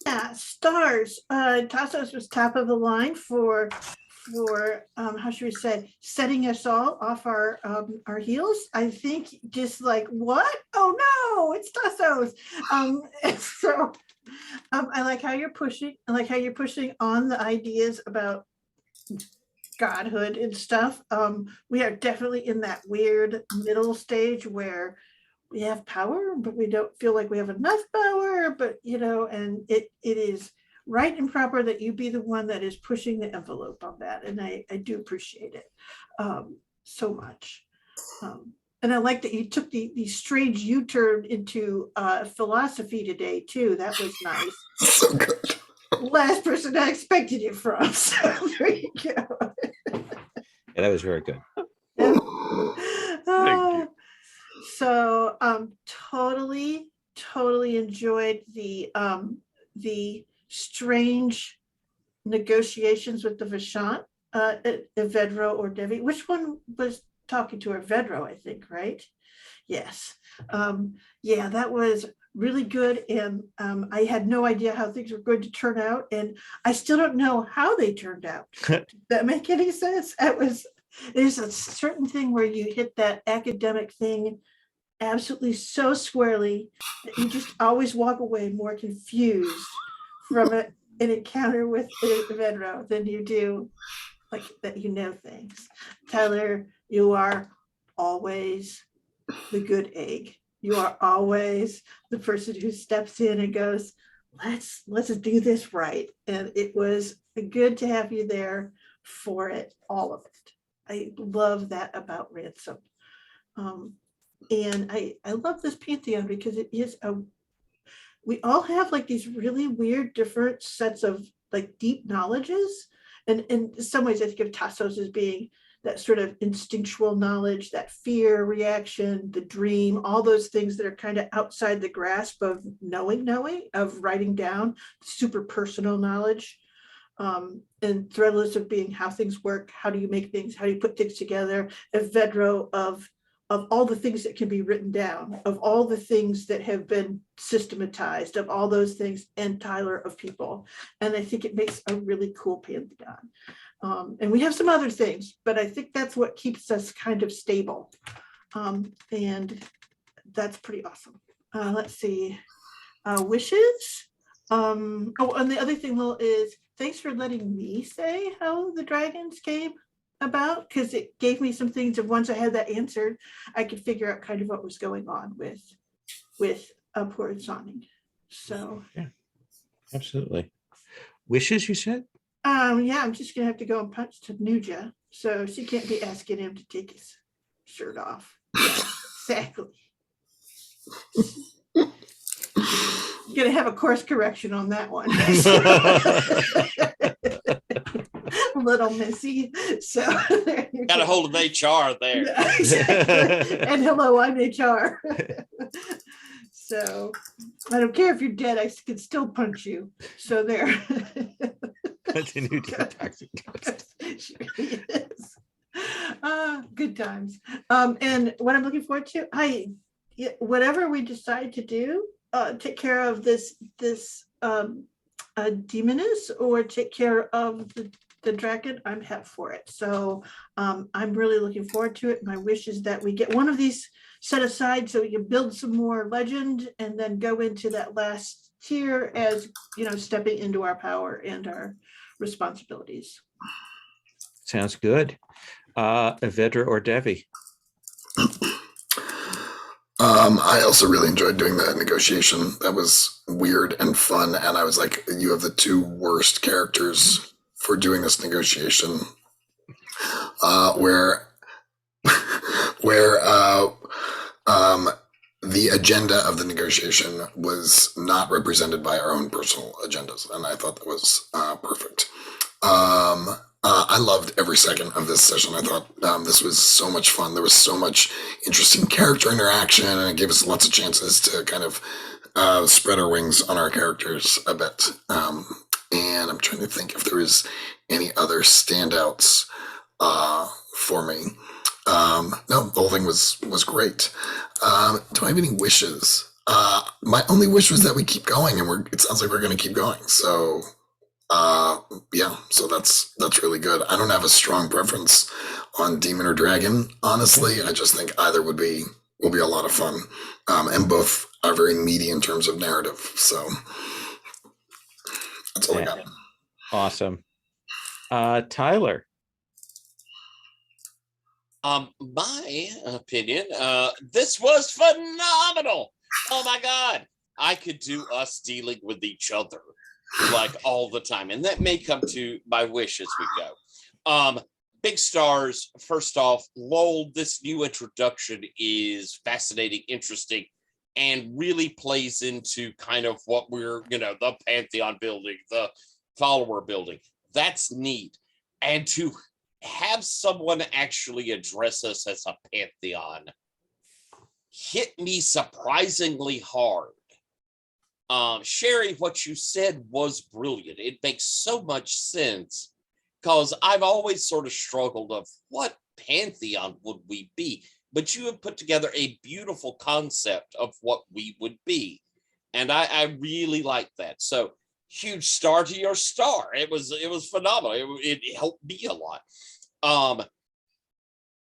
Yeah, stars. Tassos was top of the line for how should we say, setting us all off our heels. I think just like, what? Oh no, it's Tassos. So I like how you're pushing. I like how you're pushing on the ideas about godhood and stuff. We are definitely in that weird middle stage where we have power, but we don't feel like we have enough power, but and it is right and proper that you be the one that is pushing the envelope on that. And I do appreciate it so much. And I like that you took the strange U-turn into philosophy today too. That was nice. So good. Last person I expected it from. So there you go. Yeah, that was very good. Thank you. So totally enjoyed the strange negotiations with the Vashant, Evedro or Devi. Which one was talking to her? Vedro, I think, right? Yes. Yeah, that was really good. And I had no idea how things were going to turn out. And I still don't know how they turned out. Does that make any sense? There's a certain thing where you hit that academic thing absolutely so squarely that you just always walk away more confused from an encounter with Venro than you do like that things. Tyler, you are always the good egg. You are always the person who steps in and goes, let's do this right. And it was good to have you there for it, all of it. I love that about Ransom. And I love this Pantheon because it is we all have like these really weird, different sets of like deep knowledges. And in some ways, I think of Tassos as being that sort of instinctual knowledge, that fear reaction, the dream, all those things that are kind of outside the grasp of knowing, of writing down, super personal knowledge. And Threadless of being how things work, how do you make things, how do you put things together, Evedro of all the things that can be written down, of all the things that have been systematized, of all those things, and Tyler of people. And I think it makes a really cool Pantheon. And we have some other things, but I think that's what keeps us kind of stable. And that's pretty awesome. Let's see, wishes. Oh, and the other thing, Lil, is thanks for letting me say how the dragons came about, because it gave me some things, and once I had that answered, I could figure out kind of what was going on with Upward Sonning. So Yeah, absolutely. Wishes, you said? Yeah, I'm just gonna have to go and punch Tanuja, so she can't be asking him to take his shirt off. Yeah, exactly. Gonna have a course correction on that one. Little Missy. So Got a hold of HR there. Yeah, exactly. And hello, I'm HR. So I don't care if you're dead, I can still punch you. So there. Continue to toxic ghost. She really is. Good times. And what I'm looking forward to, whatever we decide to do, take care of this demoness, or take care of the dragon, I'm half for it. So I'm really looking forward to it. My wish is that we get one of these set aside so we can build some more legend and then go into that last tier as, stepping into our power and our responsibilities. Sounds good. Evedra or Devi? I also really enjoyed doing that negotiation. That was weird and fun. And I was like, you have the two worst characters for doing this negotiation. Where the agenda of the negotiation was not represented by our own personal agendas. And I thought that was perfect. I loved every second of this session. I thought this was so much fun. There was so much interesting character interaction, and it gave us lots of chances to kind of spread our wings on our characters a bit. And I'm trying to think if there was any other standouts for me. No, the whole thing was great. Do I have any wishes? My only wish was that we keep going, and it sounds like we're going to keep going. So. Yeah, so that's really good. I don't have a strong preference on demon or dragon, honestly. I just think either will be a lot of fun, and both are very meaty in terms of narrative. So that's all I got. Awesome. Tyler. My opinion, this was phenomenal. Oh my God, I could do us dealing with each other like all the time, and that may come to my wish as we go. Big stars. First off, lol, this new introduction is fascinating, interesting, and really plays into kind of what we're, the Pantheon building, the follower building. That's neat. And to have someone actually address us as a Pantheon hit me surprisingly hard. Sherry, what you said was brilliant. It makes so much sense because I've always sort of struggled of what pantheon would we be, but you have put together a beautiful concept of what we would be, and I really like that. So huge star to your star. It was phenomenal. It helped me a lot.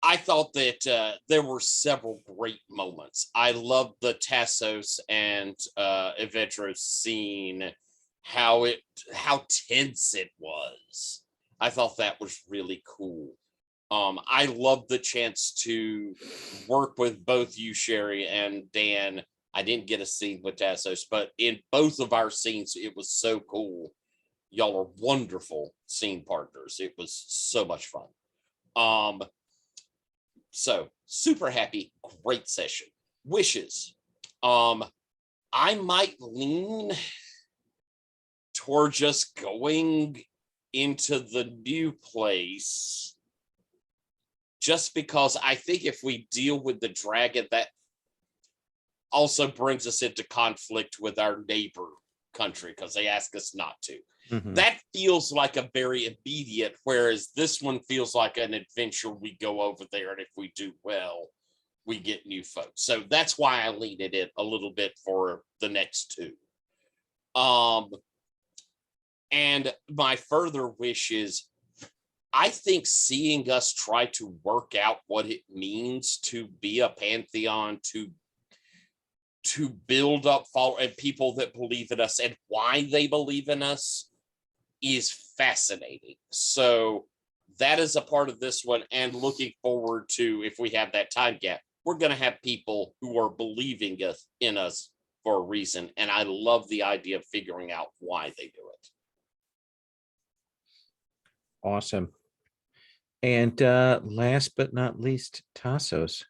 I thought that there were several great moments. I loved the Tassos and Evedros scene, how tense it was. I thought that was really cool. I loved the chance to work with both you, Sherry, and Dan. I didn't get a scene with Tassos, but in both of our scenes, it was so cool. Y'all are wonderful scene partners. It was so much fun. So super happy, great session. Wishes. I might lean toward just going into the new place, just because I think if we deal with the dragon, that also brings us into conflict with our neighbor country because they ask us not to. Mhm. That feels like a very immediate, whereas this one feels like an adventure. We go over there, and if we do well, we get new folks. So that's why I leaned it in a little bit for the next two. And my further wish is, I think seeing us try to work out what it means to be a pantheon, to build up and people that believe in us and why they believe in us is fascinating. So that is a part of this one, and looking forward to, if we have that time gap, we're going to have people who are believing in us for a reason, and I love the idea of figuring out why they do it. Awesome. And last but not least, Tassos.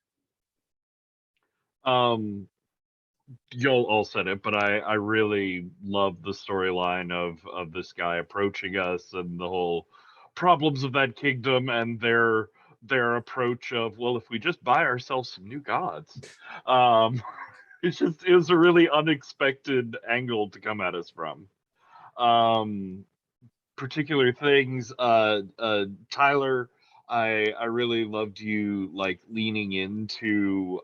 Y'all all said it, but I really love the storyline of this guy approaching us and the whole problems of that kingdom and their approach of, well, if we just buy ourselves some new gods. It was a really unexpected angle to come at us from. Particular things, Tyler, I really loved you like leaning into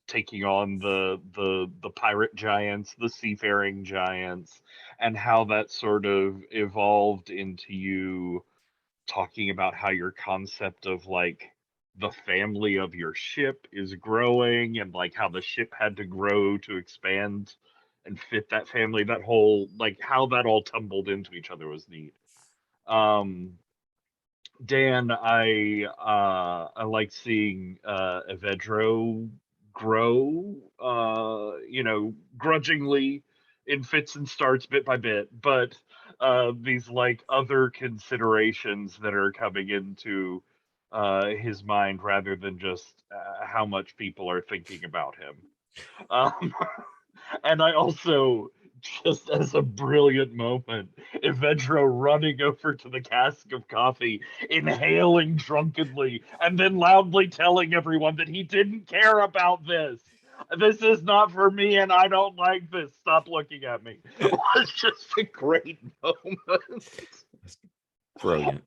taking on the pirate giants, the seafaring giants, and how that sort of evolved into you talking about how your concept of like the family of your ship is growing, and like how the ship had to grow to expand and fit that family. That whole, like, how that all tumbled into each other was neat. Dan, I like seeing Evedro grow, grudgingly in fits and starts, bit by bit, but these like other considerations that are coming into his mind rather than just how much people are thinking about him. And I also, just as a brilliant moment, Evedro running over to the cask of coffee, inhaling drunkenly, and then loudly telling everyone that he didn't care about this. This is not for me, and I don't like this. Stop looking at me. It was just a great moment. Brilliant.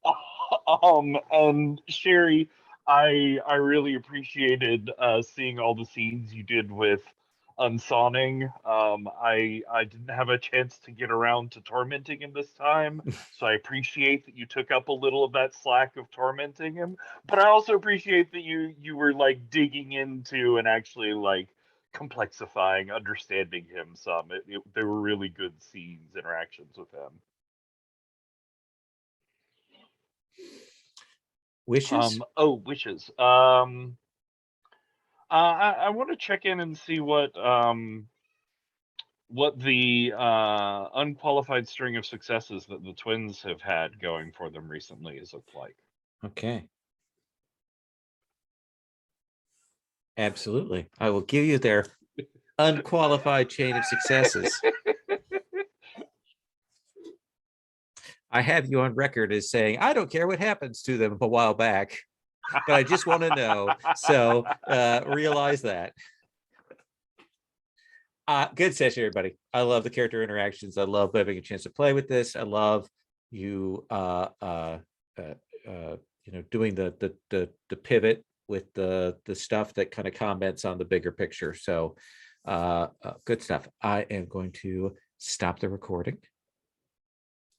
And Sherry, I really appreciated seeing all the scenes you did with unsawing. I didn't have a chance to get around to tormenting him this time, so I appreciate that you took up a little of that slack of tormenting him. But I also appreciate that you were like digging into and actually like complexifying, understanding him some. They were really good scenes, interactions with him. Wishes? Wishes. I want to check in and see what the unqualified string of successes that the twins have had going for them recently has looked like. Okay. Absolutely. I will give you their unqualified chain of successes. I have you on record as saying, I don't care what happens to them a while back, but I just want to know. So realize that. Good session, everybody. I love the character interactions. I love having a chance to play with this. I love you doing the pivot with the stuff that kind of comments on the bigger picture. So good stuff. I am going to stop the recording.